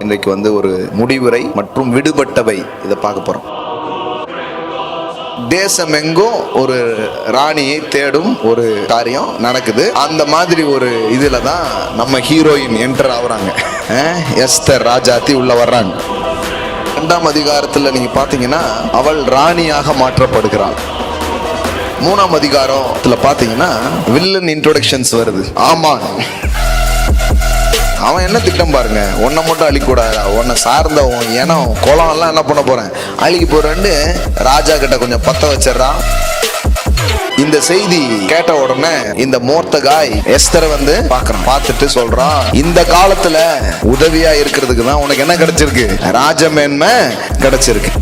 இன்றைக்கு ஒரு முடிவுரை மற்றும் விடுபட்டவை இதை பார்க்க போறோம். தேசமெங்கும் ஒரு ராணியை தேடும் ஒரு காரியம் நடக்குது. அந்த மாதிரி ஒரு இதுல தான் நம்ம ஹீரோயின் என்டர் ஆகுறாங்க. எஸ்தர் ராஜாத்தி உள்ள வர்றாங்க. 2ஆம் அதிகாரத்துல நீங்க பாத்தீங்கன்னா அவள் ராணியாக மாற்றப்படுகிறாள். 3ஆம் அதிகாரத்துல பாத்தீங்கன்னா வில்லன் இன்ட்ரோடக்ஷன்ஸ் வருது. ஆமா, அவன் என்ன திட்டம் பாருங்க, உன்னை மட்டும் அழிக்கூடாது, உன்னை சார்ந்த இனம் குளம் எல்லாம் என்ன பண்ண போறேன், அழிக்க போறேன்னு ராஜா கிட்ட கொஞ்சம் பத்த வச்சிடறான். இந்த செய்தி கேட்ட உடனே இந்த மோர்தகாய் எஸ்தரை பாக்குறான். பார்த்துட்டு சொல்றான், இந்த காலத்துல உதவியா இருக்கிறதுக்கு தான் உனக்கு என்ன கிடைச்சிருக்கு, ராஜமேன்மை கிடைச்சிருக்கு.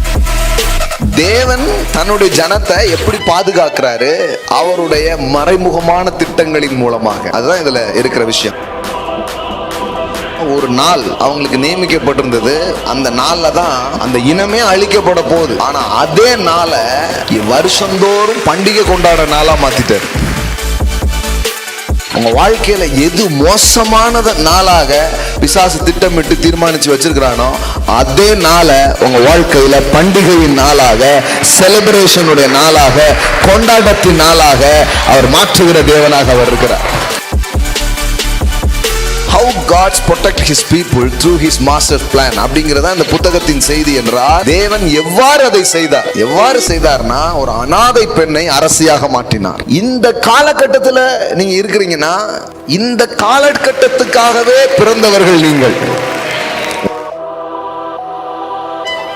தேவன் தன்னுடைய ஜனத்தை எப்படி பாதுகாக்கிறாரு, அவருடைய மறைமுகமான திட்டங்களின் மூலமாக. அதுதான் இதுல இருக்கிற விஷயம். ஒரு நாள் அவங்களுக்கு நியமிக்கப்பட்டிருந்தது. அந்த நாள்ல தான் அந்த இனமே அழிக்கப்பட போகுது. ஆனா அதே நாளை வருஷந்தோறும் பண்டிகை கொண்டாடுற நாளா மாத்திட்டாரு. உங்க வாழ்க்கையில எது மோசமானத நாளாக பிசாசு திட்டமிட்டு தீர்மானிச்சு வச்சிருக்கிறானோ அதே நாளை உங்க வாழ்க்கையில பண்டிகையின் நாளாக, செலிப்ரேஷனுடைய நாளாக, கொண்டாட்டத்தின் நாளாக அவர் மாற்றுகிற தேவனாக அவர் இருக்கிறார். How God protect his people through his master plan அப்படிங்கறத இந்த புத்தகத்தின் செய்தி என்றால், தேவன் எவ்வாறு அதை செய்தார், எவ்வாறு செய்தார்னா ஒரு அனாதை பெண்ணை அரசியாக மாற்றினார். இந்த காலகட்டத்தில் நீங்க இருக்கிறீங்கன்னா இந்த காலகட்டத்துக்காகவே பிறந்தவர்கள் நீங்கள்.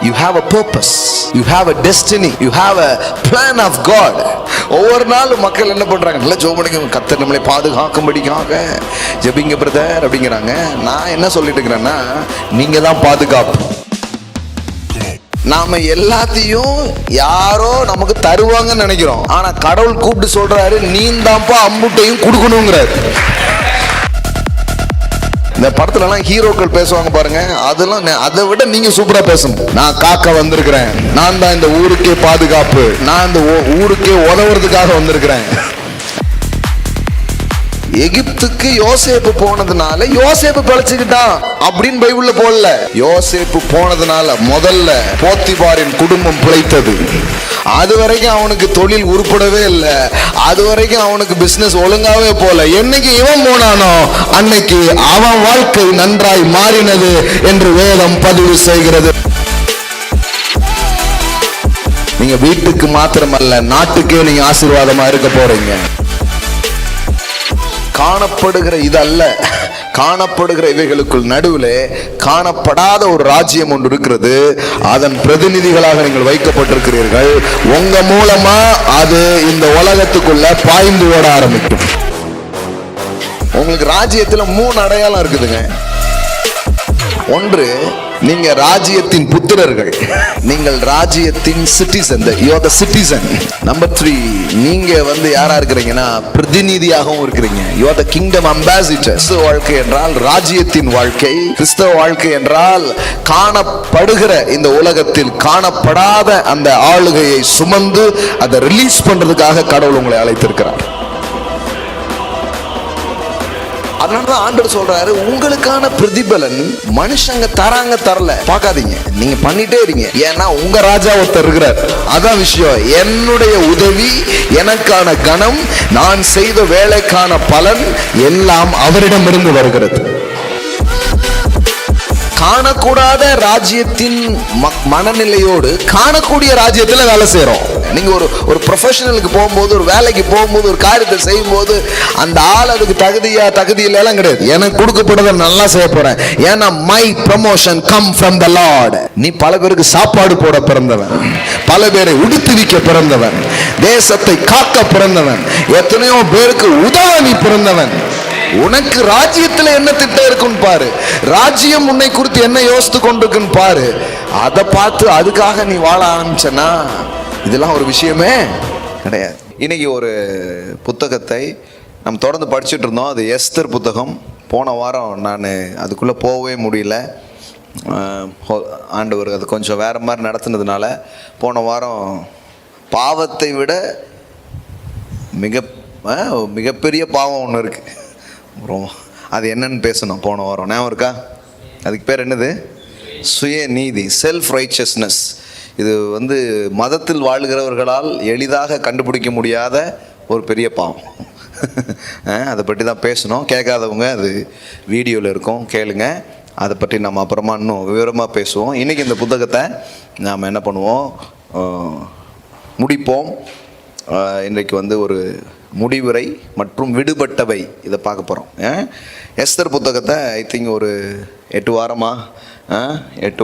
You have a purpose, you have a destiny, you have a plan of God. ஒவ்வொரு நாள் மக்கள் என்ன பண்றாங்க, நல்ல ஜெபம், கர்த்தர் நம்மளை பாதுகாக்கும்படிக்காக ஜெபிங்க பிரதர் அப்படிங்கிறாங்க. நான் என்ன சொல்லிட்டு இருக்கிறேன்னா, நீங்க தான் பாதுகாப்பு. நாம எல்லாத்தையும் யாரோ நமக்கு தருவாங்கன்னு நினைக்கிறோம். ஆனா கடவுள் கூப்பிட்டு சொல்றாரு, நீ தான்ப்பா அம்புட்டையும் கொடுக்கணுங்கிறாரு. இந்த படத்துல எல்லாம் ஹீரோக்கள் பேசுவாங்க பாருங்க, அதெல்லாம் அதை விட நீங்க சூப்பரா பேசணும். நான் காக்க வந்திருக்கிறேன், நான் தான் இந்த ஊருக்கே பாதுகாப்பு, நான் இந்த ஊருக்கே உதவுறதுக்காக வந்திருக்கிறேன். எகிப்துக்கு யோசேப்பு போனதுனால யோசேப்பு பிழைச்சுக்கிட்டான் அப்படின்னு பைபிள்ல போடல. யோசேப்பு போனதுனால முதல்ல போத்திபாரின் குடும்பம் பிழைத்தது. அது வரைக்கும் அவனுக்கு தொழில் உருப்படவே இல்லை, அது வரைக்கும் அவனுக்கு பிசினஸ் ஒழுங்காவே போல. என்னைக்கு இவன் போனானோ அன்னைக்கு அவன் வாழ்க்கை நன்றாய் மாறினது என்று வேதம் பதிவு செய்கிறது. நீங்க வீட்டுக்கு மாத்திரமல்ல, நாட்டுக்கே நீங்க ஆசீர்வாதமா இருக்க போறீங்க. காணப்படுகிற இதல்ல, காணப்படுகிற இவைகளுக்குள் நடுவில் காணப்படாத ஒரு ராஜ்யம் ஒன்று இருக்கிறது. அதன் பிரதிநிதிகளாக நீங்கள் வைக்கப்பட்டிருக்கிறீர்கள். உங்க மூலமா அது இந்த உலகத்துக்குள்ள பாய்ந்து ஓட ஆரம்பிக்கும். உங்களுக்கு ராஜ்யத்துல 3 அடையாளம் இருக்குதுங்க. ஒன்று, நீங்க ராஜ்யத்தின் புத்திரர்கள், நீங்கள் ராஜ்யத்தின் citizen, you are the citizen. Number 3, நீங்க யாரா இருக்கிறீங்கன்னா பிரதிநிதியாகவும் இருக்கிறீங்க. you are the kingdom ambassador. கிறிஸ்தவ வாழ்க்கை என்றால் ராஜ்யத்தின் வாழ்க்கை. கிறிஸ்தவ வாழ்க்கை என்றால் காணப்படுகிற இந்த உலகத்தில் காணப்படாத அந்த ஆளுகையை சுமந்து அதை ரிலீஸ் பண்றதுக்காக கடவுள் உங்களை அழைத்திருக்கிறார். அதனாலதான் ஆண்டவர் சொல்றாரு, உங்களுக்கான பிரதிபலன் மனுஷங்க தராங்க தரல பார்க்காதீங்க, நீங்க பண்ணிட்டே இருங்க. ஏன்னா உங்க ராஜா ஒருத்தர் இருக்கிறார். அதான் விஷயம். என்னுடைய உதவி, எனக்கான கனம், நான் செய்த வேலைக்கான பலன் எல்லாம் அவரிடமிருந்து வருகிறது. காணக்கூடாத ராஜ்யத்தின் மனநிலையோடு காணக்கூடிய ராஜ்யத்துல வேலை செய்யறோம். நீங்க ஒரு ப்ரொஃபஷனலுக்கு போகும்போது, ஒரு வேலைக்கு போகும்போது, ஒரு காரியத்தை செய்யும் போது அந்த ஆள் அதுக்கு தகுதி இல்லைலாம் கிடையாது. எனக்கு கொடுக்கப்படுறத நல்லா செய்ய போறேன், ஏன்னா my promotion come from the Lord. நீ பல பேருக்கு சாப்பாடு போட பிறந்தவன், பல பேரை உடுத்துவிக்க பிறந்தவன், தேசத்தை காக்க பிறந்தவன், எத்தனையோ பேருக்கு உதவ நீ பிறந்தவன். உனக்கு ராஜ்யத்துல என்ன திட்டம் இருக்குன்னு பாரு, ராஜ்யம் உன்னை குறித்து என்ன யோசித்து கொண்டிருக்குன்னு பாரு. அதை பார்த்து அதுக்காக நீ வாழ ஆரம்பிச்சனா இதெல்லாம் ஒரு விஷயமே கிடையாது. இன்னைக்கு ஒரு புத்தகத்தை நம்ம தொடர்ந்து படிச்சுட்டு இருந்தோம். அது எஸ்தர் புத்தகம். போன வாரம் நான் அதுக்குள்ளே போகவே முடியல. ஆண்டவர் அது கொஞ்சம் வேறு மாதிரி நடத்துனதுனால போன வாரம் பாவத்தை விட மிகப்பெரிய பாவம் ஒன்று இருக்குது. அது என்னன்னு பேசணும் போன வாரம். ஞாபகம் இருக்கா? அதுக்கு பேர் என்னது? சுயநீதி, செல்ஃப் ரைச்சஸ்னஸ். இது வந்து மதத்தில் வாழ்கிறவர்களால் எளிதாக கண்டுபிடிக்க முடியாத ஒரு பெரிய பாவம். அதை பற்றி தான் பேசணும். கேட்காதவங்க அது வீடியோவில் இருக்கும், கேளுங்க. அதை பற்றி நம்ம அப்புறமா இன்னும் விவரமாக பேசுவோம். இன்றைக்கி இந்த புத்தகத்தை நாம் என்ன பண்ணுவோம், முடிப்போம். இன்றைக்கு வந்து ஒரு முடிவுரை மற்றும் விடுபட்டவை இதை பார்க்க போகிறோம். எஸ்தர் புத்தகத்தை ஐ திங்க் ஒரு 8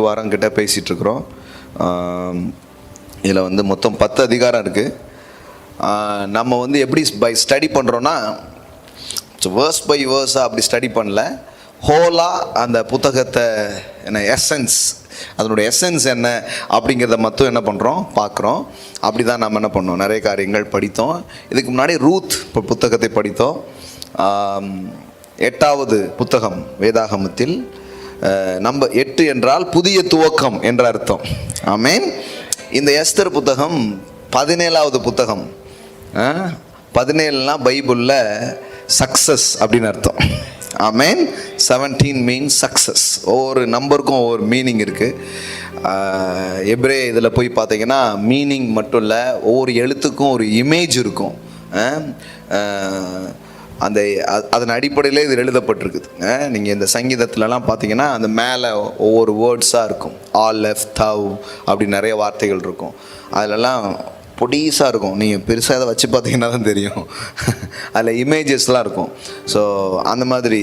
வாரம் கிட்ட பேசிகிட்ருக்குறோம். இதில் வந்து மொத்தம் 10 அதிகாரம் இருக்குது. நம்ம வந்து எப்படி ஸ்டடி பண்ணுறோன்னா, வேர்ஸ் பை வேர்ஸாக அப்படி ஸ்டடி பண்ணல, ஹோலாக அந்த புத்தகத்தை என்ன எசன்ஸ், அதனுடைய எசன்ஸ் என்ன அப்படிங்கிறத மட்டும் என்ன பண்ணுறோம், பார்க்குறோம். அப்படி தான் நம்ம என்ன பண்ணோம், நிறைய காரியங்கள் படித்தோம். இதுக்கு முன்னாடி ரூத் புத்தகத்தை படித்தோம். 8வது புத்தகம் வேதாகமத்தில். நம்ம 8 என்றால் புதிய துவக்கம் என்ற அர்த்தம். ஆமேன். இந்த எஸ்தர் புத்தகம் 17வது புத்தகம். 17னா பைபிளில் சக்ஸஸ் அப்படின்னு அர்த்தம். ஆமேன். 17 மீன்ஸ் சக்ஸஸ். ஒவ்வொரு நம்பருக்கும் ஒவ்வொரு மீனிங் இருக்குது. எப்ரே இதில் போய் பார்த்தீங்கன்னா மீனிங் மட்டும் இல்லை, ஒவ்வொரு எழுத்துக்கும் ஒரு இமேஜ் இருக்கும். அதன் அடிப்படையில் இது எழுதப்பட்டிருக்குது. நீங்கள் இந்த சங்கீதத்துலலாம் பார்த்தீங்கன்னா அந்த மேலே ஒவ்வொரு வேர்ட்ஸாக இருக்கும். ஆலெஃப், தவ் அப்படி நிறைய வார்த்தைகள் இருக்கும். அதிலெல்லாம் பொடிசாக இருக்கும். நீங்கள் பெருசாக அதை வச்சு பார்த்தீங்கன்னா தான் தெரியும். அதில் இமேஜஸ்லாம் இருக்கும். ஸோ அந்த மாதிரி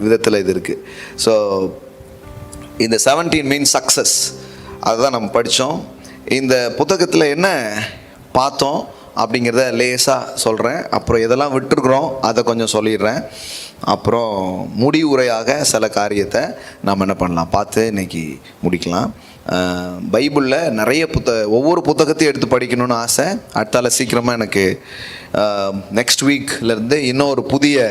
விதத்தில் இது இருக்குது. ஸோ இந்த 17 மீன்ஸ் சக்ஸஸ், அதுதான் நம்ம படித்தோம். இந்த புத்தகத்தில் என்ன பார்த்தோம் அப்படிங்கிறத லேசாக சொல்கிறேன். அப்புறம் எதெல்லாம் விட்டுருக்குறோம் அதை கொஞ்சம் சொல்லிடுறேன். அப்புறம் முடிவுரையாக சில காரியத்தை நாம் என்ன பண்ணலாம் பார்த்து இன்றைக்கி முடிக்கலாம். பைபிளில் நிறைய ஒவ்வொரு புத்தகத்தையும் எடுத்து படிக்கணும்னு ஆசை. அடுத்தால சீக்கிரமாக எனக்கு நெக்ஸ்ட் வீக்லேருந்து இன்னொரு புதிய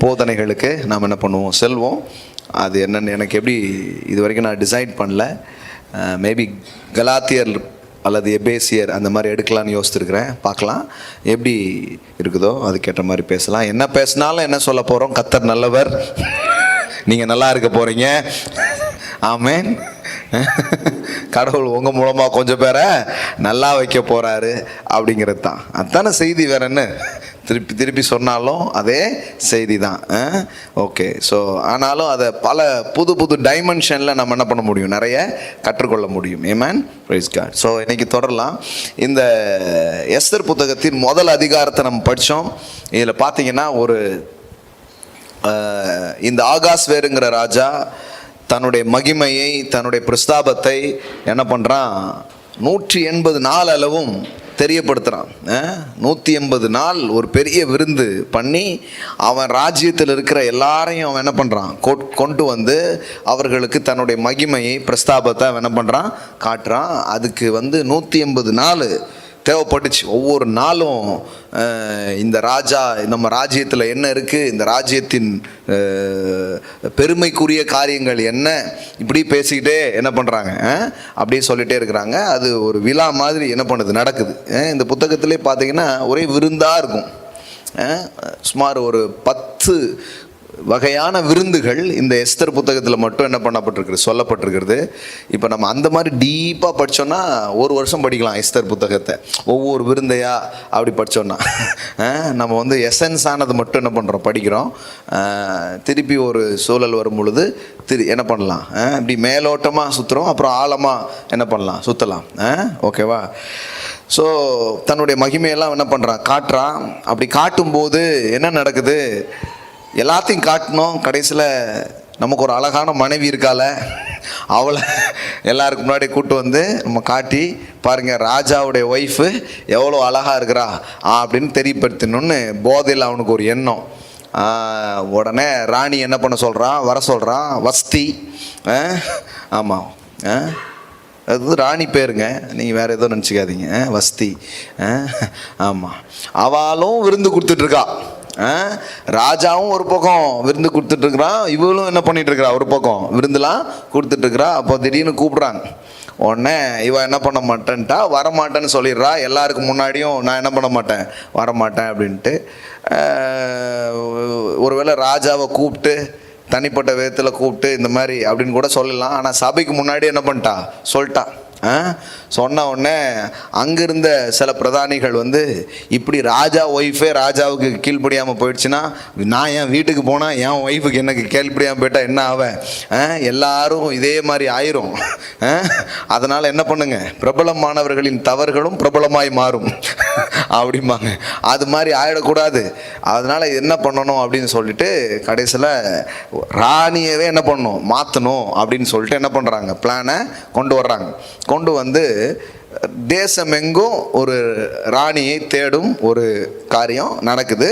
போதனைகளுக்கு நாம் என்ன பண்ணுவோம், செல்வோம். அது என்னென்னு எனக்கு எப்படி இது வரைக்கும் நான் டிசைட் பண்ணல. மேபி கலாத்தியர் அல்லது எபேசியர் அந்த மாதிரி எடுக்கலான்னு யோசித்துருக்கிறேன். பார்க்கலாம் எப்படி இருக்குதோ அதுக்கேற்ற மாதிரி பேசலாம். என்ன பேசினாலும் என்ன சொல்ல போகிறோம், கர்த்தர் நல்லவர், நீங்கள் நல்லா இருக்க போகிறீங்க. ஆமேன். கடவுள் உங்கள் மூலமாக கொஞ்சம் பேரை நல்லா வைக்க போகிறாரு அப்படிங்கிறது தான். அதுதானே செய்தி. வேற என்ன திருப்பி சொன்னாலும் அதே செய்தி தான். ஓகே. ஸோ ஆனாலும் அதை பல புது டைமென்ஷனில் நம்ம என்ன பண்ண முடியும், நிறைய கற்றுக்கொள்ள முடியும். ஆமென். Praise God. ஸோ இன்றைக்கி தொடரலாம். இந்த எஸ்தர் புத்தகத்தின் முதல் அதிகாரத்தை நம்ம படித்தோம். இதில் பார்த்தீங்கன்னா இந்த ஆகாஸ்வேருங்கிற ராஜா தன்னுடைய மகிமையை, தன்னுடைய பிரஸ்தாபத்தை என்ன பண்ணுறான், 180 நாள் அளவும் தெரியப்படுத்துகிறான். 180 நாள் ஒரு பெரிய விருந்து பண்ணி அவன் ராஜ்யத்தில் இருக்கிற எல்லாரையும் அவன் என்ன பண்ணுறான், கொண்டு வந்து அவர்களுக்கு தன்னுடைய மகிமையை, பிரஸ்தாபத்தை அவன் என்ன பண்ணுறான், காட்டுறான். அதுக்கு 180 நாள் தேவைப்பட்டுச்சு. ஒவ்வொரு நாளும் இந்த ராஜா, நம்ம ராஜ்யத்தில் என்ன இருக்குது, இந்த ராஜ்யத்தின் பெருமைக்குரிய காரியங்கள் என்ன, இப்படி பேசிக்கிட்டே என்ன பண்ணுறாங்க, அப்படியே சொல்லிகிட்டே இருக்கிறாங்க. அது ஒரு விழா மாதிரி என்ன பண்ணுது, நடக்குது. இந்த புத்தகத்திலே பார்த்தீங்கன்னா ஒரே விருந்தாக இருக்கும். சுமார் ஒரு 10 வகையான விருந்துகள் இந்த எஸ்தர் புத்தகத்தில் மட்டும் என்ன பண்ணப்பட்டிருக்கிறது, சொல்லப்பட்டிருக்கிறது. இப்போ நம்ம அந்த மாதிரி டீப்பாக படித்தோன்னா 1 வருஷம் படிக்கலாம் எஸ்தர் புத்தகத்தை. ஒவ்வொரு விருந்தையா அப்படி படித்தோன்னா நம்ம எசன்ஸ் ஆனது மட்டும் என்ன பண்ணுறோம், படிக்கிறோம். திருப்பி ஒரு சூழல் வரும் பொழுது என்ன பண்ணலாம், இப்படி மேலோட்டமாக சுற்றுறோம், அப்புறம் ஆழமாக என்ன பண்ணலாம், சுற்றலாம். ஓகேவா? ஸோ தன்னுடைய மகிமையெல்லாம் என்ன பண்ணுறான், காட்டுறான். அப்படி காட்டும்போது என்ன நடக்குது, எல்லாத்தையும் காட்டணும். கடைசியில் நமக்கு ஒரு அழகான மனைவி இருக்கால, அவளை எல்லாருக்கு முன்னாடி கூப்பிட்டு வந்து நம்ம காட்டி, பாருங்கள் ராஜாவுடைய ஒய்ஃபு எவ்வளோ அழகாக இருக்கிறா அப்படின்னு தெரியப்படுத்தணும்னு போதையில் அவனுக்கு ஒரு எண்ணம். உடனே ராணி என்ன பண்ண சொல்கிறான், வர சொல்கிறான். வஸ்தி, ஆமாம், அது ராணி பேருங்க, நீங்கள் வேறு ஏதோ நினச்சிக்காதீங்க. வஸ்தி, ஆமாம். அவளும் விருந்து கொடுத்துட்ருக்கா. ராஜாவும் ஒரு பக்கம் விருந்து கொடுத்துட்ருக்குறான், இவளும் என்ன பண்ணிகிட்ருக்கிறா, ஒரு பக்கம் விருந்துலாம் கொடுத்துட்ருக்குறா. அப்போ திடீர்னு கூப்பிட்றாங்க. உடனே இவன் என்ன பண்ண மாட்டேன்ட்டா, வரமாட்டேன்னு சொல்லிடுறா. எல்லாருக்கும் முன்னாடியும் நான் என்ன பண்ண மாட்டேன், வரமாட்டேன் அப்படின்ட்டு. ஒருவேளை ராஜாவை கூப்பிட்டு தனிப்பட்ட விதத்தில் கூப்பிட்டு இந்த மாதிரி அப்படின்னு கூட சொல்லலாம். ஆனால் சபைக்கு முன்னாடி என்ன பண்ணிட்டா, சொல்லிட்டா. சொன்ன உடனே அங்கிருந்த சில பிரதானிகள் வந்து, இப்படி ராஜா ஒய்ஃபே ராஜாவுக்கு கீழ்ப்படியாமல் போயிடுச்சுன்னா நான் என் வீட்டுக்கு போனால் என் ஒய்ஃபுக்கு எனக்கு கீழ்ப்படியாமல் போயிட்டா என்ன ஆவேன், எல்லாரும் இதே மாதிரி ஆயிரும். அதனால் என்ன பண்ணுங்க, பிரபலமானவர்களின் தவறுகளும் பிரபலமாய் மாறும் அப்படிம்பாங்க. அது மாதிரி ஆயிடக்கூடாது. அதனால் என்ன பண்ணணும் அப்படின்னு சொல்லிட்டு கடைசியில் ராணியவே என்ன பண்ணணும், மாற்றணும் அப்படின்னு சொல்லிட்டு என்ன பண்ணுறாங்க, பிளானை கொண்டு வர்றாங்க. கொண்டு வந்து தேசமெங்கும் ஒரு ராணியை தேடும் ஒரு காரியம் நடக்குது.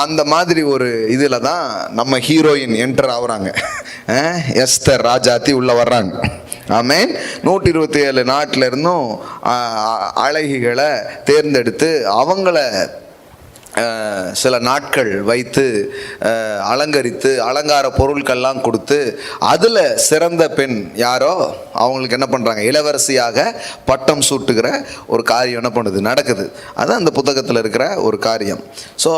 அந்த மாதிரி ஒரு இதில் தான் நம்ம ஹீரோயின் என்டர் ஆகுறாங்க. எஸ்தர் ராஜாத்தி உள்ள வர்றாங்க. ஆமேன். 127 நாட்டில இருந்தும் அழகிகளை தேர்ந்தெடுத்து அவங்கள சில நாட்கள் வைத்து அலங்கரித்து அலங்கார பொருட்கள்லாம் கொடுத்து அதில் சிறந்த பெண் யாரோ அவங்களுக்கு என்ன பண்ணுறாங்க, இளவரசியாக பட்டம் சூட்டுகிற ஒரு காரியம் என்ன பண்ணுது, நடக்குது. அதுதான் அந்த புத்தகத்தில் இருக்கிற ஒரு காரியம். ஸோ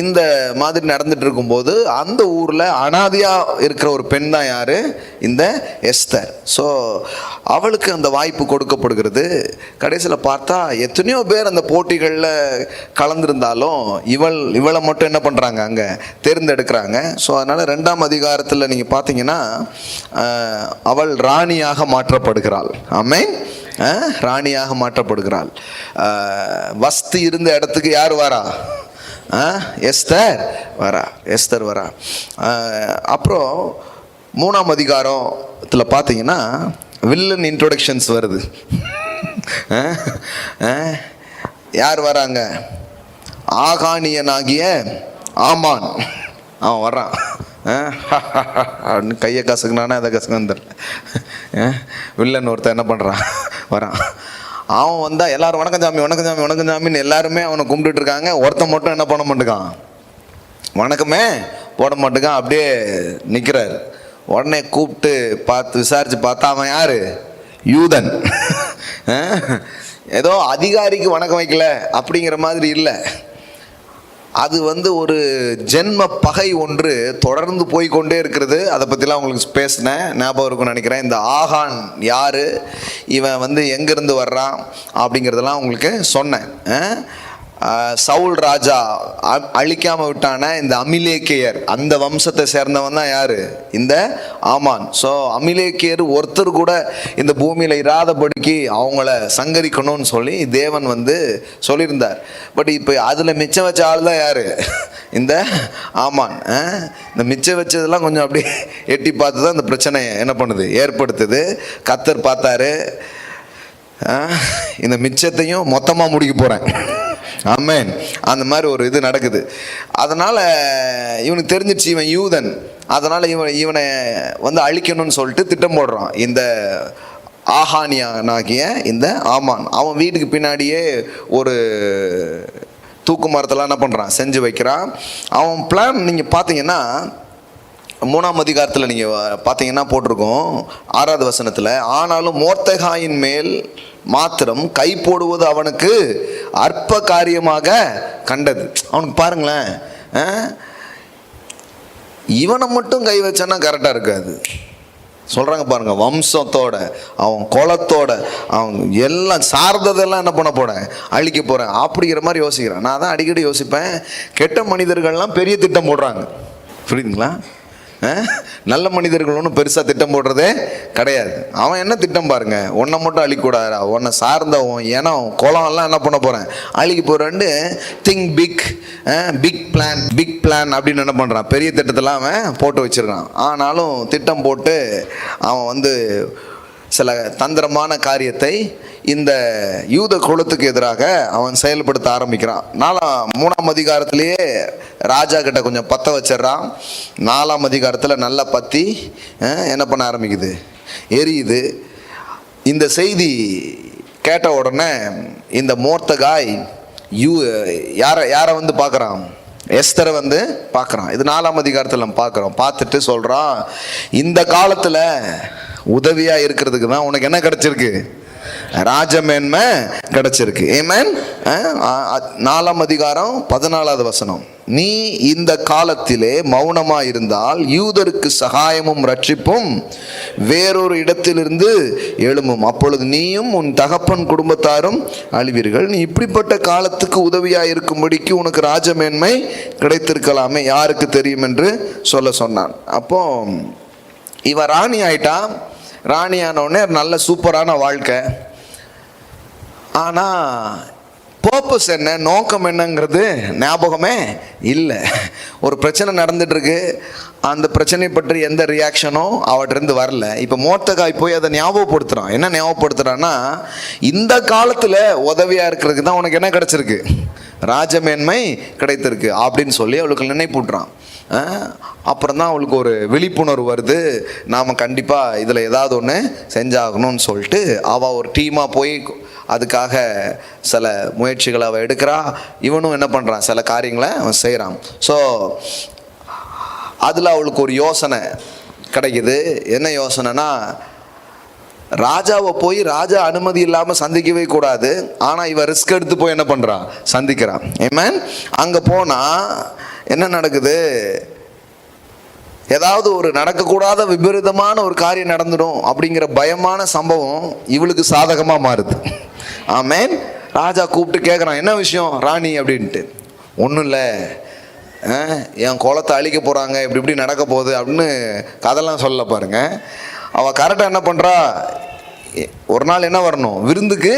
இந்த மாதிரி நடந்துட்டு இருக்கும்போது அந்த ஊரில் அனாதையாக இருக்கிற ஒரு பெண் தான் யார், இந்த எஸ்தர். ஸோ அவளுக்கு அந்த வாய்ப்பு கொடுக்கப்படுகிறது. கடைசியில் பார்த்தா எத்தனையோ பேர் அந்த போட்டிகளில் கலந்துருந்தாலும் இவளை மட்டும் என்ன பண்ணுறாங்க, அங்கே தேர்ந்தெடுக்கிறாங்க. ஸோ அதனால் 2ஆம் அதிகாரத்தில் நீங்கள் பார்த்தீங்கன்னா அவள் ராணியாக மாற்றப்படுகிறாள். ஆமென். ராணியாக மாற்றப்படுகிறாள். வஸ்தி இருந்த இடத்துக்கு யார் வரா, எஸ்தர் வரா. எஸ்தர் வரா. அப்புறம் 3ஆம் அதிகாரத்தில் பார்த்தீங்கன்னா வில்லன் இன்ட்ரோடக்ஷன்ஸ் வருது. யார் வராங்க, ஆகானியனாகிய ஆமான் அவன் வர்றான். அப்படின்னு கையை கசக்குனானே அதை கசக்குன்னு தெரியல. வில்லன் ஒருத்தன் என்ன பண்ணுறான், வரான். அவன் வந்தால் எல்லாரும் வணக்கம் சாமி வணக்கம் சாமி வணக்கம் சாமின்னு எல்லாருமே அவனை கும்பிட்டுட்டு இருக்காங்க. ஒருத்தன் மட்டும் என்ன பண்ண மாட்டேங்கான், வணக்கமே போட மாட்டேங்கான், அப்படியே நிற்கிறார். உடனே கூப்பிட்டு பார்த்து விசாரித்து பார்த்தா அவன் யார், யூதன். ஏதோ அதிகாரிக்கு வணக்கம் வைக்கல அப்படிங்கிற மாதிரி இல்லை. அது வந்து ஒரு ஜென்ம பகை ஒன்று தொடர்ந்து போய்கொண்டே இருக்கிறது. அதை பற்றிலாம் உங்களுக்கு பேசினேன், ஞாபகம் இருக்குன்னு நினைக்கிறேன். இந்த ஆகான் யார், இவன் வந்து எங்கேருந்து வர்றான் அப்படிங்கிறதெல்லாம் உங்களுக்கு சொன்னேன். சவுல் ராஜா அழிக்காம விட்டான இந்த அமிலேக்கியர், அந்த வம்சத்தை சேர்ந்தவன் தான் யாரு, இந்த ஆமான். ஸோ அமிலேக்கியர் ஒருத்தர் கூட இந்த பூமியில் இராதபடிக்கு அவங்கள சங்கரிக்கணும்னு சொல்லி தேவன் வந்து சொல்லியிருந்தார். பட் இப்போ அதில் மிச்சம் வச்ச ஆள் தான் யாரு, இந்த ஆமான். இந்த மிச்சம் வச்சதெல்லாம் கொஞ்சம் அப்படியே எட்டி பார்த்து தான் இந்த பிரச்சனையை என்ன பண்ணுது, ஏற்படுத்துது. கர்த்தர் பார்த்தாரு, இந்த மிச்சத்தையும் மொத்தமாக முடிக்க போகிறேன். ஆமென். அந்த மாதிரி ஒரு இது நடக்குது. அதனால் இவனுக்கு தெரிஞ்சிடுச்சு இவன் யூதன். அதனால் இவனை வந்து அழிக்கணும்னு சொல்லிட்டு திட்டம் போடுறான். இந்த ஆகானியனாகிய இந்த ஆமான் அவன் வீட்டுக்கு பின்னாடியே ஒரு தூக்கு மரத்தெல்லாம் என்ன பண்ணுறான், செஞ்சு வைக்கிறான். அவன் பிளான் நீங்கள் பார்த்தீங்கன்னா 3ஆம் அதிகாரத்தில் நீங்கள் பார்த்தீங்கன்னா போட்டிருக்கோம் 6வது வசனத்தில், ஆனாலும் மோர்தெகாயின் மேல் மாத்திரம் கை போடுவது அவனுக்கு அற்ப காரியமாக கண்டது. அவனுக்கு பாருங்களேன், இவனை மட்டும் கை வச்சானா கரெக்டாக இருக்காது. சொல்கிறாங்க பாருங்க, வம்சத்தோட அவன் குலத்தோட அவன் எல்லாம் சார்ந்ததெல்லாம் என்ன பண்ண போகிறேன், அழிக்க போகிறேன் அப்படிங்கிற மாதிரி யோசிக்கிறான். நான் தான் அடிக்கடி யோசிப்பேன், கெட்ட மனிதர்கள்லாம் பெரிய திட்டம் போடுறாங்க, புரியுதுங்களா? நல்ல மனிதர்கள் ஒன்றும் பெருசாக திட்டம் போடுறதே கிடையாது. அவன் என்ன திட்டம் பாருங்க, உன்னை மட்டும் அழிக்கூடாதா, உன்னை சார்ந்தவன் இனம் குளம் எல்லாம் என்ன பண்ண போகிறேன், அழிக்க போகிறேன்னு திங்க் பிக், பிக் பிளான் அப்படின்னு என்ன பண்ணுறான், பெரிய திட்டத்தெல்லாம் அவன் போட்டு வச்சிருக்கான். ஆனாலும் திட்டம் போட்டு அவன் வந்து சில தந்திரமான காரியத்தை இந்த யூத குலத்துக்கு எதிராக அவன் செயல்படுத்த ஆரம்பிக்கிறான். 3ஆம் அதிகாரத்திலேயே ராஜா கிட்ட கொஞ்சம் பற்ற வச்சிடறான். 4ஆம் அதிகாரத்தில் நல்லா பற்றி என்ன பண்ண ஆரம்பிக்குது, எரியுது. இந்த செய்தி கேட்ட உடனே இந்த மோர்தெகாய் யாரை வந்து பார்க்குறான், எஸ்தரை வந்து பார்க்குறான். இது 4ஆம் அதிகாரத்தில் நம்ம பார்க்குறோம். பார்த்துட்டு சொல்கிறான், இந்த காலத்தில் உதவியாக இருக்கிறதுக்கு தான் உனக்கு என்ன கிடச்சிருக்கு, ராஜமேன்மை கிடைச்சிருக்கு. ஆமென். 4ஆம் அதிகாரம் 14வது வசனம். நீ இந்த காலத்திலே மௌனமாய் இருந்தால் யூதருக்கு சகாயமும் ரட்சிப்பும் வேறொரு இடத்திலிருந்து எழும்பும், அப்பொழுது நீயும் உன் தகப்பன் குடும்பத்தாரும் அழிவீர்கள். நீ இப்படிப்பட்ட காலத்துக்கு உதவியாய் இருக்கும்படிக்கு உனக்கு ராஜமேன்மை கிடைத்திருக்கலாமே, யாருக்கு தெரியும் என்று சொல்ல சொன்னான். அப்போ இவன் ராணி ஆயிட்டா. ராணி ஆனவுடனே நல்ல சூப்பரான வாழ்க்கை. ஆனால் பர்பஸ் என்ன, நோக்கம் என்னங்கிறது ஞாபகமே இல்லை. ஒரு பிரச்சனை நடந்துட்டு இருக்கு, அந்த பிரச்சனை பற்றி எந்த ரியாக்ஷனும் அவற்றிருந்து வரல. இப்போ மோர்தெகாய் போய் அதை ஞாபகப்படுத்துகிறான். என்ன ஞாபகப்படுத்துகிறான்னா, இந்த காலத்தில் உதவியாக இருக்கிறதுக்கு தான் உனக்கு என்ன கிடச்சிருக்கு, ராஜமேன்மை கிடைத்திருக்கு அப்படின்னு சொல்லி அவளுக்கு நினைப்பூட்டுறான். அப்புறம் தான் அவளுக்கு ஒரு விழிப்புணர்வு வருது, நாம் கண்டிப்பாக இதில் ஏதாவது ஒன்று செஞ்சாகணும்னு சொல்லிட்டு அவள் ஒரு டீமாக போய் அதுக்காக சில முயற்சிகளை அவள் எடுக்கிறா. இவனும் என்ன பண்ணுறான், சில காரியங்களை அவன் செய்கிறான். ஸோ அதில் அவளுக்கு ஒரு யோசனை கிடைக்குது. என்ன யோசனைனா, ராஜாவை போய் ராஜா அனுமதி இல்லாமல் சந்திக்கவே கூடாது. ஆனால் இவன் ரிஸ்க் எடுத்து போய் என்ன பண்ணுறான், சந்திக்கிறான். ஆமென். அங்கே போனால் என்ன நடக்குது, ஏதாவது ஒரு நடக்கக்கூடாத விபரீதமான ஒரு காரியம் நடந்துடும் அப்படிங்கிற பயமான சம்பவம் இவளுக்கு சாதகமாக மாறுது. ஆமென். ராஜா கூப்பிட்டு கேட்குறான், என்ன விஷயம் ராணி அப்படின்ட்டு. ஒன்றும் இல்லை, என் குலத்தை அழிக்க போகிறாங்க, இப்படி இப்படி நடக்க போகுது அப்படின்னு கதெல்லாம் சொல்ல பாருங்க. அவள் கரெக்டாக என்ன பண்ணுறா, ஒரு நாள் என்ன வரணும், விருந்துக்கு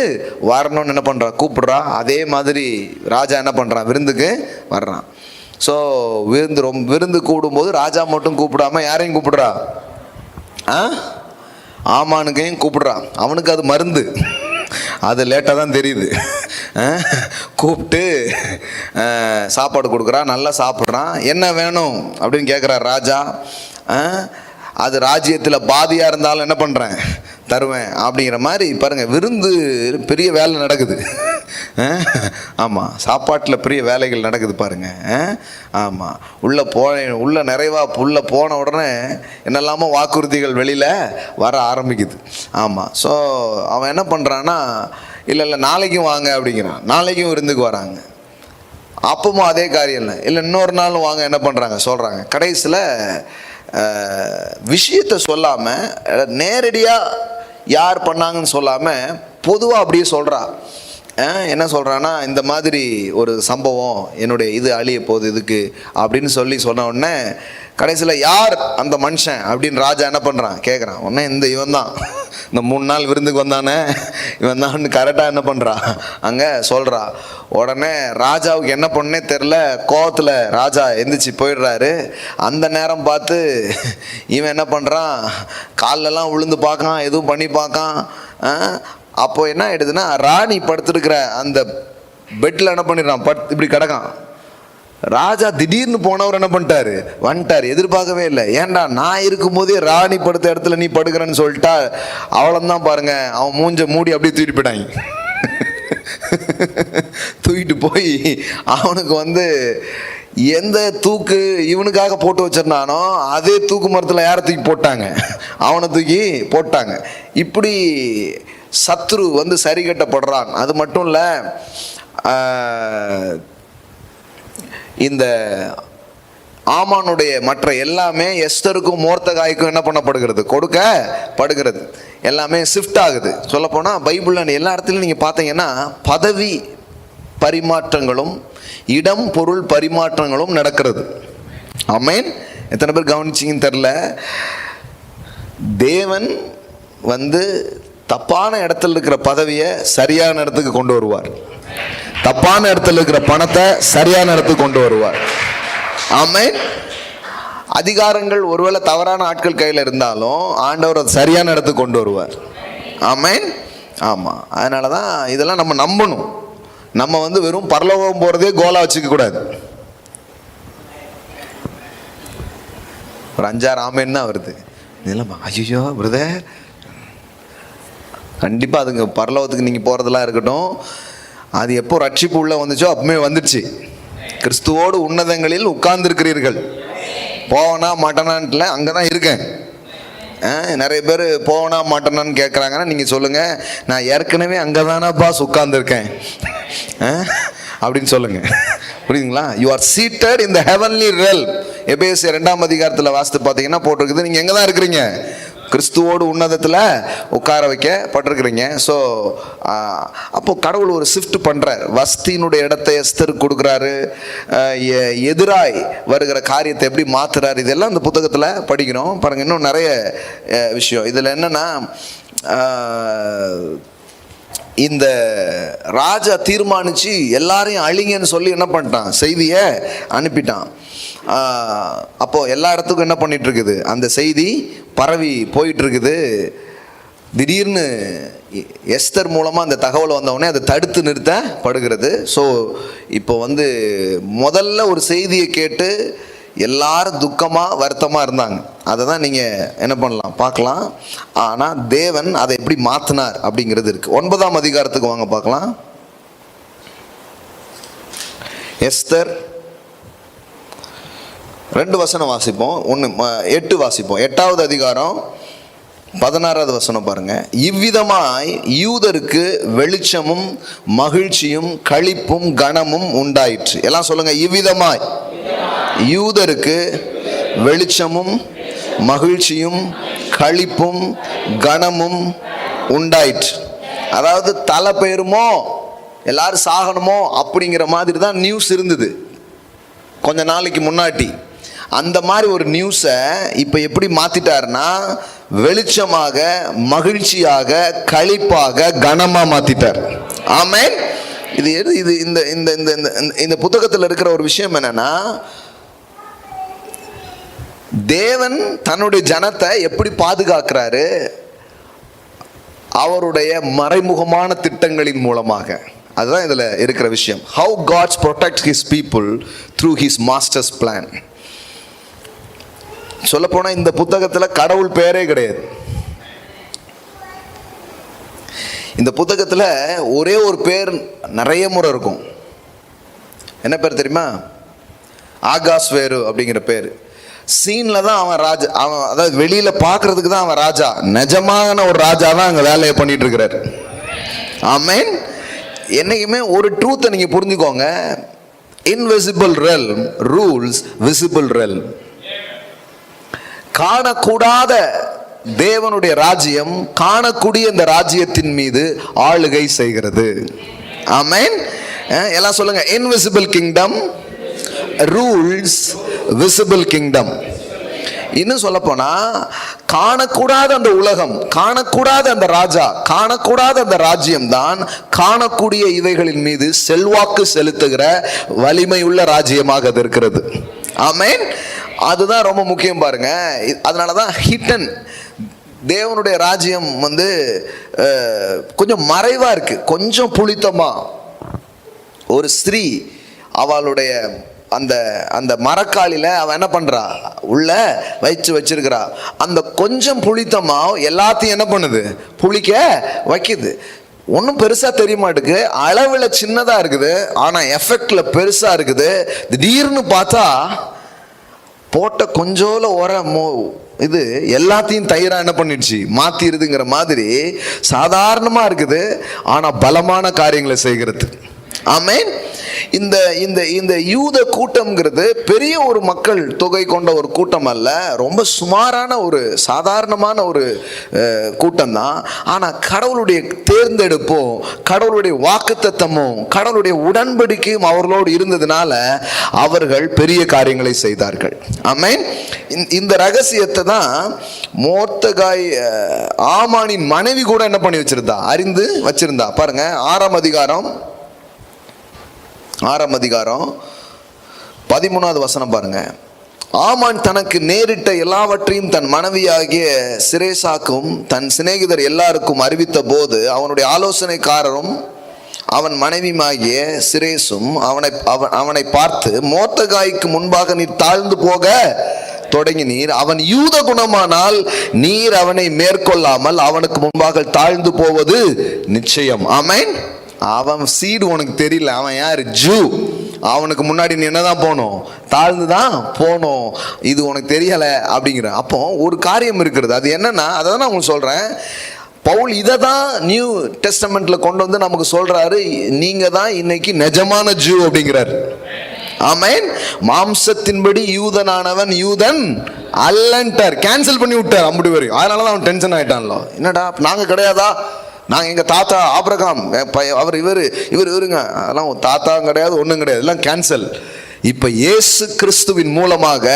வரணும்னு என்ன பண்ணுறா, கூப்பிடுறா. அதே மாதிரி ராஜா என்ன பண்ணுறான், விருந்துக்கு வர்றான். ஸோ விருந்து கூடும்போது ராஜா மட்டும் கூப்பிடாம யாரையும் கூப்பிடுறா, ஆமானுக்கையும் கூப்பிடுறான். அவனுக்கு அது மருந்து, அது லேட்டாக தான் தெரியுது. கூப்பிட்டு சாப்பாடு கொடுக்குறான், நல்லா சாப்பிட்றான். என்ன வேணும் அப்படின்னு கேட்குறார் ராஜா. அது ராஜ்யத்தில் பாதியாக இருந்தாலும் என்ன பண்ணுறேன், தருவேன் அப்படிங்கிற மாதிரி பாருங்கள். விருந்து பெரிய வேலை நடக்குது. ஆமாம், சாப்பாட்டில் பெரிய வேலைகள் நடக்குது பாருங்கள். ஆமாம், உள்ள நிறைவாக உள்ளே போன உடனே என்னெல்லாமோ வாக்குறுதிகள் வெளியில் வர ஆரம்பிக்குது. ஆமாம். ஸோ அவன் என்ன பண்ணுறான்னா, இல்லை நாளைக்கும் வாங்க அப்படிங்கிறான். நாளைக்கும் விருந்துக்கு வராங்க. அப்பவும் அதே காரியம் இல்லை இன்னொரு நாளும் வாங்க என்ன பண்ணுறாங்க, சொல்கிறாங்க. கடைசியில் விஷயத்தை சொல்லாமல், நேரடியாக யார் பண்ணாங்கன்னு சொல்லாமல் பொதுவாக அப்படியே சொல்கிறா. என்ன சொல்கிறான்னா, இந்த மாதிரி ஒரு சம்பவம், என்னுடைய இது அழிய போகுது இதுக்கு அப்படின்னு சொன்ன உடனே கடைசியில் யார் அந்த மனுஷன் அப்படின்னு ராஜா என்ன பண்ணுறான், கேட்குறான். உடனே இவன் தான், இந்த 3 நாள் விருந்துக்கு வந்தானே இவன் தான் கரெக்டாக என்ன பண்ணுறான் அங்கே சொல்கிறா. உடனே ராஜாவுக்கு என்ன பண்ணே தெரில, கோவத்தில் ராஜா எந்திரிச்சு போயிடுறாரு. அந்த நேரம் பார்த்து இவன் என்ன பண்ணுறான், கால்லெல்லாம் விழுந்து பார்க்கான், எதுவும் பண்ணி பார்க்கான். அப்போ என்ன ஆயிடுதுன்னா, ராணி படுத்துருக்கிற அந்த பெட்டில் என்ன பண்ணிடுறான், இப்படி கிடக்கான். ராஜா திடீர்னு போனவர் என்ன பண்ணிட்டாரு, வந்துட்டார். எதிர்பார்க்கவே இல்லை. ஏன்டா நான் இருக்கும்போதே ராணி படுத்த இடத்துல நீ படுக்கிறன்னு சொல்லிட்டா, அவ்வளோதான் பாருங்க. அவன் மூஞ்ச மூடி அப்படியே தூக்கிட்டு போயிட்டாங்க. தூக்கிட்டு போய் அவனுக்கு எந்த தூக்கு இவனுக்காக போட்டு வச்சிருந்தானோ அதே தூக்கு மரத்தில் யாரை தூக்கி போட்டாங்க, அவனை தூக்கி போட்டாங்க. இப்படி சத்ரு சரி கட்டப்படுறான். அது மட்டும் இல்லை, இந்த ஆமானுடைய மற்ற எல்லாமே எஸ்தருக்கும் மோர்தெகாய்க்கும் என்ன பண்ணப்படுகிறது, கொடுக்கப்படுகிறது. எல்லாமே ஷிஃப்ட் ஆகுது. சொல்லப்போனால் பைபிளில் எல்லா இடத்துலையும் நீங்கள் பார்த்தீங்கன்னா பதவி பரிமாற்றங்களும் இடம் பொருள் பரிமாற்றங்களும் நடக்கிறது. ஆமென். எத்தனை பேர் கவனிச்சிங்கன்னு தெரில. தேவன் தப்பான இடத்துல இருக்கிற பதவியை சரியான இடத்துக்கு கொண்டு வருவார். தப்பான இடத்துல இருக்கிற பணத்தை சரியான இடத்துக்கு கொண்டு வருவார். ஆமென். அதிகாரங்கள் ஒருவேளை தவறான ஆட்கள் கையில் இருந்தாலும் ஆண்டவர் அதை சரியான இடத்துக்கு கொண்டு வருவார். ஆமென். ஆமாம். அதனால தான் இதெல்லாம் நம்ம நம்பணும். நம்ம வெறும் பரலோகம் போகிறதே கோலா வச்சுக்க கூடாது. ஒரு 5-6 ஆமேன் தான் வருது. இதெல்லாம் ஐயோ பிரதர், கண்டிப்பாக அதுங்க பரலோகத்துக்கு நீங்கள் போகிறதெல்லாம் இருக்கட்டும். அது எப்போ ரட்சிப்பு உள்ள வந்துச்சோ அப்பவுமே வந்துடுச்சு. கிறிஸ்துவோடு உன்னதங்களில் உட்கார்ந்துருக்கிறீர்கள். போவனா மாட்டனான்ட்டுல அங்கே தான் இருக்கேன். நிறைய பேர் போனா மாட்டேனான்னு கேட்குறாங்கன்னா நீங்கள் சொல்லுங்கள், நான் ஏற்கனவே அங்கே தானேப்பா உட்கார்ந்துருக்கேன் அப்படின்னு சொல்லுங்க. புரியுதுங்களா? You are seated in the heavenly realm. எபேசியர் 2ஆம் அதிகாரத்தில் வாசித்து பார்த்தீங்கன்னா போட்டிருக்குது, நீங்கள் எங்கே தான் இருக்கிறீங்க? கிறிஸ்துவோடு உன்னதத்தில் உட்கார வைக்கப்பட்டிருக்கிறீங்க. ஸோ அப்போ கடவுள் ஒரு ஷிஃப்ட் பண்ணுறார். வஸ்தியினுடைய இடத்தை எஸ்தருக்கு கொடுக்குறாரு. எதிராய் வருகிற காரியத்தை எப்படி மாற்றுறாரு, இதெல்லாம் இந்த புத்தகத்தில் படிக்கணும். பாருங்கள், இன்னும் நிறைய விஷயம் இதில் என்னென்னா, இந்த ராஜா தீர்மானிச்சு எல்லாரையும் அழிங்கன்னு சொல்லி என்ன பண்ணிட்டான், செய்தியை அனுப்பிட்டான். அப்போ எல்லா இடத்துக்கும் என்ன பண்ணிட்டு இருக்குது, அந்த செய்தி பரவி போயிட்டு இருக்குது. திடீர்னு எஸ்தர் மூலமாக அந்த தகவல் வந்தவுடனே அதை தடுத்து நிறுத்தப்படுகிறது. ஸோ இப்போ முதல்ல ஒரு செய்தியை கேட்டு எல்லாரும் துக்கமாக வருத்தமாக இருந்தாங்க. அதை தான் நீங்கள் என்ன பண்ணலாம், பார்க்கலாம். ஆனால் தேவன் அதை எப்படி மாற்றினார் அப்படிங்கிறது இருக்குது. 9ஆம் அதிகாரத்துக்கு வாங்க பார்க்கலாம். எஸ்தர் 2 வசனம் வாசிப்போம், 8 வாசிப்போம். 8வது அதிகாரம் 16வது வசனம் பாருங்க. இவ்விதமாய் யூதருக்கு வெளிச்சமும் மகிழ்ச்சியும் களிப்பும் கனமும் உண்டாயிற்று. எல்லாம் சொல்லுங்க, இவ்விதமாய் யூதருக்கு வெளிச்சமும் மகிழ்ச்சியும் களிப்பும் கனமும் உண்டாயிற்று. அதாவது தலை பெயருமோ எல்லாரும் சாகணுமோ அப்படிங்கிற மாதிரி தான் நியூஸ் இருந்தது கொஞ்ச நாளைக்கு முன்னாடி. அந்த மாதிரி ஒரு நியூஸை இப்போ எப்படி மாற்றிட்டாருன்னா, வெளிச்சமாக, மகிழ்ச்சியாக, களிப்பாக, கனமாக மாற்றிட்டார். ஆமென். இது இது இந்த இந்த இந்த இந்த புத்தகத்தில் இருக்கிற ஒரு விஷயம் என்னன்னா, தேவன் தன்னுடைய ஜனத்தை எப்படி பாதுகாக்கிறாரு, அவருடைய மறைமுகமான திட்டங்களின் மூலமாக. அதுதான் இதில் இருக்கிற விஷயம். How God protects his people through his master's plan. சொல்லப்போனால் இந்த புத்தகத்தில் கடவுள் பேரே கிடையாது. இந்த புத்தகத்தில் ஒரே ஒரு பேர் நிறைய முறை இருக்கும். என்ன பேர் தெரியுமா? ஆகாஸ்வேரு அப்படிங்கிற பேர். சீனில் தான் அவன் ராஜா. அவன் அதாவது வெளியில் பார்க்கறதுக்கு தான் அவன் ராஜா. நிஜமான ஒரு ராஜா தான் அங்கே வேலையை பண்ணிட்டு இருக்கிறாரு. ஆமென். என்னைக்குமே ஒரு ட்ரூத்தை நீங்கள் புரிஞ்சுக்கோங்க. Invisible realm rules visible realm. காணக்கூடாத தேவனுடைய ராஜ்யம் காணக்கூடிய இந்த ராஜ்யத்தின் மீது ஆளுகை செய்கிறது. ஆமென். எல்லாம் சொல்லுங்க, invisible kingdom rules visible kingdom. இன்னும் சொல்ல போனா, காணக்கூடாத அந்த உலகம், காணக்கூடாத அந்த ராஜா, காணக்கூடாத அந்த ராஜ்யம் தான் காணக்கூடிய இவைகளின் மீது செல்வாக்கு செலுத்துகிற வலிமை உள்ள ராஜ்யமாக அது இருக்கிறது. ஆமென். அதுதான் ரொம்ப முக்கியம் பாருங்க. அதனாலதான் ஹிட்டன் தேவனுடைய ராஜ்யம் கொஞ்சம் மறைவா இருக்கு, கொஞ்சம் புளித்தமா. ஒரு ஸ்திரீ அவளுடைய அந்த அந்த மரக்காலில அவன் என்ன பண்றா, உள்ள வச்சிருக்கிறா. அந்த கொஞ்சம் புளித்தமா எல்லாத்தையும் என்ன பண்ணுது, புளிக்க வைக்குது. ஒன்றும் பெருசா தெரிய மாட்டுக்கு, அளவுல சின்னதா இருக்குது, ஆனா எஃபெக்ட்ல பெருசா இருக்குது. திடீர்னு பார்த்தா போட்ட கொஞ்சோல இது எல்லாத்தையும் தயிரா என்ன பண்ணிடுச்சு, மாத்திருதுங்கிற மாதிரி சாதாரணமா இருக்குது, ஆனா பலமான காரியங்களை செய்கிறது. ஆமென். இந்த இந்த இந்த யூத கூட்டம்ங்கிறது பெரிய ஒரு மக்கள் தொகை கொண்ட ஒரு கூட்டம் அல்ல, ரொம்ப சுமாரான ஒரு சாதாரணமான ஒரு கூட்டம் தான். ஆனா கடவுளுடைய தேர்ந்தெடுப்பும் கடவுளுடைய வாக்குத்தத்தமும் கடவுளுடைய உடன்படிக்கையும் அவர்களோடு இருந்ததுனால அவர்கள் பெரிய காரியங்களை செய்தார்கள். ஆமென். இந்த ரகசியத்தை தான் மோர்தெகாய் ஆமானின் மனைவி கூட என்ன பண்ணி வச்சிருந்தா, அறிந்து வச்சிருந்தா. பாருங்க, 6ஆம் அதிகாரம் 13வது வசனம் பாருங்க. ஆமான் தனக்கு நேரிட்ட எல்லாவற்றையும் தன் மனைவியாகிய சிரேசாக்கும் தன் சிநேகிதர் எல்லாருக்கும் அறிவித்த போது அவனுடைய ஆலோசனைக்காரரும் அவன் மனைவியாகிய சிரேசும் அவனை பார்த்து, மோர்தெகாய்க்கு முன்பாக நீர் தாழ்ந்து போக தொடங்கினீர். அவன் யூத குணமானால் நீர் அவனை மேற்கொள்ளாமல் அவனுக்கு முன்பாக தாழ்ந்து போவது நிச்சயம். ஆமென். அவன் சீடு உனக்கு தெரியல, அவன் யாரு, ஜூ. அவனுக்கு முன்னாடி நீ என்னதான் போகணும், தாழ்ந்துதான் போகணும். இது உனக்கு தெரியலை அப்படிங்கிற. அப்போ ஒரு காரியம் இருக்கிறது, அது என்னன்னா, அதை தான் நான் உங்களுக்கு சொல்றேன். பவுல் இதை தான் நியூ டெஸ்டமெண்ட்ல கொண்டு வந்து நமக்கு சொல்றாரு, நீங்க தான் இன்னைக்கு நிஜமான ஜூ அப்படிங்கிறார். ஆமென். மாம்சத்தின்படி யூதனானவன் யூதன் அல்லன்ட்டார், கேன்சல் பண்ணி விட்டார் அப்படி வரையும். அதனாலதான் அவன் டென்ஷன் ஆயிட்டான்ல. என்னடா நாங்க கிடையாதா, நாங்கள் எங்கள் தாத்தா ஆபிரகாம் அவர் இவருங்க, அதெல்லாம் தாத்தா கிடையாது, ஒன்றும் கிடையாது, எல்லாம் கேன்சல். இப்ப இயேசு கிறிஸ்துவின் மூலமாக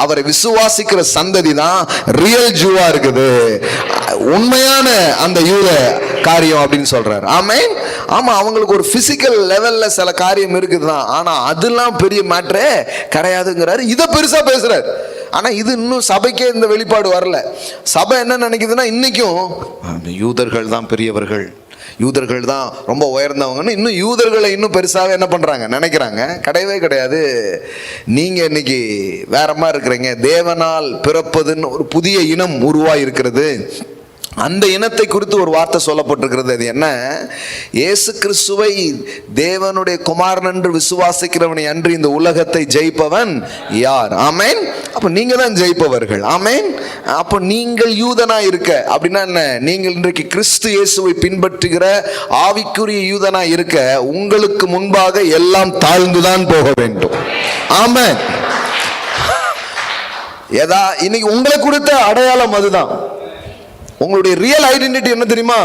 அவரை விசுவாசிக்கிற சந்ததி தான் ரியல் ஜூவா இருக்குது, உண்மையான அந்த யூத காரியம் அப்படின்னு சொல்றாரு. ஆமென். ஆமா, அவங்களுக்கு ஒரு பிசிக்கல் லெவல்ல சில காரியம் இருக்குதுதான், ஆனா அதெல்லாம் பெரிய மேட்டரே கிடையாதுங்கிறாரு. இதை பெருசா பேசுறாரு. ஆனா இது இன்னும் சபைக்கே இந்த வெளிப்பாடு வரல. சபை என்ன நினைக்குதுன்னா, இன்னைக்கும் யூதர்கள் தான் பெரியவர்கள், யூதர்கள் தான் ரொம்ப உயர்ந்தவங்கன்னு இன்னும் யூதர்களை இன்னும் பெருசாக என்ன பண்றாங்க, நினைக்கிறாங்க. கிடையவே கிடையாது. நீங்க இன்னைக்கு வேற மாதிரி இருக்கிறீங்க. தேவனால் பிறப்பதுன்னு ஒரு புதிய இனம் உருவாகி இருக்கிறது. அந்த இனத்தை குறித்து ஒரு வார்த்தை சொல்லப்பட்டிருக்கிறது. அது என்ன? இயேசு கிறிஸ்துவை தேவனுடைய குமாரன் என்று விசுவாசிக்கிறவனை அன்று இந்த உலகத்தை ஜெயிப்பவன் யார்? ஆமென். அப்ப நீங்க தான் ஜெயிப்பவர்கள். ஆமென். அப்ப நீங்கள் யூதனா இருக்க அப்படின்னா என்ன? நீங்கள் இன்றைக்கு கிறிஸ்து இயேசுவை பின்பற்றுகிற ஆவிக்குரிய யூதனா இருக்க உங்களுக்கு முன்பாக எல்லாம் தாழ்ந்துதான் போக வேண்டும். ஆமென். இன்னைக்கு உங்களை குறித்த அடையாளம் அதுதான். உங்களுடைய ரியல் ஐடென்டிட்டி என்ன தெரியுமா?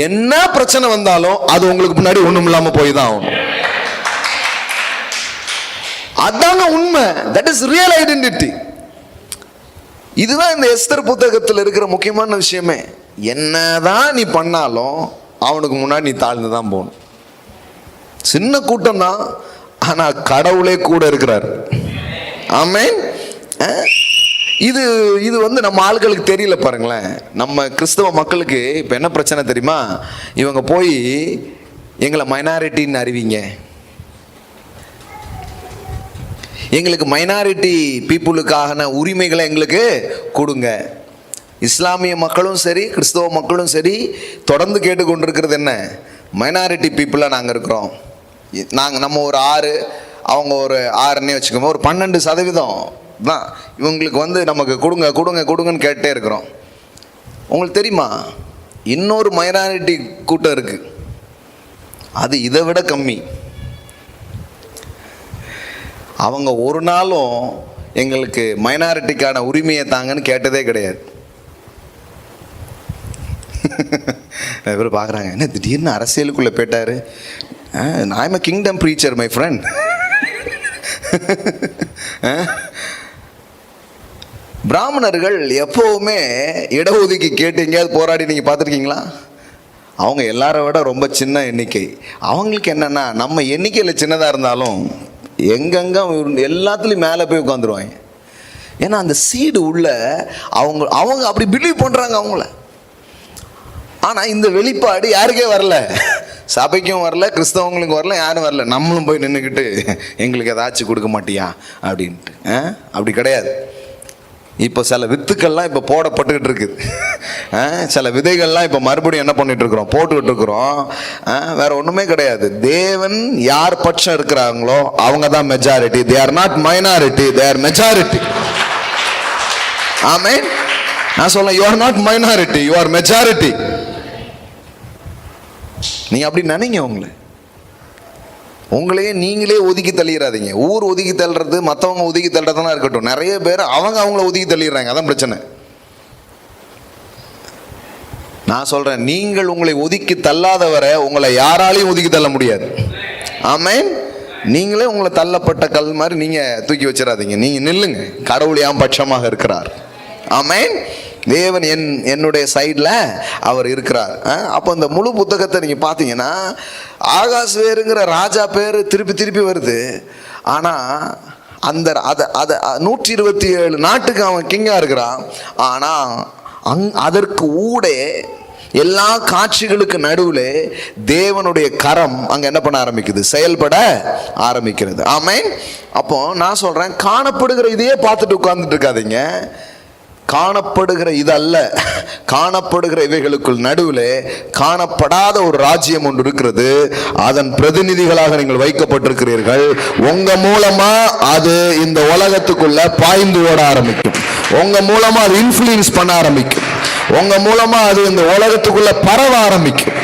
என்ன பிரச்சனை வந்தாலும் அது உங்களுக்கு முன்னாடி ஒண்ணும் இல்லாம போய் தான் ஆகணும். அதாங்க உண்மை. That is real identity. இதுதான் இந்த எஸ்தர் புத்தகத்தில் இருக்கிற முக்கியமான விஷயமே. என்னதான் நீ பண்ணாலும் அவனுக்கு முன்னாடி நீ தாழ்ந்துதான் போகணும். சின்ன கூட்டம் தான், ஆனா கடவுளே கூட இருக்கிறார். ஆமென். இது இது நம்ம ஆட்களுக்கு தெரியல பாருங்களேன். நம்ம கிறிஸ்தவ மக்களுக்கு இப்போ என்ன பிரச்சனை தெரியுமா? இவங்க போய் எங்களை மைனாரிட்டின்னு அறிவிங்க, எங்களுக்கு மைனாரிட்டி பீப்புளுக்கான உரிமைகளை எங்களுக்கு கொடுங்க. இஸ்லாமிய மக்களும் சரி கிறிஸ்தவ மக்களும் சரி தொடர்ந்து கேட்டுக்கொண்டிருக்கிறது என்ன? மைனாரிட்டி பீப்புளாக நாங்கள் இருக்கிறோம். நம்ம ஒரு 6, அவங்க ஒரு 6ன்னே வச்சுக்கோங்க, ஒரு 12% தான் இவங்களுக்கு நமக்கு கொடுங்க கொடுங்க கொடுங்கன்னு கேட்டே இருக்கிறோம். உங்களுக்கு தெரியுமா, இன்னொரு மைனாரிட்டி கூட்டம் இருக்கு, அது இதை விட கம்மி. அவங்க ஒரு நாளும் எங்களுக்கு மைனாரிட்டிக்கான உரிமையை தாங்கன்னு கேட்டதே கிடையாது. இவர் பார்க்குறாங்க, என்ன திடீர்னு அரசியலுக்குள்ளே போயிட்டாரு. I am a kingdom preacher my friend. பிராமணர்கள் எப்பவுமே இடஒதுக்கி கேட்டு எங்கேயாவது போராடி நீங்கள் பார்த்துருக்கீங்களா? அவங்க எல்லாரை விட ரொம்ப சின்ன எண்ணிக்கை. அவங்களுக்கு என்னென்னா, நம்ம எண்ணிக்கையில் சின்னதாக இருந்தாலும் எங்கெங்க எல்லாத்துலேயும் மேலே போய் உட்காந்துருவாங்க. ஏன்னா அந்த சீடு உள்ள அவங்க அப்படி பிலீவ் பண்ணுறாங்க அவங்கள. ஆனால் இந்த வெளிப்பாடு யாருக்கே வரல, சபைக்கும் வரல, கிறிஸ்தவங்களுக்கும் வரல, யாரும் வரல. நம்மளும் போய் நின்றுக்கிட்டு எங்களுக்கு ஏதாச்சும் கொடுக்க மாட்டியா அப்படின்ட்டு. அப்படி கிடையாது. இப்போ சில வித்துக்கள்லாம் இப்போ போடப்பட்டுக்கிட்டு இருக்குது. சில விதைகள்லாம் இப்போ மறுபடியும் என்ன பண்ணிட்டு இருக்கிறோம், போட்டுக்கிட்டு இருக்கிறோம். வேற ஒன்றுமே கிடையாது. தேவன் யார் பட்சம் இருக்கிறாங்களோ அவங்க தான் majority. They are not minority, they are majority. ஆமென். நான் சொல்ல, you are not minority, you are majority. நீங்க அப்படி நினைங்க. உங்களையே நீங்களே ஒதுக்கி தள்ளிடாதீங்க. ஊர் ஒதுக்கி தள்ளுறது, மற்றவங்க ஒதுக்கி தள்ளுறதுலாம் இருக்கட்டும். நிறைய பேர் அவங்கள ஒதுக்கி தள்ளிடுறாங்க. அதான் பிரச்சனை. நான் சொல்றேன், நீங்கள் உங்களை ஒதுக்கி தள்ளாதவரை உங்களை யாராலையும் ஒதுக்கி தள்ள முடியாது. ஆமென். நீங்களே உங்களை தள்ளப்பட்ட கல் மாதிரி நீங்க தூக்கி வச்சிடாதீங்க. நீங்க நில்லுங்க. கடவுள் யாம் பட்சமாக இருக்கிறார். ஆமென். தேவன் என்னுடைய சைடில் அவர் இருக்கிறார். அப்போ இந்த முழு புத்தகத்தை நீங்கள் பார்த்தீங்கன்னா ஆகாஷ் வேறுங்கிற ராஜா பேர் திருப்பி திருப்பி வருது. ஆனால் அதை 127 நாட்டுக்கு அவன் கிங்காக இருக்கிறான். ஆனால் அதற்கு ஊடே எல்லா காட்சிகளுக்கு நடுவில் தேவனுடைய கரம் அங்கே என்ன பண்ண ஆரம்பிக்குது, செயல்பட ஆரம்பிக்கிறது. ஆமென். அப்போ நான் சொல்கிறேன், காணப்படுகிற இதையே பார்த்துட்டு உட்கார்ந்துட்டு இருக்காதீங்க. காணப்படுகிற இது அல்ல, காணப்படுகிற இவைகளுக்குள் நடுவில் காணப்படாத ஒரு ராஜ்யம் ஒன்று இருக்கிறது. அதன் பிரதிநிதிகளாக நீங்கள் வைக்கப்பட்டிருக்கிறீர்கள். உங்க மூலமா அது இந்த உலகத்துக்குள்ள பாய்ந்து ஓட ஆரம்பிக்கும். உங்க மூலமா அது இன்ஃப்ளூயன்ஸ் பண்ண ஆரம்பிக்கும். உங்க மூலமா அது இந்த உலகத்துக்குள்ள பரவ ஆரம்பிக்கும்.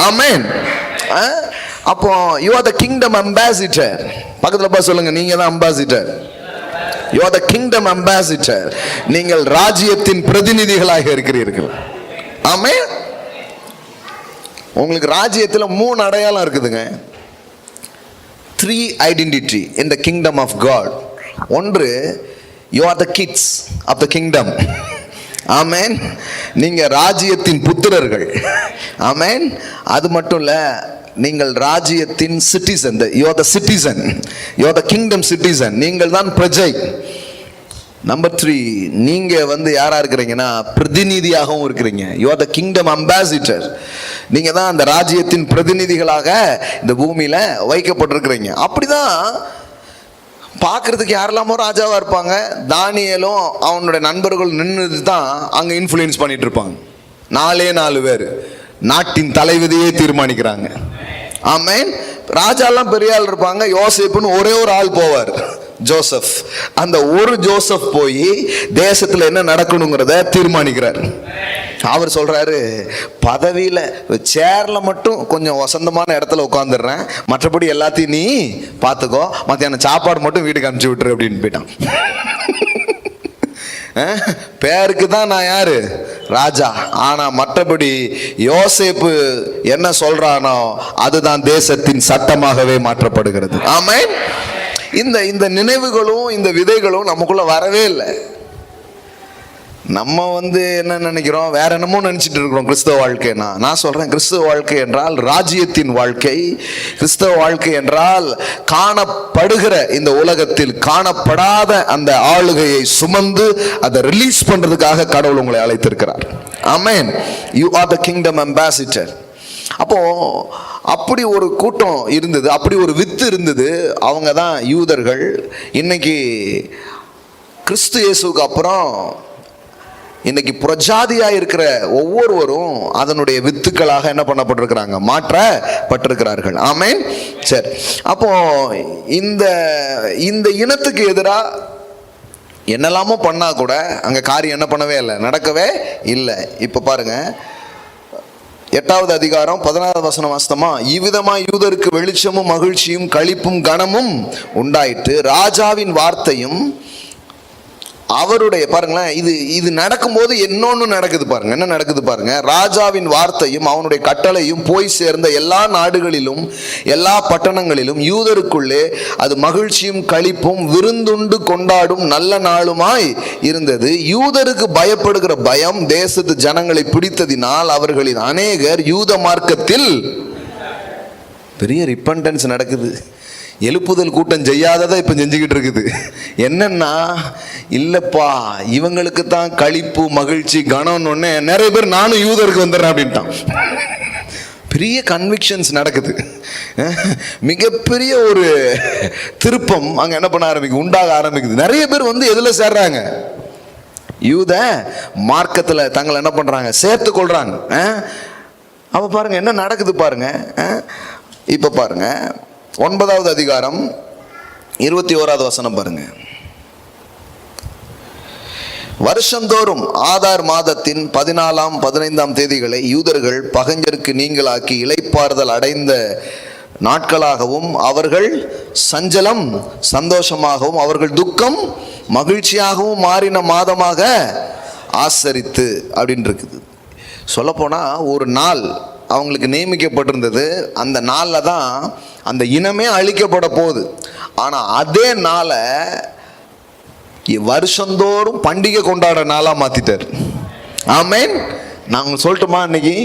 ஆமென். அப்போ you are the kingdom ambassador. பக்கத்துல போய் சொல்லுங்க, நீங்க தான் ambassador. You are the kingdom ambassador. நீங்கள் ராஜ்யத்தின் பிரதிநிதிகளாக இருக்கிறீர்கள். ஆமென். உங்களுக்கு ராஜ்யத்தில் 3 அடையாளம் இருக்குதுங்க. 3 identity in the kingdom of God. ஒன்று, you are the kids of the kingdom. ஆமென். நீங்க ராஜ்யத்தின் புத்திரர்கள். ஆமென். அது மட்டும் இல்ல, நீங்கள் ராஜ்யத்தின் citizen. you are the citizen, you are the kingdom citizen. நீங்கள் தான் பிரஜை. நம்பர் 3, நீங்க யாரா இருக்கிறீங்கன்னா பிரதிநிதியாகவும் இருக்கிறீங்க. you are the kingdom ambassador. நீங்க தான் அந்த ராஜ்யத்தின் பிரதிநிதிகளாக இந்த பூமியில வைக்கப்பட்டிருக்கிறீங்க. அப்படிதான் பார்க்கறதுக்கு யாரெல்லாமோ ராஜாவா இருப்பாங்க. தானியேலும் அவனுடைய நண்பர்கள் நின்று தான் அங்க இன்ஃப்ளூயன்ஸ் பண்ணிட்டு இருப்பாங்க. 4 பேர் நாட்டின் தலைவிதியை தீர்மானிக்கிறாங்க. ஆமென். ராஜாலாம் பெரிய ஆள் இருப்பாங்க. யோசேப்புன்னு ஒரே ஒரு ஆள் போவார், ஜோசப். அந்த ஒரு ஜோசப் போய் தேசத்துல என்ன நடக்கணுங்கிறத தீர்மானிக்கிறார். அவர் சொல்றாரு, பதவியில சேர்ல மட்டும் கொஞ்சம் வசந்தமான இடத்துல உட்காந்துடுறேன், மற்றபடி எல்லாத்தையும் நீ பார்த்துக்கோ, மத்தியானம் சாப்பாடு மட்டும் வீட்டுக்கு அனுப்பிச்சு விட்டுரு அப்படின்னு போயிட்டான். பேருக்கு தான் நான் யாரு, ராஜா. ஆனா மற்றபடி யோசேப்பு என்ன சொல்றானோ அதுதான் தேசத்தின் சட்டமாகவே மாற்றப்படுகிறது. ஆமென். இந்த நினைவுகளும் இந்த விதைகளும் நமக்குள்ள வரவே இல்லை. நம்ம என்ன நினைக்கிறோம், வேற என்னமோ நினைச்சிட்டு இருக்கிறோம் கிறிஸ்தவ வாழ்க்கைனா. நான் சொல்றேன், கிறிஸ்தவ வாழ்க்கை என்றால் ராஜ்யத்தின் வாழ்க்கை. கிறிஸ்தவ வாழ்க்கை என்றால் காணப்படுகிற இந்த உலகத்தில் காணப்படாத அந்த ஆளுகையை சுமந்து அதை ரிலீஸ் பண்றதுக்காக கடவுள் உங்களை அழைத்திருக்கிறார். ஆமென். You are the kingdom ambassador. அப்போ அப்படி ஒரு கூட்டம் இருந்தது, அப்படி ஒரு வித்து இருந்தது. அவங்க தான் யூதர்கள். இன்னைக்கு கிறிஸ்து இயேசுக்கு அப்புறம் இன்னைக்கு புறஜாதியா இருக்கிற ஒவ்வொருவரும் அதனுடைய வித்துக்களாக என்ன பண்ணப்பட்டிருக்கிறாங்க, மாற்றப்பட்டிருக்கிறார்கள். ஆமென். சரி, அப்போ இந்த இனத்துக்கு எதிராக என்னெல்லாமோ பண்ணா கூட அங்க காரியம் என்ன பண்ணவே இல்லை, நடக்கவே இல்லை. இப்ப பாருங்க, 8வது அதிகாரம் 16வது வசனம் வாசித்தோமா? இவ்விதமா யூதருக்கு வெளிச்சமும் மகிழ்ச்சியும் களிப்பும் கனமும் உண்டாயிற்று. ராஜாவின் வார்த்தையும் அவருடைய, பாருங்களேன், இது நடக்கும்போது இன்னொன்னு நடக்குது பாருங்க. என்ன நடக்குது பாருங்க? ராஜாவின் வார்த்தையும் அவனுடைய கட்டளையும் போய் சேர்ந்த எல்லா நாடுகளிலும் எல்லா பட்டணங்களிலும் யூதருக்குள்ளே அது மகிழ்ச்சியும் களிப்பும் விருந்துண்டு கொண்டாடும் நல்ல நாளுமாய் இருந்தது. யூதருக்கு பயப்படுகிற பயம் தேசத்து ஜனங்களை பிடித்ததினால் அவர்களின் அநேகர் யூத மார்க்கத்தில் பெரிய ரிப்பன்டன்ஸ் நடக்குது. எழுப்புதல் கூட்டம் செய்யாததை இப்ப செஞ்சுக்கிட்டு இருக்குது. என்னன்னா, இல்லப்பா இவங்களுக்கு தான் களிப்பு மகிழ்ச்சி கனம்னு நிறைய பேர் நானும் யூதருக்கு வந்துடுறேன் அப்படின்ட்டான். பெரிய கன்விக்ஷன்ஸ் நடக்குது. மிகப்பெரிய ஒரு திருப்பம் அங்க என்ன பண்ண ஆரம்பிக்குது, உண்டாக ஆரம்பிக்குது. நிறைய பேர் எதுல சேர்றாங்க, யூத மார்க்கத்துல தங்களை என்ன பண்றாங்க, சேர்த்து கொள்றாங்க. அப்ப பாருங்க என்ன நடக்குது பாருங்க. இப்ப பாருங்க 9வது அதிகாரம் 21வது வசனம் பாருங்க. வருஷந்தோறும் ஆதார் மாதத்தின் 14ஆம் 15ஆம் தேதிகளை யூதர்கள் பகைஞருக்கு நீங்களாக்கி இளைப்பாறுதல் அடைந்த நாட்களாகவும் அவர்கள் சஞ்சலம் சந்தோஷமாகவும் அவர்கள் துக்கம் மகிழ்ச்சியாகவும் மாறின மாதமாக ஆசரித்து அப்படின்னு இருக்குது. சொல்லப்போனா ஒரு நாள் அவங்களுக்கு நியமிக்கப்பட்டிருந்தது. அந்த நாளில் தான் அந்த இனமே அழிக்கப்பட போகுது. ஆனா அதே நாளை வருஷந்தோறும் பண்டிகை கொண்டாடுற நாளா மாத்திட்டார். ஆமென். நான் சொல்லட்டுமா, இன்னைக்கு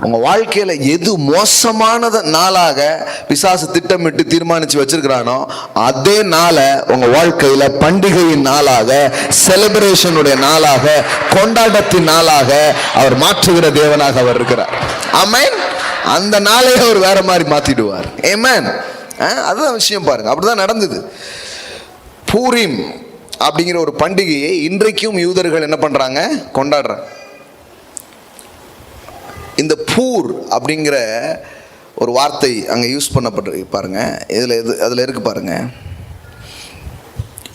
உங்க வாழ்க்கையில எது மோசமான நாளாக பிசாசு திட்டமிட்டு தீர்மானிச்சு வச்சிருக்கிறானோ அதே நாளை உங்க வாழ்க்கையில பண்டிகையின் நாளாக, செலிப்ரேஷனுடைய நாளாக, கொண்டாட்டத்தின் நாளாக அவர் மாற்றுகிற தேவனாக அவர் இருக்கிறார். ஆமென். அந்த நாளை அவர் வேற மாதிரி மாத்திடுவார். ஆமென். அதுதான் விஷயம் பாருங்க. அப்படிதான் நடந்தது. பூரீம் அப்படிங்கிற ஒரு பண்டிகையை இன்றைக்கும் யூதர்கள் என்ன பண்றாங்க, கொண்டாடுறாங்க. இந்த பூர் அப்படிங்கிற ஒரு வார்த்தை அங்க யூஸ் பண்ணப்பட்டு பாருங்க, அதுல இருக்கு பாருங்க,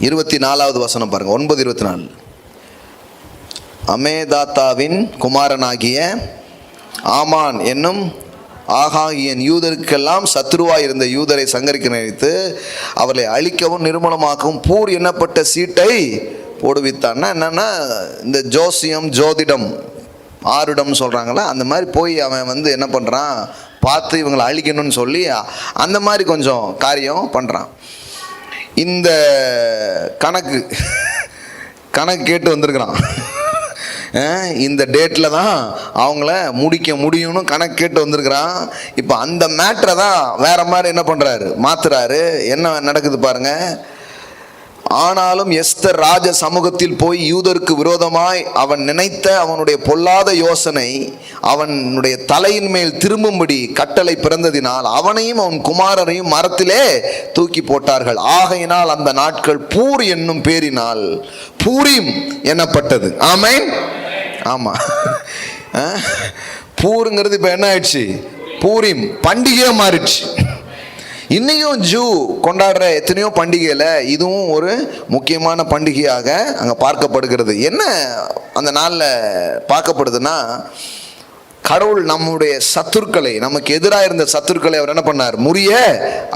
24வது வசனம் பாருங்க, 9:24. அமேதாத்தாவின் குமாரனாகிய ஆமான் என்னும் ஆகாகியன் யூதருக்கெல்லாம் சத்ருவாய் இருந்த யூதரை சங்கரிக்க நினைத்து அவர்களை அழிக்கவும் நிர்மூலமாக்கவும் பூர் எண்ணப்பட்ட சீட்டை போடுவித்தான்னா என்னன்னா, இந்த ஜோசியம் ஜோதிடம் ஆருடம் சொல்றாங்களா, அந்த மாதிரி போய் அவன் என்ன பண்றான், பார்த்து இவங்களை அழிக்கணும்னு சொல்லி அந்த மாதிரி கொஞ்சம் காரியம் பண்றான். இந்த கணக்கு கேட்டு வந்திருக்கிறான். இந்த டேட்டில் தான் அவங்கள முடிக்க முடியும்னு கணக்கு கேட்டு வந்திருக்கிறான். இப்போ அந்த மேட்ரை தான் வேற மாதிரி என்ன பண்ணுறாரு, மாத்துறாரு. என்ன நடக்குது பாருங்க. ஆனாலும் எஸ்தர் ராஜ சமூகத்தில் போய் யூதருக்கு விரோதமாய் அவன் நினைத்த அவனுடைய பொல்லாத யோசனை அவனுடைய தலையின் மேல் திரும்பும்படி கட்டளை பிறந்ததினால் அவனையும் அவன் குமாரரையும் மரத்திலே தூக்கி போட்டார்கள். ஆகையினால் அந்த நாட்கள் பூர் என்னும் பேரினால் பூரீம் எண்ணப்பட்டது. ஆமென். ஆமா, பூருங்கிறது இப்ப என்ன ஆயிடுச்சு, பூரீம் பண்டிகையா மாறிடுச்சு. இன்னையும் ஜூ கொண்டாடுற எத்தனையோ பண்டிகையில இதுவும் ஒரு முக்கியமான பண்டிகையாக அங்க பார்க்கப்படுகிறது. என்ன அந்த நாள்ல பார்க்கப்படுதுன்னா, கடவுள் நம்முடைய சத்துருக்களை, நமக்கு எதிராக இருந்த சத்துருக்களை அவர் என்ன பண்ணார், முறிய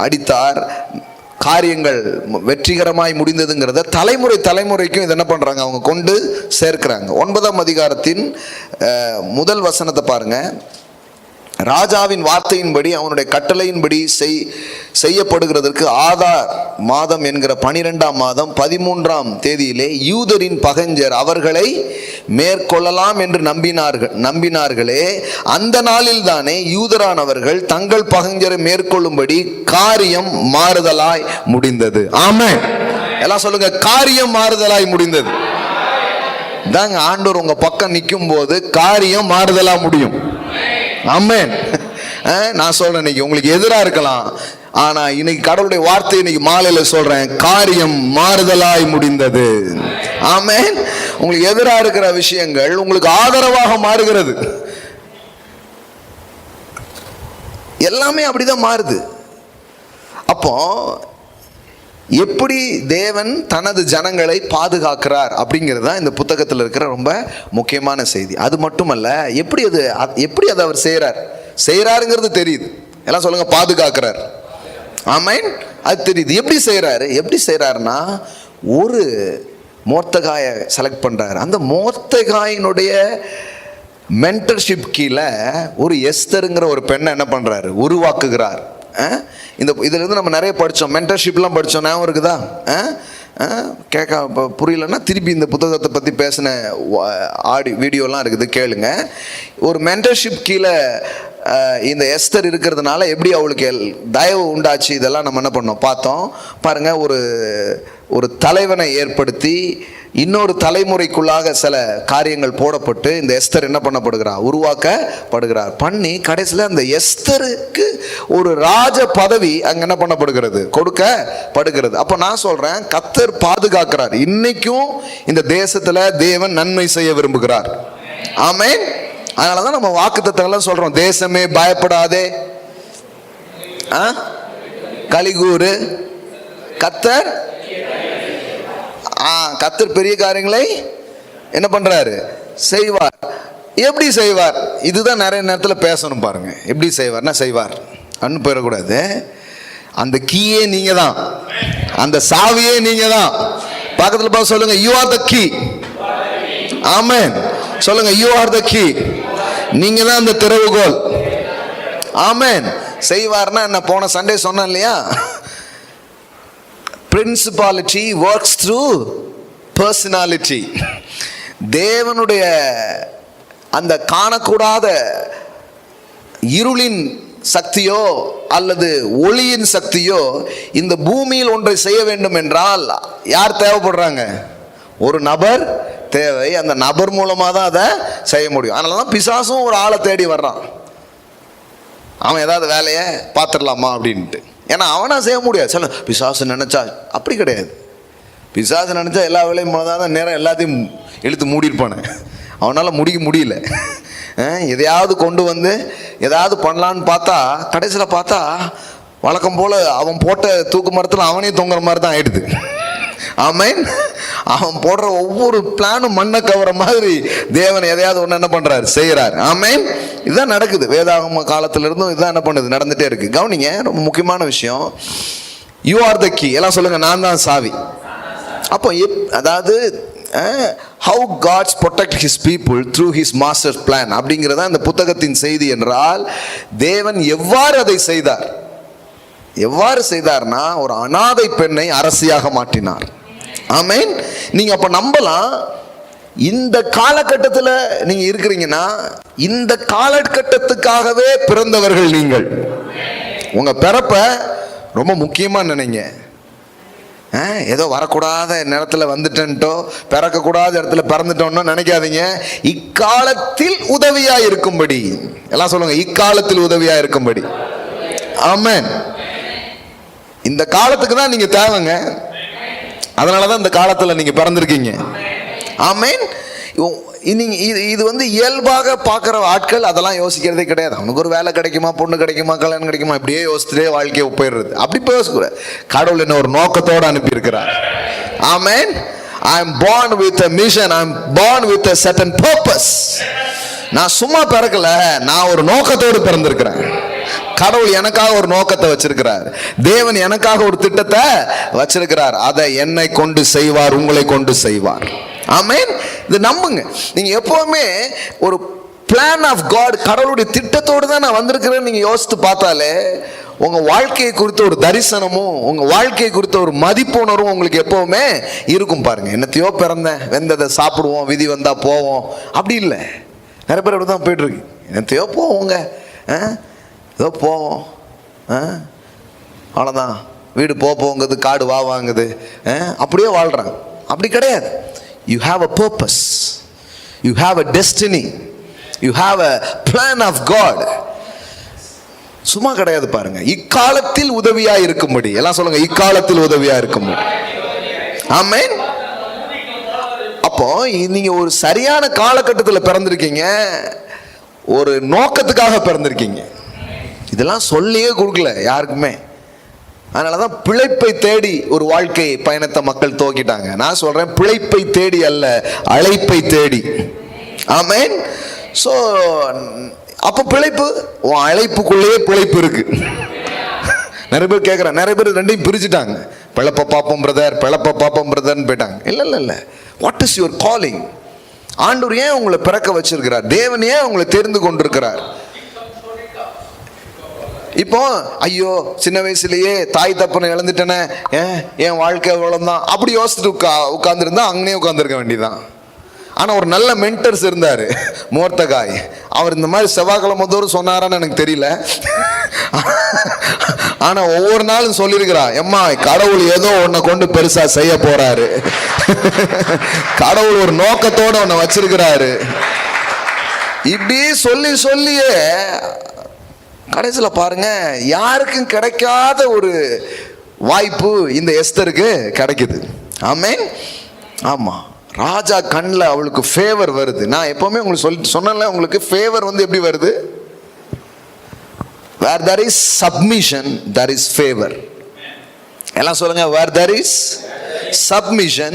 அடித்தார். காரியங்கள் வெற்றிகரமாய் முடிந்ததுங்கிறத தலைமுறைக்கும் இது என்ன பண்றாங்க, அவங்க கொண்டு சேர்க்கிறாங்க. 9ஆம் அதிகாரத்தின் முதல் வசனத்தை பாருங்க. ராஜாவின் வார்த்தையின்படி அவனுடைய கட்டளையின்படி செய்யப்படுகிறதற்கு ஆதார் மாதம் என்கிற 12ஆம் மாதம் 13ஆம் தேதியிலே யூதரின் பகைஞர் அவர்களை மேற்கொள்ளலாம் என்று நம்பினார்களே, அந்த நாளில் தானே யூதரானவர்கள் தங்கள் பகைஞரை மேற்கொள்ளும்படி காரியம் மாறுதலாய் முடிந்தது. ஆமென். எல்லாம் சொல்லுங்க, காரியம் மாறுதலாய் முடிந்தது. தாங்க ஆண்டவர் உங்க பக்கம் நிற்கும் போது காரியம் மாறுதலா முடியும். ஆமென். நான் சொல்றேன், இன்னைக்கு உங்களுக்கு எதிராக இருக்கலாம், ஆனா இன்னைக்கு கடவுளுடைய வார்த்தை இன்னைக்கு மாலையில சொல்றேன், காரியம் மாறுதலாய் முடிந்தது. ஆமென். உங்களுக்கு எதிராக இருக்கிற விஷயங்கள் உங்களுக்கு ஆதரவாக மாறுகிறது. எல்லாமே அப்படிதான் மாறுது. அப்போ எப்படி தேவன் தனது ஜனங்களை பாதுகாக்கிறார் அப்படிங்கிறது தான் இந்த புத்தகத்தில் இருக்கிற ரொம்ப முக்கியமான செய்தி. அது மட்டுமல்ல, எப்படி அதை அவர் செய்யறாருங்கிறது தெரியுது. எல்லாம் சொல்லுங்க, பாதுகாக்கிறார். ஆமென். அது தெரியுது. எப்படி செய்யறாருன்னா, ஒரு மோர்தெகாயை செலக்ட் பண்றாரு. அந்த மோர்தெகாயினுடைய மென்டர்ஷிப் கீழே ஒரு எஸ்தருங்கிற ஒரு பெண்ணை என்ன பண்றாரு, உருவாக்குகிறார். இதுல இருந்து நம்ம நிறைய படித்தோம், மென்டர்ஷிப்லாம் படித்தோம். ஞாபகம் இருக்குதா? கேட்க புரியலன்னா திருப்பி இந்த புத்தகத்தை பற்றி பேசின வீடியோலாம் இருக்குது, கேளுங்க. ஒரு மென்டர்ஷிப் கீழே இந்த எஸ்தர் இருக்கிறதுனால எப்படி அவளுக்கு தயவு உண்டாச்சு, இதெல்லாம் நம்ம என்ன பண்ணோம், பார்த்தோம். பாருங்க, ஒரு தலைவனை ஏற்படுத்தி இன்னொரு தலைமுறைக்குள்ளாக சில காரியங்கள் போடப்பட்டு இந்த எஸ்தர் என்ன பண்ணப்படுகிறார், உருவாக்கப்படுகிறார். பண்ணி கடைசியில் அந்த எஸ்தருக்கு ஒரு ராஜ பதவி அங்க என்ன பண்ணப்படுகிறது, கொடுக்கப்படுகிறது. அப்ப நான் சொல்றேன், கர்த்தர் பாதுகாக்கிறார். இன்னைக்கும் இந்த தேசத்துல தேவன் நன்மை செய்ய விரும்புகிறார். ஆமென். அதனாலதான் நம்ம வாக்குத்தத்தங்கள்லாம் சொல்றோம், தேசமே பயப்படாதே, கலிகூரு, கர்த்தர் பெரிய காரியங்களை என்ன பண்றாரு, செய்வார். எப்படி செய்வார், இதுதான் நிறைய நேரத்தில் பேசணும். பாருங்க, எப்படி செய்வார்னா, செய்வார் அன்னு போயிடக்கூடாது. அந்த கீயே நீங்க தான், அந்த சாவியே நீங்க தான். பக்கத்தில் பார்த்து சொல்லுங்க, யூ ஆர் த கீ. ஆமென். சொல்லுங்க, யூ ஆர் த கீ. நீங்க தான் அந்த திறவுகோல். ஆமென். செய்வார்னா என்ன, போன சண்டே சொன்னேன் இல்லையா, principality works through personality. தேவனுடைய அந்த காணக்கூடாத இருளின் சக்தியோ அல்லது ஒளியின் சக்தியோ இந்த பூமியில் ஒன்றை செய்ய வேண்டும் என்றால் யார் தேவைப்படுறாங்க, ஒரு நபர் தேவை. அந்த நபர் மூலமா தான் அதை செய்ய முடியும். அதனால தான் பிசாசும் ஒரு ஆளை தேடி வர்றான், அவன் ஏதாவது வேலையை பார்த்துடலாமா அப்படின்ட்டு. ஏன்னா அவனா செய்ய முடியாது. சில பிசாசு நினைச்சா அப்படி கிடையாது. பிசாசு நினச்சா எல்லா வேலையும் போனதான் நேரம் எல்லாத்தையும் இழுத்து மூடிருப்பானே. அவனால் முடியல. எதையாவது கொண்டு வந்து எதாவது பண்ணலான்னு பார்த்தா கடைசியில் பார்த்தா வழக்கம் போல் அவன் போட்ட தூக்கு மரத்தில் அவனே தொங்குற மாதிரி தான் ஆயிடுது. ஆமென். அவன் போடுற ஒவ்வொரு பிளானும் மண்ணை கவர மாதிரி தேவன் எதையாவது ஒன்று என்ன பண்றாரு, செய்யறாரு. ஆமென். இதுதான் நடக்குது. வேதாகம காலத்துல இருந்தும் இதுதான் என்ன பண்ணுது, நடந்துட்டே இருக்கு. கவனிங்க, ரொம்ப முக்கியமான விஷயம். You are the key. எல்லாம் சொல்லுங்க, நான் தான் சாவி. அப்போ அதாவது how God's protect his people through his master plan அப்படிங்கிறதா இந்த புத்தகத்தின் செய்தி என்றால், தேவன் எவ்வாறு அதை செய்தார், எவ்வாறு செய்தார்னா ஒரு அனாதை பெண்ணை அரசியாக மாற்றினார். ஆமென். நீங்க அப்ப நம்பலாம், இந்த காலகட்டத்தில் நீங்க இருக்கிறீங்கன்னா இந்த காலகட்டத்துக்காகவே பிறந்தவர்கள் நீங்கள். உங்க பிறப்ப ரொம்ப முக்கியமா நினைங்க. ஏதோ வரக்கூடாத நேரத்தில் வந்துட்டேன்ட்டோ பிறக்கக்கூடாத இடத்துல பிறந்துட்டோம்னோ நினைக்காதீங்க. இக்காலத்தில் உதவியா இருக்கும்படி. எல்லாம் சொல்லுங்க, இக்காலத்தில் உதவியா இருக்கும்படி. ஆமென். இந்த காலத்துக்கு தான் நீங்க தேவைங்க. அதனாலதான் இந்த காலத்துல நீங்க பிறந்திருக்கீங்க. ஆமென். இது வந்து இயல்பாக பார்க்குற ஆட்கள் அதெல்லாம் யோசிக்கிறதே கிடையாது. அவனுக்கு ஒரு வேலை கிடைக்குமா, பொண்ணு கிடைக்குமா, கல்யாணம் கிடைக்குமா, இப்படியே யோசிச்சுட்டே வாழ்க்கையை போயிடுறது. அப்படி யோசிக்கூட கடவுள் என்ன ஒரு நோக்கத்தோடு அனுப்பியிருக்கிறார். ஆமென். I am born with a mission. I am born with a certain purpose. நான் சும்மா பிறக்கல, நான் ஒரு நோக்கத்தோடு பிறந்திருக்கிறேன். கடவுள் எனக்காக ஒரு நோக்கத்தை வச்சிருக்கிறார். தேவன் எனக்காக ஒரு திட்டத்தை வச்சிருக்கிறார். அதை என்னை கொண்டு செய்வார், உங்களை கொண்டு செய்வார். ஆமென். இது நம்புங்க. நீங்க எப்பவுமே ஒரு பிளான் ஆஃப் காட், கடவுளுடைய திட்டத்தோடு தான் நான் வந்திருக்கிறேன்னு நீங்க யோசித்து பார்த்தாலே உங்க வாழ்க்கையை குறித்த ஒரு தரிசனமும் உங்க வாழ்க்கையை குறித்த ஒரு மதிப்புணர்வும் உங்களுக்கு எப்பவுமே இருக்கும். பாருங்க, என்னத்தையோ பிறந்தேன், வெந்ததை சாப்பிடுவோம், விதி வந்தா போவோம், அப்படி இல்லை. நிறைய பேர் அப்படி தான் போயிட்டு இருக்கு. என்னத்தையோ போவோங்க, ஏதோ போவோம், அவ்வளோதான். வீடு போங்குது, காடு வாங்குது, அப்படியே வாழ்றாங்க. அப்படி கிடையாது. You have a purpose. You have a destiny. You have a plan of God. சும்மா கிடையாது. பாருங்க, இக்காலத்தில் உதவியா இருக்கும்படி. எல்லாம் சொல்லுங்க, இக்காலத்தில் உதவியா இருக்கும்படி. ஆமென். அப்போ நீங்க ஒரு சரியான காலகட்டத்தில் பிறந்திருக்கீங்க, ஒரு நோக்கத்துக்காக பிறந்திருக்கீங்க. இதெல்லாம் சொல்லியே கொடுக்கல யாருக்குமே. அதனாலதான் பிழைப்பை தேடி ஒரு வாழ்க்கை பயணத்தை மக்கள் துவக்கிட்டாங்க. நான் சொல்றேன், பிழைப்பை தேடி அல்ல, அழைப்பை தேடி. ஆமென். சோ அப்ப பிழைப்பு, உன் அழைப்புக்குள்ளேயே பிழைப்பு இருக்கு. நிறைய பேர் கேட்கறாங்க, நிறைய பேர் ரெண்டையும் பிரிச்சுட்டாங்க. பிழப்ப பாப்போம் பிரதர், பிழப்ப பாப்போம் பிரதர்ன்னு போயிட்டாங்க. இல்ல, வாட் இஸ் யுவர் காலிங்? ஆண்டவர் ஏன் உங்களை பிறக்க வச்சிருக்கிறார்? தேவன் ஏன் உங்களை தெரிந்து கொண்டிருக்கிறார்? இப்போ ஐயோ சின்ன வயசுலயே தாய் தப்பனை இழந்துட்டேனே, என் வாழ்க்கை அவ்வளவுதான், அப்படி யோசிச்சுட்டு உட்கார்ந்துருந்தா அங்கேயே உட்கார்ந்துருக்க வேண்டியதான். ஆனா ஒரு நல்ல மென்டர்ஸ் இருந்தாரு, மோர்தகாய். அவர் இந்த மாதிரி செவ்வாய்க்கிழமை தோறும் சொன்னாரான்னு எனக்கு தெரியல. ஆனா ஒவ்வொரு நாளும் சொல்லியிருக்கிறா, எம்மா கடவுள் ஏதோ உன்னை கொண்டு பெருசா செய்ய போறாரு, கடவுள் ஒரு நோக்கத்தோட உன்னை வச்சிருக்கிறாரு. இப்படி சொல்லி சொல்லியே கடைசியில் பாருங்க, யாருக்கும் கிடைக்காத ஒரு வாய்ப்பு இந்த எஸ்தருக்கு கிடைக்குது. ஆமென். ஆமா, ராஜா கண்ணில் அவளுக்கு ஃபேவர் வருது. நான் எப்பவுமே உங்களுக்கு சொன்னேன்ல, உங்களுக்கு ஃபேவர் வந்து எப்படி வருது? where there is submission there is favor. எல்லாம் சொல்லுங்க, where there is submission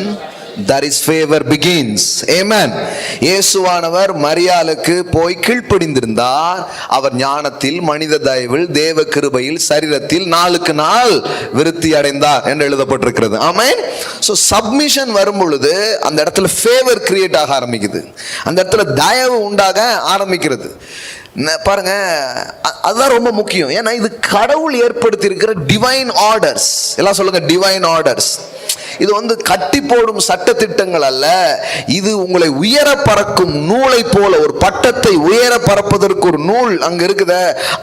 there is favor begins. Amen. இயேசுவானவர் மரியாளுக்கு போய் கீழ்ப்படிந்திருந்தார். அவர் ஞானத்தில், மனித தயவில், தேவ கிருபையில், சரீரத்தில் நாளுக்கு நாள் விருத்தி அடைந்தார் என்று எழுதப்பட்டிருக்கிறது. ஆமென். சோ சப்மிஷன் வரும் பொழுது அந்த இடத்துல ஃபேவர் கிரியேட் ஆக ஆரம்பிக்குது, அந்த இடத்துல தயவு உண்டாக ஆரம்பிக்கிறது. பாருங்க, அதுதான் ரொம்ப முக்கியம். ஏன்னா இது கடவுள் ஏற்படுத்தி இருக்கிற டிவைன் ஆர்டர்ஸ். எல்லாம் சொல்லுங்க, டிவைன் ஆர்டர்ஸ். இது வந்து கட்டி போடும் சட்ட திட்டங்கள் அல்ல. இது உங்களை உயர பறக்கும் நூலை போல, ஒரு பட்டத்தை உயர பறப்பதற்கு ஒரு நூல் அங்க இருக்குத,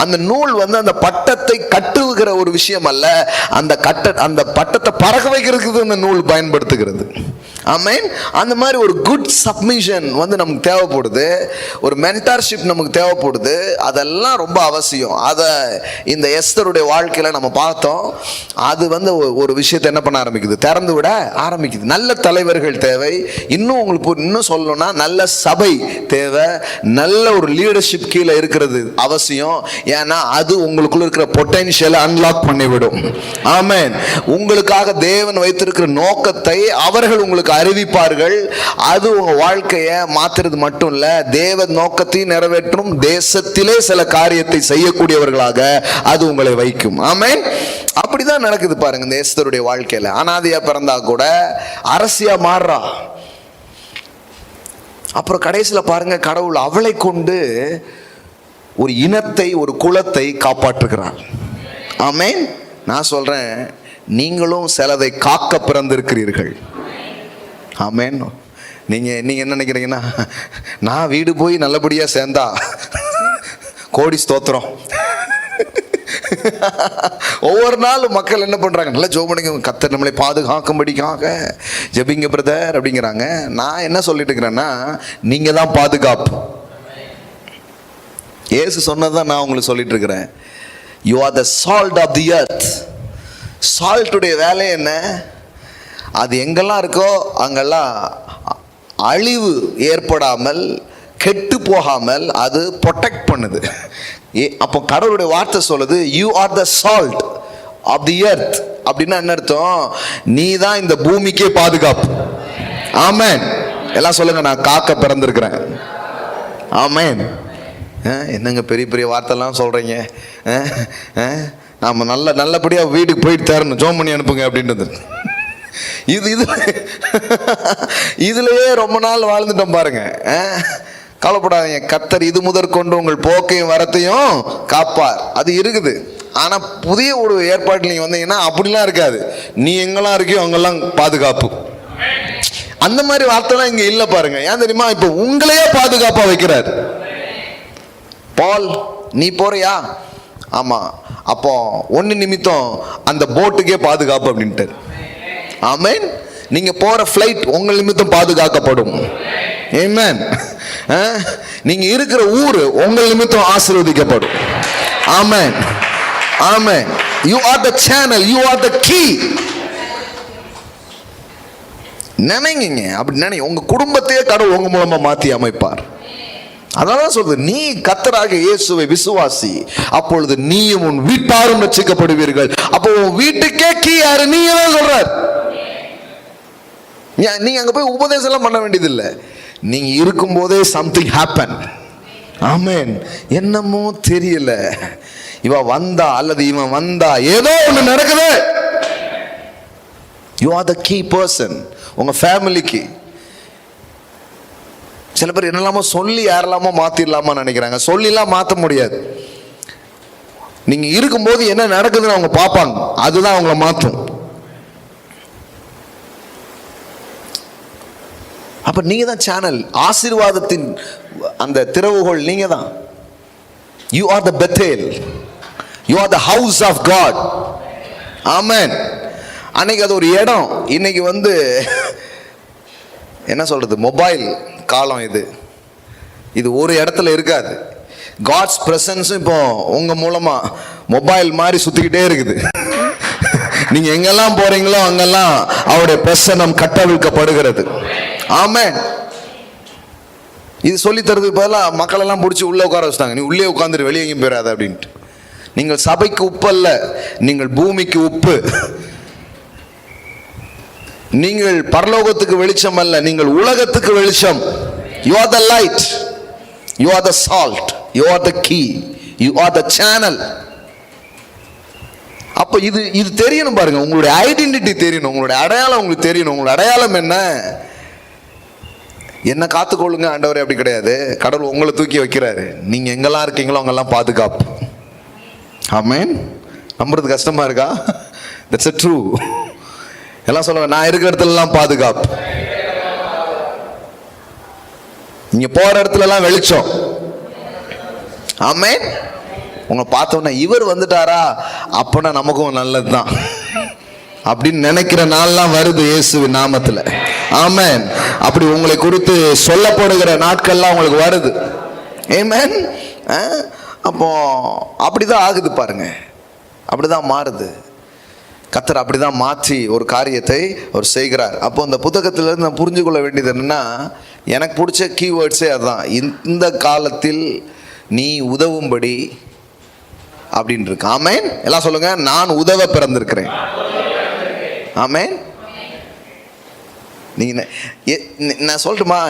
அந்த நூல் வந்து அந்த பட்டத்தை கட்டுகிற ஒரு விஷயம் அல்ல, அந்த பட்டத்தை பறக்க வைக்கிறதுக்கு அந்த நூல் பயன்படுத்துகிறது. ஆமென். அந்த மாதிரி ஒரு குட் சப்மிஷன் வந்து நமக்கு தேவைப்படுது, ஒரு மென்டார்ஷிப் நமக்கு தேவைப்படுது. அதெல்லாம் ரொம்ப அவசியம். அதை இந்த எஸ்தருடைய வாழ்க்கையில் நம்ம பார்த்தோம். அது வந்து ஒரு விஷயத்தை என்ன பண்ண ஆரம்பிக்குது, திறந்து விட ஆரம்பிக்குது. நல்ல தலைவர்கள் தேவை. இன்னும் உங்களுக்கு இன்னும் சொல்லணும்னா நல்ல சபை தேவை. நல்ல ஒரு லீடர்ஷிப் கீழே இருக்கிறது அவசியம். ஏன்னா அது உங்களுக்குள்ள இருக்கிற பொட்டென்ஷியலை அன்லாக் பண்ணிவிடும். ஆமென். உங்களுக்காக தேவன் வைத்திருக்கிற நோக்கத்தை அவர்கள் உங்களுக்கு அறிவிப்பார்கள். அது உங்க வாழ்க்கையை மாத்துறது மட்டும் இல்ல, தேவ நோக்கத்தையும் நிறைவேற்றும், தேசத்திலே சில காரியத்தை செய்யக்கூடியவர்களாக அது உங்களை வைக்கும். ஆமென். அப்படிதான் நடக்குது பாருங்க இந்த எஸ்தருடைய வாழ்க்கையில. அனாதையா பிறந்தா கூட அரசியா மாறுறா. அப்புறம் கடைசியில் பாருங்க, கடவுள் அவளை கொண்டு ஒரு இனத்தை, ஒரு குலத்தை காப்பாற்றுகிறார். ஆமென். நான் சொல்றேன், நீங்களும் சிலதை காக்க பிறந்திருக்கிறீர்கள். ஆமென். நீங்க என்ன நினைக்கிறீங்கன்னா, நான் வீடு போய் நல்லபடியா சேர்ந்தா கோடி ஸ்தோத்திரம். ஒவ்வொரு நாளும் மக்கள் என்ன பண்றாங்க, நல்லா ஜெபம் பண்ணுங்க, கர்த்தர் நம்மளை பாதுகாக்கும்படிக்காக ஜெபிங்க பிரதர் அப்படிங்கிறாங்க. நான் என்ன சொல்லிட்டு இருக்கிறேன்னா, நீங்க தான் பாதுகாப்பு. இயேசு சொன்னதான் நான் உங்களுக்கு சொல்லிட்டு இருக்கிறேன். You are the salt of the earth. சால்ட்டுடைய வேலை என்ன? அது எங்கெல்லாம் இருக்கோ அங்கெல்லாம் அழிவு ஏற்படாமல், கெட்டு போகாமல் அது ப்ரொடெக்ட் பண்ணுது. அப்போ கடவுளுடைய வார்த்தை சொல்லுது, you are the salt of the earth. அப்படின்னா என்ன அர்த்தம்? நீ தான் இந்த பூமிக்கே பாதுகாப்பு. ஆமென். எல்லாம் சொல்லுங்க, நான் காக்க பிறந்திருக்கிறேன். ஆமென். என்னங்க பெரிய பெரிய வார்த்தைலாம் சொல்றீங்க? நாம நல்லபடியா வீட்டுக்கு போயிட்டு தரணும், ஜோம் பண்ணி அனுப்புங்க அப்படின்றது. இதுலயே ரொம்ப நாள் வாழ்ந்துட்டோம் பாருங்க. கவலைப்படாதீங்க, கர்த்தர் இது முதற்கொண்டு உங்கள் போக்கையும் வரத்தையும் காப்பார். அது இருக்குது. ஆனா புதிய ஒரு ஏற்பாட்டில் நீங்க வந்தீங்கன்னா அப்படிலாம் இருக்காது. நீ எங்கெல்லாம் இருக்கியோ அங்கெல்லாம் பாதுகாப்பு. அந்த மாதிரி வார்த்தைலாம் இங்க இல்ல பாருங்க. ஏன் தெரியுமா? இப்ப உங்களையே பாதுகாப்பா வைக்கிறார். பால், நீ போறியா? ஆமா. அப்போ ஒன்னு நிமித்தம் அந்த போட்டுக்கே பாதுகாப்பு அப்படின்ட்டு. ஆமென். நீங்க போற ஃபிளைட் உங்கள் நிமித்தம் பாதுகாக்கப்படும். ஆமென். நீங்க இருக்கிற ஊரு உங்கள் நிமித்தம் ஆசீர்வதிக்கப்படும். ஆமென். ஆமென். You are the channel, you are the key. நினைங்க, அப்படி நினைங்க. உங்க குடும்பத்தையே கடவுள் உங்க மூலமா மாத்தி அமைப்பார். அதனால சொல்றது, நீ கர்த்தராக இயேசுவை விசுவாசி, அப்பொழுது நீயும் உன் வீட்டாரும் ரட்சிக்கப்படுவீர்கள். அப்போ உன் வீட்டுக்கே கீ யாரு? நீங்க தான் சொல்றார். நீங்க அங்க போய் உபதேசம் எல்லாம் பண்ண வேண்டியது இல்லை. நீங்க இருக்கும் போதே சம்திங் ஹேப்பன். ஆமென். என்னமோ தெரியல, இவ வந்தா அல்லது இவன் வந்தா ஏதோ ஒண்ணு நடக்குது. You are the key person உங்க ஃபேமிலிக்கு. சில பேர் என்னெல்லாமோ சொல்லி யாரெல்லாமோ மாத்திடலாமா நினைக்கிறாங்க. சொல்லிலாம் மாற்ற முடியாது. நீங்க இருக்கும்போது என்ன நடக்குதுன்னு அவங்க பார்ப்பாங்க, அதுதான் அவங்கள மாற்றும். அப்ப நீங்க தான் சேனல். ஆசீர்வாதத்தின் அந்த திறவுகோல் நீங்க தான். You are the Bethel, you are the house of God. ஆமென். அன்னைக்கு அது ஒரு இடம். இன்னைக்கு வந்து என்ன சொல்றது, மொபைல் காலம். இது ஒரு இடத்துல இருக்காது. காட்ஸ் பிரசன்ஸும் இப்போ உங்க மூலமா மொபைல் மாதிரி சுத்திக்கிட்டே இருக்குது. நீங்க எங்கெல்லாம் போறீங்களோ அங்கெல்லாம் அவருடைய பிரசன்னம் கட்டவிழ்க்கப்படுகிறது. ஆமென். இது சொல்லி தரதுக்கு பதிலாக மக்கள் எல்லாம் பிடிச்சி உள்ள உட்கார வச்சுட்டாங்க. நீ உள்ளே உட்காந்துரு, வெளியே எங்கேயும் போயிடாத அப்படின்ட்டு. நீங்கள் சபைக்கு உப்பு அல்ல, நீங்கள் பூமிக்கு உப்பு. நீங்கள் பரலோகத்துக்கு வெளிச்சம் அல்ல, நீங்கள் உலகத்துக்கு வெளிச்சம். You are the light, you are the salt, you are the key, you are the channel. அப்ப இது தெரியணும் பாருங்க. உங்களுடைய ஐடென்டிட்டி தெரியணும், உங்களுடைய அடையாளம் உங்களுக்கு தெரியணும். உங்களுடைய அடையாளம் என்ன காத்துக்கொள்ளுங்க ஆண்டவரே அப்படி கிடையாது. கடவுள் உங்களை தூக்கி வைக்கிறாரு. நீங்க எங்கெல்லாம் இருக்கீங்களோ அங்கெல்லாம் பாதுகாப்பு. ஆமென். நம்புறது கஷ்டமா இருக்கா? That's a true. எல்லாம் சொல்லுங்க, நான் இருக்கிற இடத்துல எல்லாம் பாதுகாப்பு. நீங்க போற இடத்துல எல்லாம் வெளிச்சம். ஆமென். உங்களை பார்த்தோன்னா இவர் வந்துட்டாரா, அப்பனா நமக்கும் நல்லதுதான். அப்படின்னு நினைக்கிற நாள்லாம் வருது இயேசுவின் நாமத்துல. ஆமென். அப்படி உங்களை குறித்து சொல்லப்படுகிற நாட்கள்லாம் உங்களுக்கு வருது. ஆமென். அப்போ அப்படிதான் ஆகுது பாருங்க, அப்படிதான் மாறுது. கர்த்தர் அப்படிதான் மாற்றி ஒரு காரியத்தை அவர் செய்கிறார். அப்போ இந்த புத்தகத்திலிருந்து நான் புரிஞ்சு கொள்ள வேண்டியது என்னன்னா, எனக்கு பிடிச்ச கீவேர்ட்ஸே அதுதான். இந்த காலத்தில் நீ உதவும்படி அப்படின்னு இருக்கு. ஆமென். எல்லாம் சொல்லுங்க, நான் உதவ பிறந்திருக்கிறேன். ஆமென். நீங்க நான் சொல்லட்டுமா,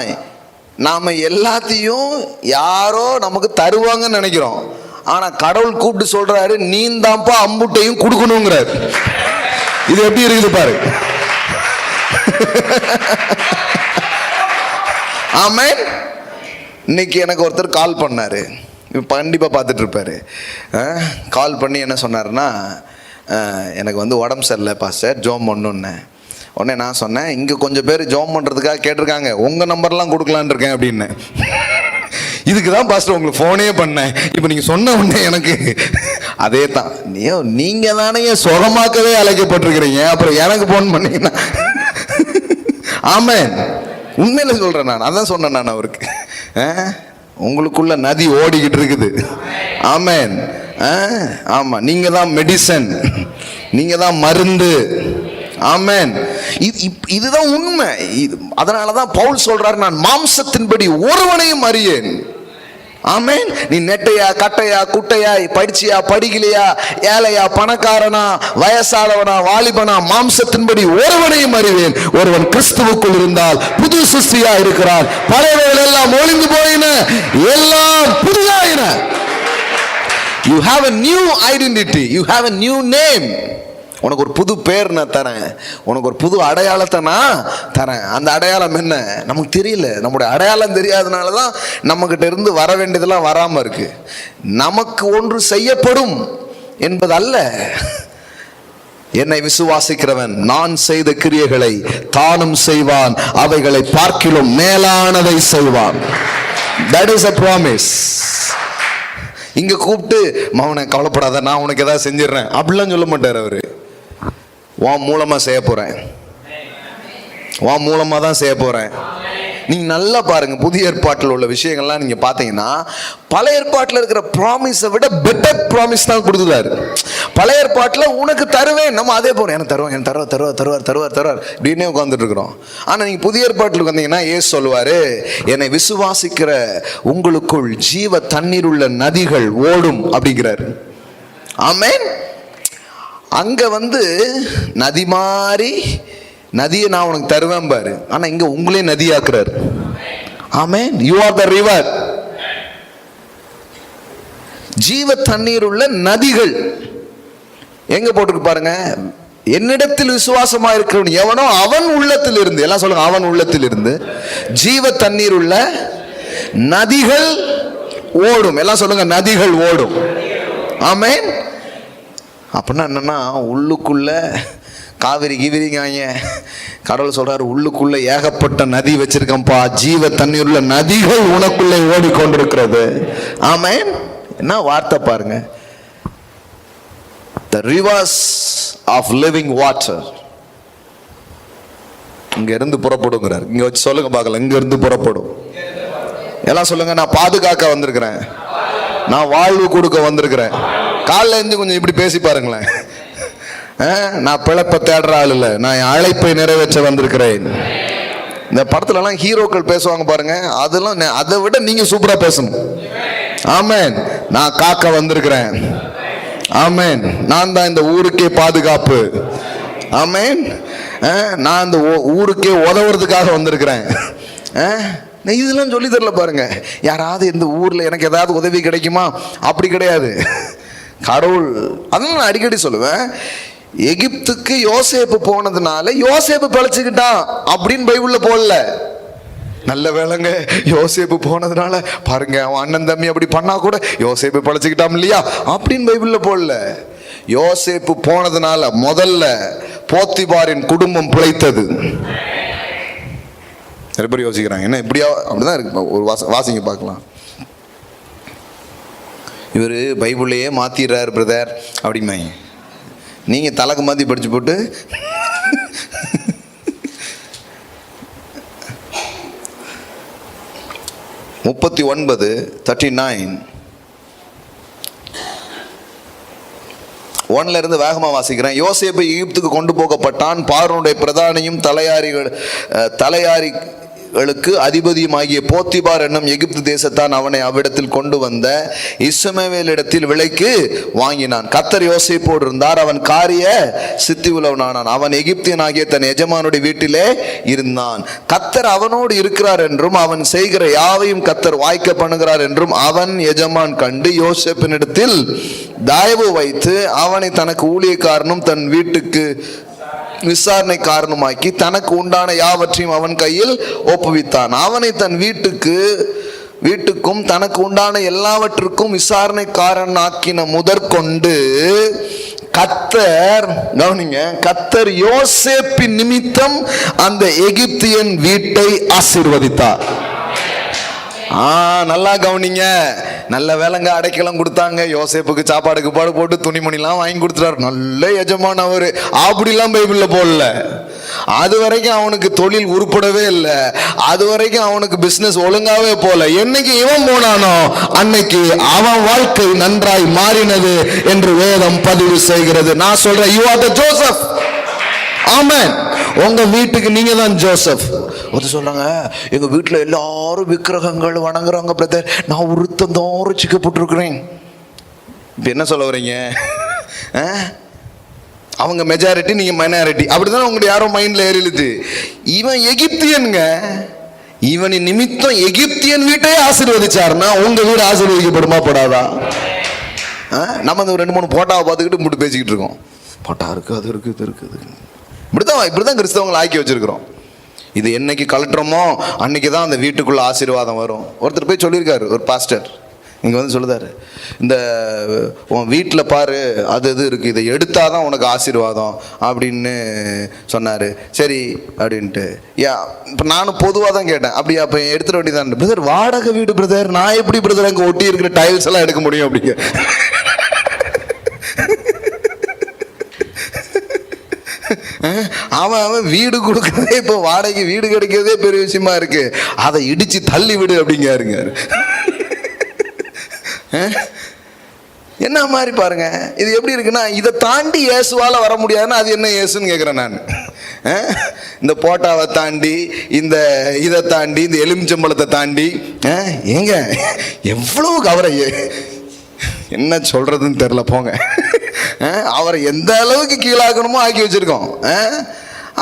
நாம எல்லாத்தையும் யாரோ நமக்கு தருவாங்கன்னு நினைக்கிறோம். ஆனா கடவுள் கூப்பிட்டு சொல்றாரு, நீ தான்ப்பா அம்புட்டையும் கொடுக்கணுங்கிறாரு. இது எப்படி இருக்குது பாரு. ஆமென். இன்னைக்கு எனக்கு ஒருத்தர் கால் பண்ணாரு, கண்டிப்பா பார்த்துட்டு இருப்பாரு. கால் பண்ணி என்ன சொன்னாருன்னா, எனக்கு வந்து உடம்பு சரியில்லை பாஸ்டர், ஜோம் பண்ணுன்னு. உடனே நான் சொன்னேன், இங்கே கொஞ்சம் பேர் ஜோம் பண்ணுறதுக்காக கேட்டிருக்காங்க, உங்கள் நம்பர்லாம் கொடுக்கலான் இருக்கேன் அப்படின்னு. இதுக்கு தான் பாஸ்டர் உங்களுக்கு ஃபோனே பண்ணேன். இப்போ நீங்கள் சொன்ன உடனே எனக்கு அதே தான், நீங்கள் தானே சுகமாக்கவே அழைக்கப்பட்டிருக்கிறீங்க, அப்புறம் எனக்கு ஃபோன் பண்ணீங்கன்னா. ஆமென். உண்மையில சொல்கிறேன், நான் அதான் சொன்னேன் நான் அவருக்கு. உங்களுக்குள்ள நதி ஓடிக்கிட்டு இருக்குது. ஆமென். ஆமாம், நீங்கள் தான் மெடிசன், நீங்கள் தான் மருந்து. ஆமென். இதுதான் உண்மை. அதனால தான் பவுல் சொல்றாரு, நான் மாம்சத்தின்படி ஒருவனையும் அறியேன். ஆமென். நீ நெட்டையா கட்டையா குட்டையா, படிச்சியா படிக்கலையா, ஏழையா பணக்காரனா வயசானவனா வாலிபனா, மாம்சத்தின்படி ஒருவனையும் அறிவேன். ஒருவன் கிறிஸ்துவுக்குள் இருந்தால் புது சிருஷ்டியா இருக்கிறான், பழையவைகள் எல்லாம் ஒளிந்து போயின, எல்லாம் புதிதாயின. You have a new identity, you have a new name. உனக்கு ஒரு புது பேர் நான் தரேன், உனக்கு ஒரு புது அடையாளத்தை நான் தரேன். அந்த அடையாளம் என்ன நமக்கு தெரியல. நம்முடைய அடையாளம் தெரியாதனால தான் நம்மகிட்ட இருந்து வர வேண்டியதெல்லாம் வராமல் இருக்கு. நமக்கு ஒன்று செய்யப்படும் என்பது அல்ல. என்னை விசுவாசிக்கிறவன் நான் செய்த கிரியைகளை தானும் செய்வான், அவைகளை பார்க்கிலும் மேலானதை செய்வான். That is a promise. இங்க கூப்பிட்டு மவனை கவலைப்படாத, நான் உனக்கு ஏதாவது செஞ்சிடறேன் அப்படிலாம் சொல்ல மாட்டார் அவரு. உன் மூலமா செய்ய போறேன், உன் மூலமா தான் செய்ய போறேன். நீங்க நல்லா பாருங்க, புதிய ஏற்பாட்டில் உள்ள விஷயங்கள்லாம் நீங்க பாத்தீங்கன்னா, பழைய ஏற்பாட்டில் இருக்கிற ப்ராமிஸை விட பெட்டர் ப்ராமிஸ் தான் கொடுத்துட்டாரு. பழைய ஏற்பாட்டில் உனக்கு தருவேன், நம்ம அதே போறோம், எனக்கு தருவோம், எனக்கு தருவார் தருவார் தருவார் தருவார் தருவார் இப்படின்னே உட்காந்துட்டு இருக்கிறோம். ஆனா நீங்க புதிய ஏற்பாட்டில் வந்தீங்கன்னா இயேசு சொல்லுவாரு, என்னை விசுவாசிக்கிற உங்களுக்குள் ஜீவ தண்ணீர் உள்ள நதிகள் ஓடும் அப்படிங்கிறாரு. ஆமென். அங்க வந்து நதி மாதிரி நதியை நான் உனக்கு தருவேன் பாரு, ஆனா இங்க உங்களே நதியாக்குறாரு. ஆமென். You are the river. ஜீவ தண்ணீர் உள்ள நதிகள் எங்க போட்டுருக்கு பாருங்க, என்னிடத்தில் விசுவாசமா இருக்கிறவன் எவனோ அவன் உள்ளத்தில் இருந்து, எல்லாம் சொல்லுங்க, அவன் உள்ளத்தில் இருந்து ஜீவ தண்ணீர் உள்ள நதிகள் ஓடும். எல்லாம் சொல்லுங்க, நதிகள் ஓடும். ஆமென். அப்படின்னா என்னன்னா, உள்ளுக்குள்ள காவிரி கீவிரிங்காங்க, கடவுள் சொல்றாரு உள்ளுக்குள்ள ஏகப்பட்ட நதி வச்சிருக்கேன்ப்பா, ஜீவ தண்ணீர் உள்ள நதிகள் உனக்குள்ளே ஓடிக்கொண்டிருக்கிறது. ஆமென். என்ன வார்த்தை பாருங்க, the rivers of living water இங்க இருந்து புறப்படுங்கிறார். இங்க வச்சு சொல்லுங்க பார்க்கலாம், இங்க இருந்து புறப்படும். எல்லாம் சொல்லுங்க, நான் பாதுகாக்க வந்திருக்கிறேன், நான் வாழ்வு கொடுக்க வந்திருக்கிறேன். காலைல இருந்து கொஞ்சம் இப்படி பேசி பாருங்களேன். நான் பிழைப்ப தேடுற ஆள் இல்லை, நான் என் அழைப்பை நிறைவேற்ற வந்திருக்கிறேன். இந்த படத்துல எல்லாம் ஹீரோக்கள் பேசுவாங்க பாருங்க, அதெல்லாம் அதை விட நீங்க சூப்பரா பேசணும். ஆமென். நான் காக்க வந்திருக்கிறேன். ஆமென். நான் தான் இந்த ஊருக்கே பாதுகாப்பு. ஆமென். நான் இந்த ஊருக்கே உதவுறதுக்காக வந்திருக்கிறேன். இதெல்லாம் சொல்லி தரல பாருங்க. யாராவது இந்த ஊர்ல எனக்கு ஏதாவது உதவி கிடைக்குமா, அப்படி கிடையாது. கடவுள், அதான் நான் அடிக்கடி சொல்லுவேன், எகிப்துக்கு யோசேப்பு போனதுனால யோசேப்பு பழிச்சுக்கிட்டான் அப்படின்னு பைபிள்ல போடல. நல்ல வேளைங்க, யோசேப்பு போனதுனால பாருங்க, அவன் அண்ணன் தம்பி அப்படி பண்ணா கூட யோசேப்பு பழிச்சுக்கிட்டான் இல்லையா அப்படின்னு பைபிள்ல போடல. யோசேப்பு போனதுனால முதல்ல போத்திபாரின் குடும்பம் பிழைத்தது. நிறைய பேர் யோசிக்கிறாங்க, என்ன இப்படியா, அப்படிதான் இருக்கு. ஒரு வாசிங்க பார்க்கலாம். இவர் பைபிளையே மாத்திடுறாரு பிரதர் அப்படிமாங்க. நீங்கள் தலைக்கு மாற்றி படிச்சு போட்டு முப்பத்தி 39 1 இருந்து வேகமாக வாசிக்கிறேன். யோசேப்பு எகிப்துக்கு கொண்டு போகப்பட்டான். பார்வோனுடைய பிரதானியும் தலையாரிகளுக்கு அதிபதியுமாகிய போத்திபார் என்னும் எகிப்து தேசத்தான் அவனை அவ்விடத்தில் கொண்டு வந்த இஸ்மவேலிடத்தில் விலைக்கு வாங்கினான். கர்த்தர் யோசேப்போடு இருந்தார். அவன் காரிய சித்தி உள்ளவனானான். அவன் எகிப்தியனாகிய தன் எஜமானுடைய வீட்டிலே இருந்தான். கர்த்தர் அவனோடு இருக்கிறார் என்றும் அவன் செய்கிற யாவையும் கர்த்தர் வாய்க்க பண்ணுகிறார் என்றும் அவன் எஜமான் கண்டு யோசேப்பினிடத்தில் தயவு வைத்து அவனை தனக்கு ஊழியக்காரனும் தன் வீட்டுக்கு விசாரணை காரணமாக்கி தனக்கு உண்டான யாவற்றையும் அவன் கையில் ஒப்புவித்தான். அவனை தன் வீட்டுக்கும் தனக்கு உண்டான எல்லாவற்றுக்கும் விசாரணைக்காரனாக்கின முதற்கொண்டு கர்த்தர், கவனிங்க, கர்த்தர் யோசேப்பின் நிமித்தம் அந்த எகிப்தியன் வீட்டை ஆசீர்வதித்தார். நல்லா கவனிங்க. நல்ல வேலைங்க, அடைக்கலம் கொடுத்தாங்க. யோசேப்புக்கு சாப்பாடுக்கு பாடு போட்டு துணிமணிலாம் வாங்கி கொடுத்துட்டாரு. நல்ல எஜமான் அவரு. அப்படிலாம் பைபிள்ல போடல. அது வரைக்கும் அவனுக்கு தொழில் உருப்படவே இல்லை. அது வரைக்கும் அவனுக்கு பிசினஸ் ஒழுங்காவே போல. என்னைக்கு இவன் போனானோ அன்னைக்கு அவன் வாழ்க்கை நன்றாய் மாறினது என்று வேதம் பதிவு செய்கிறது. நான் சொல்றேன், யூ ஆர் த ஜோசப். ஆமென். உங்க வீட்டுக்கு நீங்க தான் ஜோசப். ஒரு சொல்றாங்க, எங்க வீட்டுல எல்லாரும் விக்கிரகங்கள் வணங்குறாங்க பிரதர், நான் ஒருத்தந்தோறும் சிக்கப்பட்டிருக்கிறேன். இப்ப என்ன சொல்ல வரீங்க? அவங்க மெஜாரிட்டி, நீங்க மைனாரிட்டி, அப்படிதான் உங்களுடைய யாரோ மைண்ட்ல ஏறிலுது. இவன் எகிப்தியனுங்க. இவனின் நிமித்தம் எகிப்தியன் வீட்டையே ஆசீர்வதிச்சாருன்னா உங்க வீடு ஆசீர்வதிக்கப்படுமா படாதா? நம்ம இந்த 2-3 போட்டாவை பார்த்துக்கிட்டு மட்டும் பேசிக்கிட்டு இருக்கோம். போட்டா இருக்கு, அது இருக்கு, இது இருக்குது. இப்படிதான் கிறிஸ்தவங்களை ஆக்கி வச்சிருக்கிறோம். இது என்னைக்கு கலட்டுறோமோ அன்னைக்கு தான் அந்த வீட்டுக்குள்ள ஆசீர்வாதம் வரும். ஒருத்தர் போய் சொல்லியிருக்காரு, ஒரு பாஸ்டர் இங்கே வந்து சொல்லுதாரு, இந்த உன் வீட்டில் பாரு, அது இது இருக்குது, இதை எடுத்தாதான் உனக்கு ஆசீர்வாதம் அப்படின்னு சொன்னார். சரி அப்படின்ட்டு இப்போ நானும் பொதுவாக தான் கேட்டேன், அப்படியா அப்போ எடுத்துட வேண்டியதான். பிரதர், வாடகை வீடு பிரதர், நான் எப்படி பிரதர் அங்கே ஒட்டி இருக்கிற டைல்ஸ் எல்லாம் எடுக்க முடியும் அப்படிங்க. அவன் வீடு கொடுக்கறதே, இப்போ வாடகை வீடு கிடைக்கிறதே பெரிய விஷயமா இருக்கு. அதை இடிச்சு தள்ளி விடு அப்படிங்காருங்க. என்ன மாதிரி பாருங்க, இது எப்படி இருக்குன்னா, இதை தாண்டி இயேசுவால வர முடியாதுன்னா அது என்ன இயேசுன்னு கேட்குறேன் நான். இந்த போட்டாவை தாண்டி, இதை தாண்டி, இந்த எலுமிச்சம்பழத்தை தாண்டி ஏங்க எவ்வளவு கவரை, என்ன சொல்றதுன்னு தெரியல போங்க. அவரை எந்த அளவுக்கு கீழாக்கணுமோ ஆக்கி வச்சிருக்கோம்.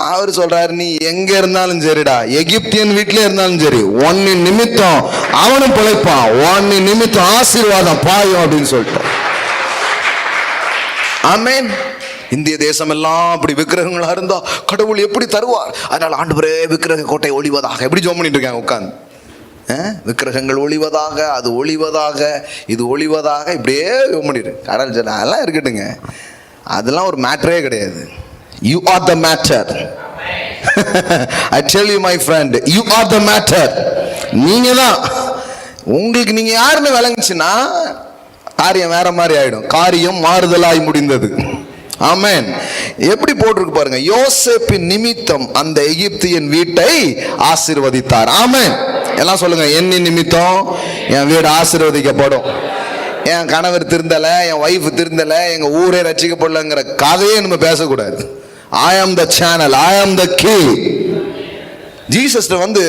அவர் சொல்றாரு, நீ எங்க இருந்தாலும் சரிடா, எகிப்தியன் வீட்டிலே இருந்தாலும் சரி, ஒன்னு நிமித்தம் அவனும் பிழைப்பான், ஒன்னு நிமித்தம் ஆசீர்வாதம் பாயும் அப்படின்னு சொல்லிட்டு. ஆமென். இந்திய தேசம் எல்லாம் அப்படி விக்கிரகங்களா இருந்தா கடவுள் எப்படி தருவார்? அதனால ஆண்டவரே விக்கிரக கோட்டை ஒளிவதாக எப்படி ஜெபம் பண்ணிட்டு இருக்காங்க உட்கார்ந்து. விக்கிரகங்கள் ஒளிவதாக, அது ஒளிவதாக, இது ஒளிவதாக, இப்படியே பண்ணிடு. கடல் ஜலம் அதெல்லாம் இருக்கட்டுங்க, அதெல்லாம் ஒரு மேட்டரே கிடையாது. You are the matter. I tell you my friend, you are the matter. நீங்க தான். உங்களுக்கு நீங்க யாருன்னு விளங்குச்சுன்னா காரியம் வேற மாதிரி ஆயிடும். காரியம் மாறுதலாய் முடிந்தது. ஆமென். எப்படி போட்டிருக்கு பாருங்க, யோசேப்பின் நிமித்தம் அந்த எகிப்தியன் வீட்டை ஆசீர்வதித்தார். ஆமென். எல்லாம் சொல்லுங்க, என் நிமித்தம் என் வீடு ஆசீர்வதிக்கப்படும். என் கணவர் திருந்தலை, என் ஒய்ஃப் திருந்தலை, எங்க ஊரே ரட்சிக்கப்படலைங்கிற கதையே நம்ம பேசக்கூடாது. I am the channel, I am the key. Jesus வந்து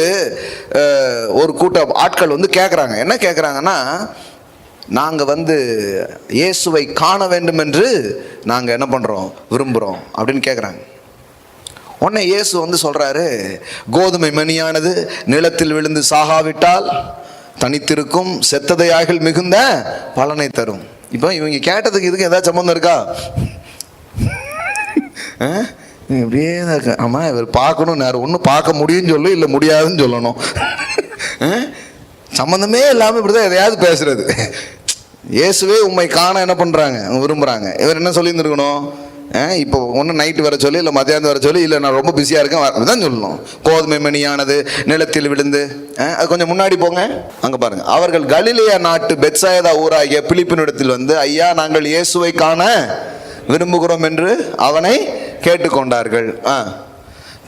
ஒரு கூட்ட ஆட்கள் வந்து கேட்குறாங்க. என்ன கேட்குறாங்கன்னா, நாங்கள் வந்து இயேசுவை காண வேண்டும் என்று நாங்கள் என்ன பண்ணுறோம், விரும்புகிறோம் அப்படின்னு கேட்குறாங்க. உடனே இயேசு வந்து சொல்கிறாரு, கோதுமை மணியானது நிலத்தில் விழுந்து சாகாவிட்டால் தனித்திருக்கும், செத்ததையாகில் மிகுந்த பலனை தரும். இப்போ இவங்க கேட்டதுக்கு இதுக்கு ஏதாவது சம்பந்தம் இருக்கா? இப்படியே தான் இருக்கு. ஆமாம், இவர் பார்க்கணும், நேரம் ஒன்று பார்க்க முடியும்னு சொல்லு, இல்லை முடியாதுன்னு சொல்லணும். சம்மந்தமே இல்லாமல் இப்படி தான் எதையாவது பேசுறது. இயேசுவே உண்மை காண என்ன பண்ணுறாங்க, விரும்புகிறாங்க. இவர் என்ன சொல்லியிருந்துருக்கணும், இப்போ ஒன்று நைட்டு வர சொல்லி, இல்லை மத்தியானம் வர சொல்லி, இல்லை நான் ரொம்ப பிஸியாக இருக்கேன் அதுதான் சொல்லணும். கோதுமை மணியானது நிலத்தில் விழுந்து, அது கொஞ்சம் முன்னாடி போங்க, அங்கே பாருங்க. அவர்கள் கலிலேயா நாட்டு பெத்சாய்தா ஊராகிய பிலிப்பினிடத்தில் வந்து, ஐயா நாங்கள் இயேசுவை காண விரும்புகிறோம் என்று அவனை கேட்டுக்கொண்டார்கள்.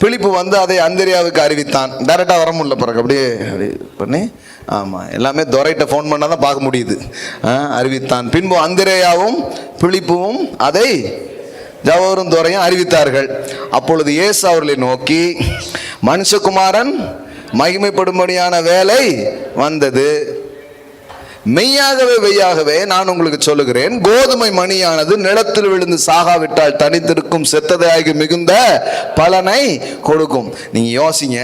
பிலிப்பு வந்து அதை அந்திரியாவுக்கு அறிவித்தான். டைரக்டா வர முடியல பிறகு அப்படியே பண்ணி, ஆமாம், எல்லாமே துரைட்ட ஃபோன் பண்ணால் தான் பார்க்க முடியுது. அறிவித்தான். பின்பு அந்திரேயாவும் பிலிப்புவும் அதை ஜவரும் துரையும் அறிவித்தார்கள். அப்பொழுது இயேசு அவர்களை நோக்கி, மனுஷகுமாரன் மகிமைப்படும்படியான வேலை வந்தது. மெய்யாகவே மெய்யாகவே நான் உங்களுக்கு சொல்லுகிறேன், கோதுமை மணியானது நிலத்தில் விழுந்து சாகாவிட்டால் தனித்திருக்கும், செத்ததாகி மிகுந்த பலனை கொடுக்கும். நீங்க யோசிங்க,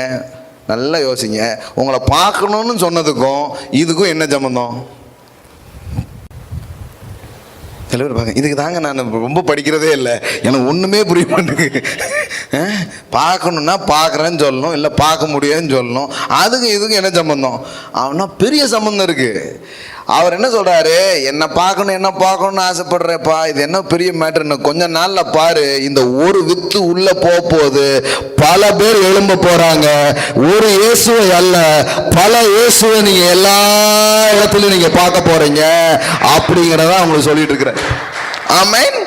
நல்லா யோசிங்க. உங்களை பார்க்கணும்னு சொன்னதுக்கும் இதுக்கும் என்ன சம்பந்தம்? சில பேர் பார்க்க, இதுக்கு தாங்க நான் ரொம்ப படிக்கிறதே இல்லை, எனக்கு ஒன்றுமே புரிய மாட்டேங்குது. பார்க்கணுன்னா பார்க்குறேன்னு சொல்லணும், இல்லை பார்க்க முடியாதுன்னு சொல்லணும். அதுக்கும் இதுக்கும் என்ன சம்பந்தம்? அவனா பெரிய சம்பந்தம் இருக்குது. அவர் என்ன சொல்கிறாரு, என்ன பார்க்கணும்னு ஆசைப்படுறேப்பா, இது என்ன பெரிய மேட்டர்னு. கொஞ்ச நாளில் பாரு, இந்த ஒரு வித்து உள்ளே போகுது, பல பேர் எழும்ப போகிறாங்க. ஒரு இயேசுவை அல்ல, பல இயேசுவை நீங்கள் எல்லா இடத்துலையும் நீங்கள் பார்க்க போகிறீங்க அப்படிங்கிறத அவங்களுக்கு சொல்லிட்டு இருக்கிறேன். ஆமென்.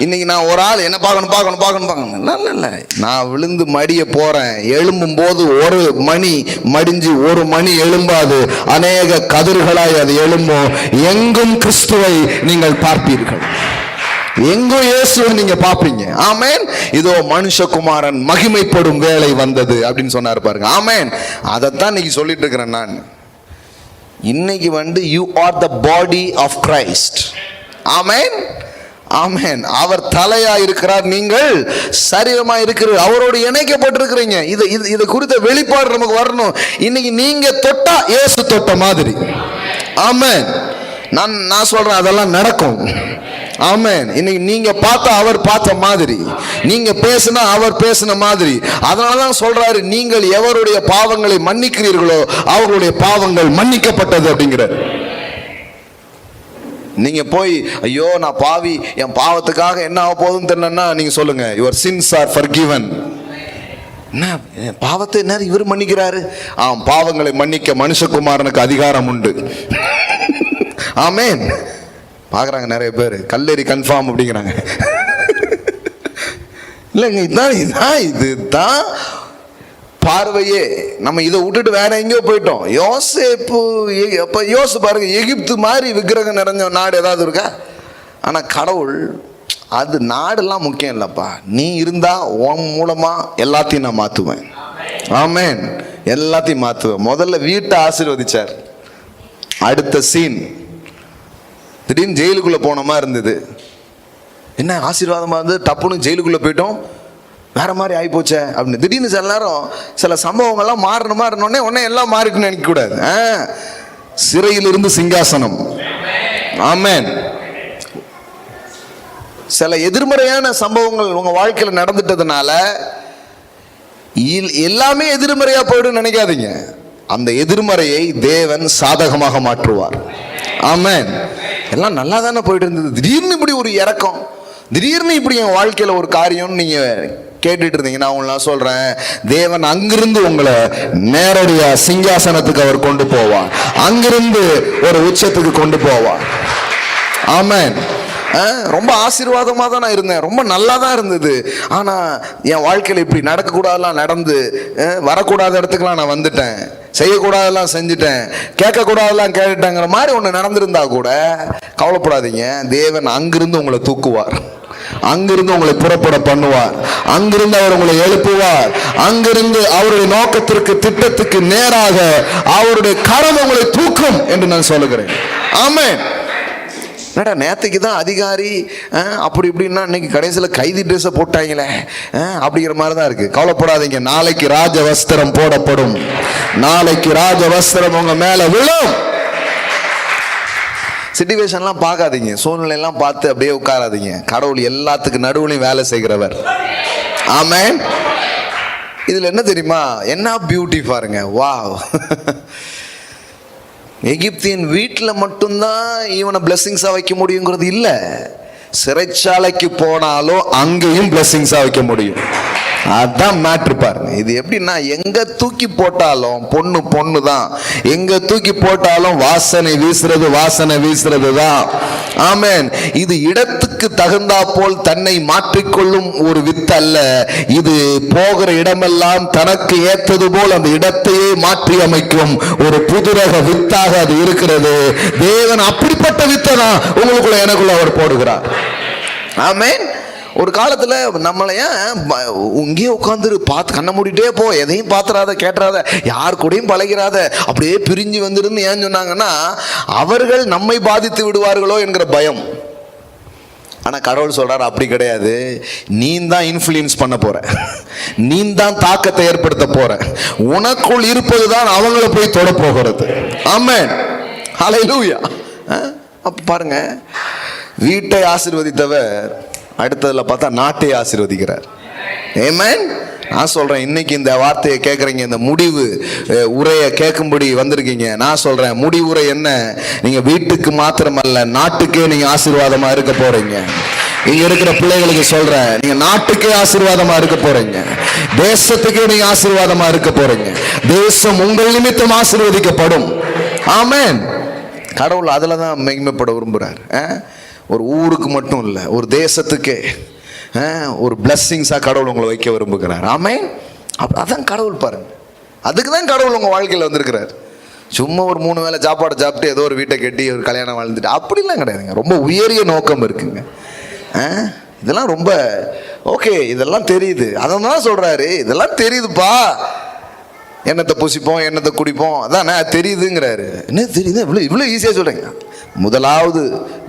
இன்னைக்கு நான் ஒரு ஆள் என்ன பார்க்கணும் இல்லை, நான் விழுந்து மடிய போறேன். எழும்பும் போது ஒரு மணி மடிஞ்சு ஒரு மணி எழும்பாது, அநேக கதிர்களாய் அது எழும்பும். எங்கும் கிறிஸ்துவை நீங்கள் பார்ப்பீர்கள், எங்கும் இயேசுவை நீங்க பார்ப்பீங்க. ஆமென். இதோ மனுஷகுமாரன் மகிமைப்படும் வேலை வந்தது அப்படின்னு சொன்னார் பாருங்க. ஆமென். அதைத்தான் இன்னைக்கு சொல்லிட்டு இருக்கிறேன் நான். இன்னைக்கு வந்து you are the body of Christ. ஆமென். ஆமென். அவர் தலையா இருக்கிறார், நீங்கள் சரீரமா இருக்கிறீர்கள், அவரோடு இணைக்கப்பட்டிருக்கிறீங்க. இது குறித்த வெளிப்பாடு நமக்கு வரணும். இன்னைக்கு நீங்க தொட்டா இயேசு தொட்ட மாதிரி. ஆமென். நான் சொல்றேன், அதெல்லாம் நடக்கும். ஆமென். இன்னைக்கு நீங்க பார்த்தா அவர் பார்த்த மாதிரி, நீங்க பேசினா அவர் பேசின மாதிரி. அதனாலதான் சொல்றாரு, நீங்கள் எவருடைய பாவங்களை மன்னிக்கிறீர்களோ அவர்களுடைய பாவங்கள் மன்னிக்கப்பட்டது அப்படிங்கிற. நீங்க போய் ஐயோ நான் பாவி, என் பாவத்துக்காக என்ன ஆக போகுதுன்னு தெரியலன்னா நீங்க சொல்லுங்க, யுவர் சின்ஸ் ஆர் ஃபர்கிவன். என்ன பாவத்தை என்ன இவர் மன்னிக்கிறாரு? பாவங்களை மன்னிக்க மனுஷகுமாரனுக்கு அதிகாரம் உண்டு. ஆமென். பாக்குறாங்க நிறைய பேர், கல்லெறி கன்ஃபார்ம் அப்படிங்கிறாங்க. இல்லைங்க, இதுதான் பார்வையே. நம்ம இதை விட்டுட்டு வேற எங்கேயோ போயிட்டோம். யோசு பாருங்க, எகிப்து மாதிரி விக்கிரகம் நிறைஞ்ச நாடு ஏதாவது இருக்கா? ஆனா கடவுள், அது நாடெல்லாம் முக்கியம் இல்லப்பா, நீ இருந்தா உன் மூலமா எல்லாத்தையும் நான் மாத்துவேன். ஆமென். எல்லாத்தையும் மாத்துவேன். முதல்ல வீட்டை ஆசீர்வதிச்சார். அடுத்த சீன், திடீர்னு ஜெயிலுக்குள்ள போன மாதிரி இருந்தது. என்ன ஆசீர்வாதமா இருந்தது, டப்புன்னு ஜெயிலுக்குள்ள போயிட்டோம், வேற மாதிரி ஆகி போச்சே அப்படின்னு. திடீர்னு சில நேரம் சில சம்பவங்கள்லாம் மாறினோடனே உடனே எல்லாம் மாறிட்டுன்னு நினைக்க கூடாது. சிறையிலிருந்து சிங்காசனம். ஆமென். சில எதிர்மறையான சம்பவங்கள் உங்க வாழ்க்கையில நடந்துட்டதுனால எல்லாமே எதிர்மறையா போயிடும் நினைக்காதீங்க. அந்த எதிர்மறையை தேவன் சாதகமாக மாற்றுவார். ஆமென். எல்லாம் நல்லா தானே போயிட்டு இருந்தது, திடீர்னு இப்படி ஒரு இறக்கம், திடீர்னு இப்படி என் வாழ்க்கையில ஒரு காரியம் நீங்க கேட்டுட்டு இருந்தீங்கன்னா நான் சொல்றேன், தேவன் அங்கிருந்து உங்களை நேரடியா சிங்காசனத்துக்கு அவர் கொண்டு போவார், அங்கிருந்து ஒரு உச்சத்துக்கு கொண்டு போவார். ஆமென். ரொம்ப ஆசீர்வாதமாக தான் நான் இருந்தேன், ரொம்ப நல்லா தான் இருந்தது. ஆனால் என் வாழ்க்கையில் இப்படி நடக்கக்கூடாதெல்லாம் நடந்து, வரக்கூடாத இடத்துக்குலாம் நான் வந்துட்டேன், செய்யக்கூடாதெல்லாம் செஞ்சுட்டேன், கேட்கக்கூடாதெல்லாம் கேட்டுட்டேங்கிற மாதிரி ஒன்று நடந்திருந்தா கூட கவலைப்படாதீங்க. தேவன் அங்கிருந்து உங்களை தூக்குவார், அங்கிருந்து உங்களை புறப்பட பண்ணுவார், அங்கிருந்து அவர் உங்களை எழுப்புவார், அங்கிருந்து அவருடைய நோக்கத்திற்கு திட்டத்துக்கு நேராக அவருடைய கரம் உங்களை தூக்கும் என்று நான் சொல்லுகிறேன். ஆமென். நேற்றுக்கு தான் அதிகாரி அப்படி இப்படின்னா இன்னைக்கு கடைசியில் கைதி ட்ரெஸ்ஸை போட்டாங்களே அப்படிங்கிற மாதிரி தான் இருக்கு. கவலைப்படாதீங்க, நாளைக்கு ராஜ வஸ்திரம் போடப்படும், நாளைக்கு ராஜ வஸ்திரம் உங்க மேல விழும். சிச்சுவேஷன்லாம் பார்க்காதீங்க, சூழ்நிலையெல்லாம் பார்த்து அப்படியே உட்காராதீங்க. கடவுள் எல்லாத்துக்கு நடுவுலையும் வேலை செய்கிறவர். ஆமென். இதுல என்ன தெரியுமா, என்ன பியூட்டி பாருங்க. வாவ். எகிப்தியன் வீட்டில் மட்டும்தான் இவனை பிளெஸிங்ஸா வைக்க முடியுங்கிறது இல்லை, சிறைச்சாலைக்கு போனாலும் அங்கேயும் பிளெஸிங்ஸா வைக்க முடியும். அதான் மேட்ரு பாருங்க. இது எப்படின்னா, எங்க தூக்கி போட்டாலும் பொண்ணு பொண்ணு தான், எங்க தூக்கி போட்டாலும் வாசனை வீசுறது தான். ஆமென். இது இடத்துக்கு தகுந்தா போல் தன்னை மாற்றிக்கொள்ளும் ஒரு வித்து அல்ல. இது போகிற இடமெல்லாம் தனக்கு ஏற்றது போல் அந்த இடத்தையே மாற்றி அமைக்கும் ஒரு புதுரக வித்தாக அது இருக்கிறது. தேவன் அப்படிப்பட்ட வித்தை தான் உங்களுக்குள்ள எனக்குள்ள அவர் போடுகிறார். ஆமென். ஒரு காலத்துல நம்மள இங்கேயே உட்காந்துரு, பார்த்து கண்ண மூடிட்டே போ, எதையும் பாத்துறாத, கேட்டுறாத, யார் கூடயும் பழகிறாத, அப்படியே பிரிஞ்சு வந்துருந்து ஏன் சொன்னாங்கன்னா, அவர்கள் நம்மை பாதித்து விடுவார்களோ என்கிற பயம். ஆனா கடவுள் சொல்றாரு அப்படி கிடையாது. நீ தான் இன்ஃப்ளூயன்ஸ் பண்ண போற, நீ தான் தாக்கத்தை ஏற்படுத்த போற, உனக்குள் இருப்பதுதான் அவங்கள போய் தொட போகிறது. ஆமென். ஹல்லேலூயா. அப்ப பாருங்க, வீட்டை ஆசீர்வதித்தவர் அடுத்ததுல பார்த்தா நாட்டை ஆசீர்வதிக்கிறார். ஆமென். நான் சொல்றேன், இன்னைக்கு இந்த வார்த்தையை கேட்குறீங்க, இந்த முடிவு உரையை கேட்கும்படி வந்திருக்கீங்க. நான் சொல்றேன், முடிவுரை என்ன? நீங்க வீட்டுக்கு மாத்திரமல்ல, நாட்டுக்கே நீங்க ஆசீர்வாதமா இருக்க போறீங்க. இங்க இருக்கிற பிள்ளைகளுக்கு சொல்றேன், நீங்க நாட்டுக்கே ஆசீர்வாதமா இருக்க போறீங்க, தேசத்துக்கே நீங்க ஆசீர்வாதமா இருக்க போறீங்க. தேசம் உங்கள் நிமித்தம் ஆசீர்வதிக்கப்படும். ஆமென். கடவுள் அதுல தான் மகிமைப்பட விரும்புறார். ஒரு ஊருக்கு மட்டும் இல்லை, ஒரு தேசத்துக்கே ஒரு பிளஸ்ஸிங்ஸாக கடவுள் உங்களை வைக்க விரும்புகிறார். ஆமென். அதான் கடவுள் பாருங்க. அதுக்கு தான் கடவுள் உங்கள் வாழ்க்கையில் வந்திருக்கிறார். சும்மா ஒரு 3 வேளை சாப்பாடு சாப்பிட்டு ஏதோ ஒரு வீட்டை கட்டி ஒரு கல்யாணம் வாழ்ந்துட்டு அப்படிலாம் கிடையாதுங்க. ரொம்ப உயரிய நோக்கம் இருக்குங்க. இதெல்லாம் ரொம்ப ஓகே, இதெல்லாம் தெரியுது. அதான் சொல்றாரு, இதெல்லாம் தெரியுதுப்பா, எண்ணத்தை பூசிப்போம், எண்ணத்தை குடிப்போம், அதானே தெரியுதுங்கிறாரு. என்ன தெரியுது? இவ்வளோ ஈஸியாக சொல்றீங்க. முதலாவது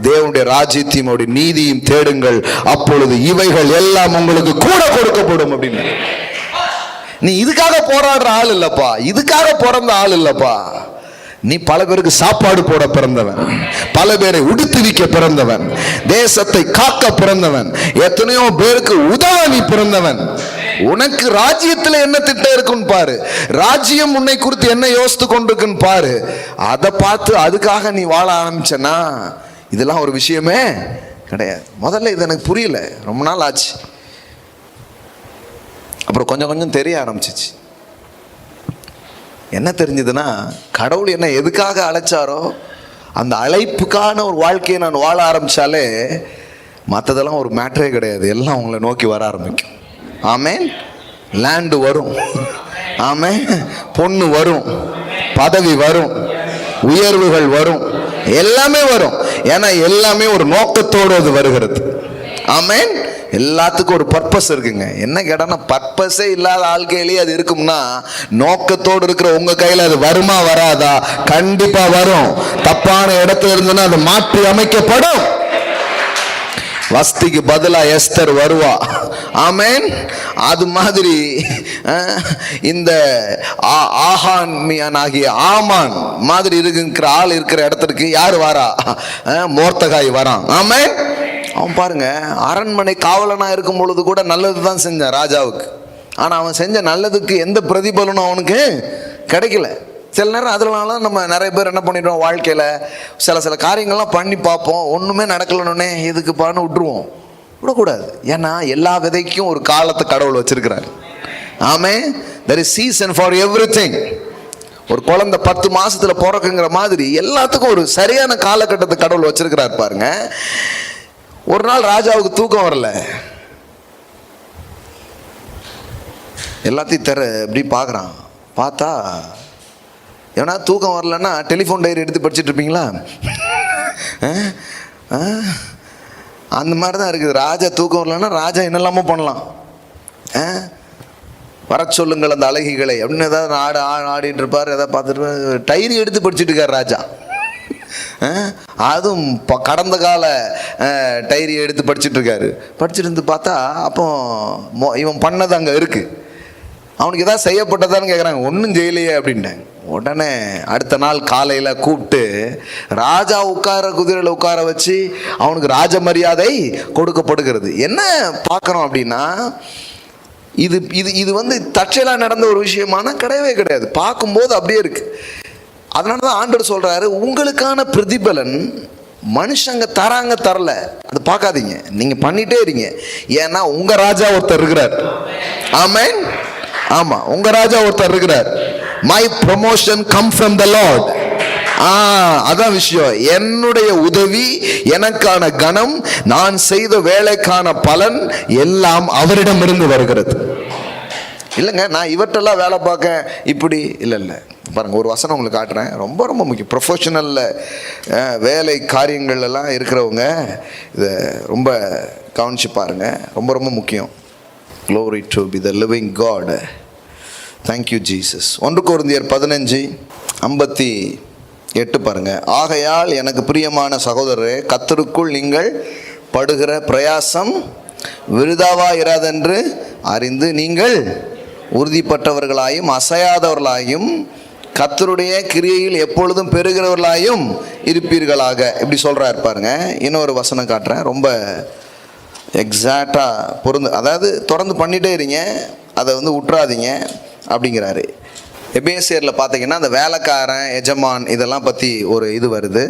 தேவனுடைய ராஜ்யத்தையும் அவருடைய நீதியும் தேடுங்கள், அப்பொழுது இவைகள் எல்லாம் உங்களுக்கு கூட கொடுக்கப்படும் அப்படின்னு. நீ இதுக்காக போராடுற ஆள் இல்லப்பா, இதுக்காக பிறந்த ஆள் இல்லப்பா. நீ பல பேருக்கு சாப்பாடு போட பிறந்தவன், பல பேரை உடுத்துவிக்க பிறந்தவன், தேசத்தை காக்க பிறந்தவன், எத்தனையோ பேருக்கு உதவ நீ பிறந்தவன். உனக்கு ராஜ்யத்தில் என்ன திட்டம் இருக்குன்னு பாரு, ராஜ்யம் உன்னை குறித்து என்ன யோசித்து கொண்டிருக்குன்னு பாரு. அதை பார்த்து அதுக்காக நீ வாழ ஆரம்பிச்சனா இதெல்லாம் ஒரு விஷயமே கிடையாது. முதல்ல இது எனக்கு புரியல, ரொம்ப நாள் ஆச்சு. அப்புறம் கொஞ்சம் கொஞ்சம் தெரிய ஆரம்பிச்சிச்சு. என்ன தெரிஞ்சதுன்னா, கடவுள் என்ன எதுக்காக அழைச்சாரோ அந்த அழைப்புக்கான ஒரு வாழ்க்கையை நான் வாழ ஆரம்பிச்சாலே மற்றதெல்லாம் ஒரு மேட்டரே கிடையாது, எல்லாம் உங்களை நோக்கி வர ஆரம்பிக்கும். ஆமென். லேண்டு வரும், ஆமென், பொண்ணு வரும், பதவி வரும், உயர்வுகள் வரும், எல்லாமே வரும். ஏன்னா எல்லாமே ஒரு நோக்கத்தோடு அது வருகிறது. ஆமென். எல்லாத்துக்கும் ஒரு பர்பஸ் இருக்குங்க. என்ன கேட்டான்னா, பர்பஸே இல்லாத ஆள்கையிலேயே அது இருக்கும்னா, நோக்கத்தோடு இருக்கிற உங்க கையில் அது வருமா வராதா? கண்டிப்பா வரும். தப்பான இடத்துல இருந்ததுன்னா அது மாற்றி அமைக்கப்படும். வஸ்திக்கு பதிலா எஸ்தர் வருவா. ஆமென். அது மாதிரி இந்த ஆகான் ஆகிய ஆமான் மாதிரி இருக்கிற ஆள் இருக்கிற இடத்துக்கு யார் வரா? மோர்தகாய் வரான். ஆமென். அவன் பாருங்க, அரண்மனை காவலனா இருக்கும் பொழுது கூட நல்லது தான் செஞ்சான் ராஜாவுக்கு. ஆனா அவன் செஞ்ச நல்லதுக்கு எந்த பிரதிபலனும் அவனுக்கு கிடைக்கல. சில நேரம் அதனால நம்ம நிறைய பேர் என்ன பண்ணிடுவோம், வாழ்க்கையில சில காரியங்கள்லாம் பண்ணி பார்ப்போம், ஒண்ணுமே நடக்கலன்னே எதுக்குப்பான்னு விட்டுருவோம். விடக்கூடாது. ஏன்னா எல்லா விதைக்கும் ஒரு காலத்தை கடவுள் வச்சிருக்கிறார். ஆமென். there is season for everything. ஒரு குழந்தை 10 மாசத்துல பிறக்குங்கிற மாதிரி எல்லாத்துக்கும் ஒரு சரியான காலகட்டத்தை கடவுள் வச்சிருக்கிறார் பாருங்க. ஒரு நாள் ராஜாவுக்கு தூக்கம் வரல. எல்லாத்தையும் இப்படி பார்க்குறான். பார்த்தா ஏன்னா தூக்கம் வரலன்னா டெலிஃபோன் டைரி எடுத்து படிச்சுட்டு இருப்பீங்களா? அந்த மாதிரி தான் இருக்குது. ராஜா தூக்கம் வரலன்னா ராஜா என்னெல்லாமோ பண்ணலாம். வர சொல்லுங்கள் அந்த அழகிகளை அப்படின்னு ஏதாவது ஆடிட்டு இருப்பார், எதாவது பார்த்துட்டு டைரி எடுத்து படிச்சுட்டு இருக்கார் ராஜா. அதுவும் கடந்த கால டைரி எடுத்து படிச்சுட்டு இருக்காரு. படிச்சுட்டு இருந்து பார்த்தா அப்போ இவன் பண்ணது அங்கே இருக்கு. அவனுக்கு ஏதாவது செய்யப்பட்டதான்னு கேட்குறாங்க. ஒன்றும் செய்யலையே அப்படின்ட்டாங்க. உடனே அடுத்த நாள் காலையில் கூப்பிட்டு ராஜா குதிரையில் உட்கார வச்சு அவனுக்கு ராஜ மரியாதை கொடுக்கப்படுகிறது. என்ன பார்க்குறோம் அப்படின்னா, இது இது இது தற்செயலாக நடந்த ஒரு விஷயமான கிடையவே கிடையாது. பார்க்கும்போது அப்படியே இருக்கு. அதனால தான் ஆண்டவர் சொல்றாரு, உங்களுக்கான பிரதிபலன் மனுஷங்க தராங்க தரல அது பார்க்காதீங்க, நீங்க பண்ணிட்டே இருங்க. ஏன்னா உங்க ராஜா ஒருத்தர் இருக்கிறார். ஆமென். ஆமா, உங்க ராஜா ஒருத்தர் இருக்கிறார். My promotion come from the Lord. அதான் விஷயம். என்னுடைய உதவி, எனக்கான கனம், நான் செய்த வேலைக்கான பலன் எல்லாம் அவரிடமிருந்து வருகிறது. இல்லைங்க நான் இவற்றெல்லாம் வேலை பார்க்க இப்படி இல்லை. பாருங்கள், ஒரு வசனம் உங்களுக்கு காட்டுறேன், ரொம்ப ரொம்ப முக்கியம். ப்ரொஃபஷனலில் வேலை காரியங்கள் எல்லாம் இருக்கிறவங்க இதை ரொம்ப கவனிச்சு பாருங்க, ரொம்ப ரொம்ப முக்கியம். Glory to be the living God. Thank you Jesus. 1 கொரிந்தியர் 15:58 பாருங்க. ஆகையால் எனக்கு பிரியமான சகோதரரே, கர்த்தருக்குள் நீங்கள் படுகிற பிரயாசம் விருதாவா இராதென்று அறிந்து நீங்கள் உறுதிப்பட்டவர்களாயும் அசையாதவர்களாயும் கர்த்தருடைய கிரியையில் எப்பொழுதும் பெறுகிறவர்களாயும் இருப்பீர்களாக. இப்படி சொல்கிறார் பாருங்க. இன்னொரு வசனம் காட்டுறேன், ரொம்ப எக்ஸாக்டாக பொருந்து, அதாவது தொடர்ந்து பண்ணிகிட்டே இருங்க, அதை விட்டுறாதீங்க அப்படிங்கிறாரு. எபேசியரில் பார்த்தீங்கன்னா அந்த வேலைக்காரன், எஜமான் இதெல்லாம் பற்றி ஒரு இது வருது.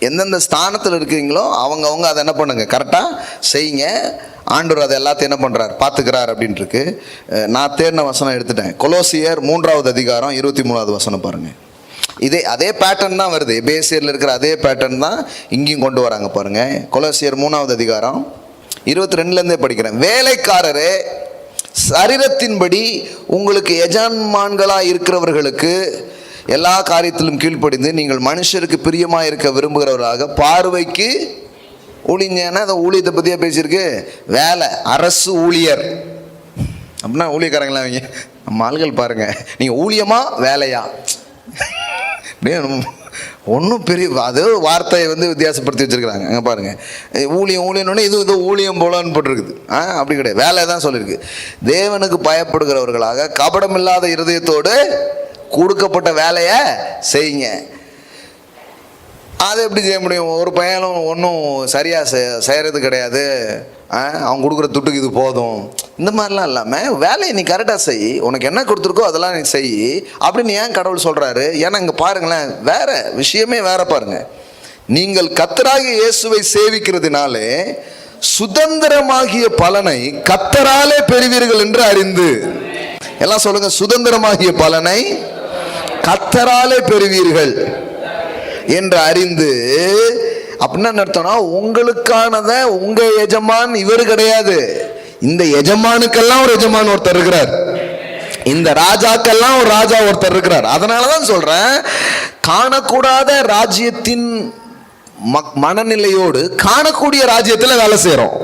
எந்தெந்த ஸ்தானத்தில் இருக்கிறீங்களோ அவங்கவுங்க அதை என்ன பண்ணுங்க, கரெக்டாக செய்யுங்க. ஆண்டவர் அதை எல்லாத்தையும் என்ன பண்ணுறார், பார்த்துக்கிறார் அப்படின்ட்டுருக்கு. நான் தேர்ன வசனம் எடுத்துட்டேன். கொலோசியர் 3:23 வசனம் பாருங்கள். அதே பேட்டர்ன் தான் வருது. எபேசியரில் இருக்கிற அதே பேட்டர்ன் தான் இங்கேயும் கொண்டு வராங்க பாருங்கள். கொலோசியர் 3:22 படிக்கிறேன். வேலைக்காரரே, சரீரத்தின்படி உங்களுக்கு எஜமான்களாக இருக்கிறவர்களுக்கு எல்லா காரியத்திலும் கீழ்ப்படிந்து நீங்கள் மனுஷருக்கு பிரியமாக இருக்க விரும்புகிறவர்களாக பார்வைக்கு ஊழியன்னா அந்த ஊழியத்தை பற்றியா பேசியிருக்கு. வேலை, அரசு ஊழியர் அப்படின்னா ஊழியக்காரங்களா அவங்க. நம்ம ஆள்கள் பாருங்கள், நீங்கள் ஊழியமா வேலையா ஒன்றும் பெரிய அது வார்த்தையை வித்தியாசப்படுத்தி வச்சுருக்கிறாங்க. அங்கே பாருங்கள், ஊழியம்னு இது ஊழியம் போலன்னு போட்டிருக்குது. அப்படி கிடையாது, வேலை தான் சொல்லியிருக்கு. தேவனுக்கு பயப்படுகிறவர்களாக கபடமில்லாத இருதயத்தோடு கொடுக்கப்பட்ட வேலையை செய்யுங்க. அதை எப்படி செய்ய முடியும்? ஒரு பையனும் ஒன்றும் சரியாக செய்கிறது கிடையாது, அவன் கொடுக்குற துட்டுக்கு இது போதும், இந்த மாதிரிலாம் இல்லாமல் வேலையை நீ கரெக்டாக செய், உனக்கு என்ன கொடுத்துருக்கோ அதெல்லாம் நீ செய் அப்படின்னு ஏன் கடவுள் சொல்கிறாரு? ஏன்னா இங்கே பாருங்களேன், வேற விஷயமே வேற பாருங்கள். நீங்கள் கர்த்தராகிய இயேசுவை சேவிக்கிறதுனாலே சுதந்திரமாகிய பலனை கர்த்தராலே பெறுவீர்கள் என்று அறிந்து. எல்லாம் சொல்லுங்க, சுதந்திரமாகிய பலனை கர்த்தராலே பெறுவீர்கள் என்று அறிந்து. அப்படின்னா அர்த்தம்னா, உங்களுக்கானதை உங்க எஜமான் இவர் கிடையாது. இந்த எஜமானுக்கெல்லாம் ஒரு எஜமான் ஒருத்தர் இருக்கிறார், இந்த ராஜாக்கெல்லாம் ஒரு ராஜா ஒருத்தர் இருக்கிறார். அதனாலதான் சொல்றேன், காணக்கூடாத ராஜ்யத்தின் மனநிலையோடு காணக்கூடிய ராஜ்யத்தில் வேலை செய்யறோம்.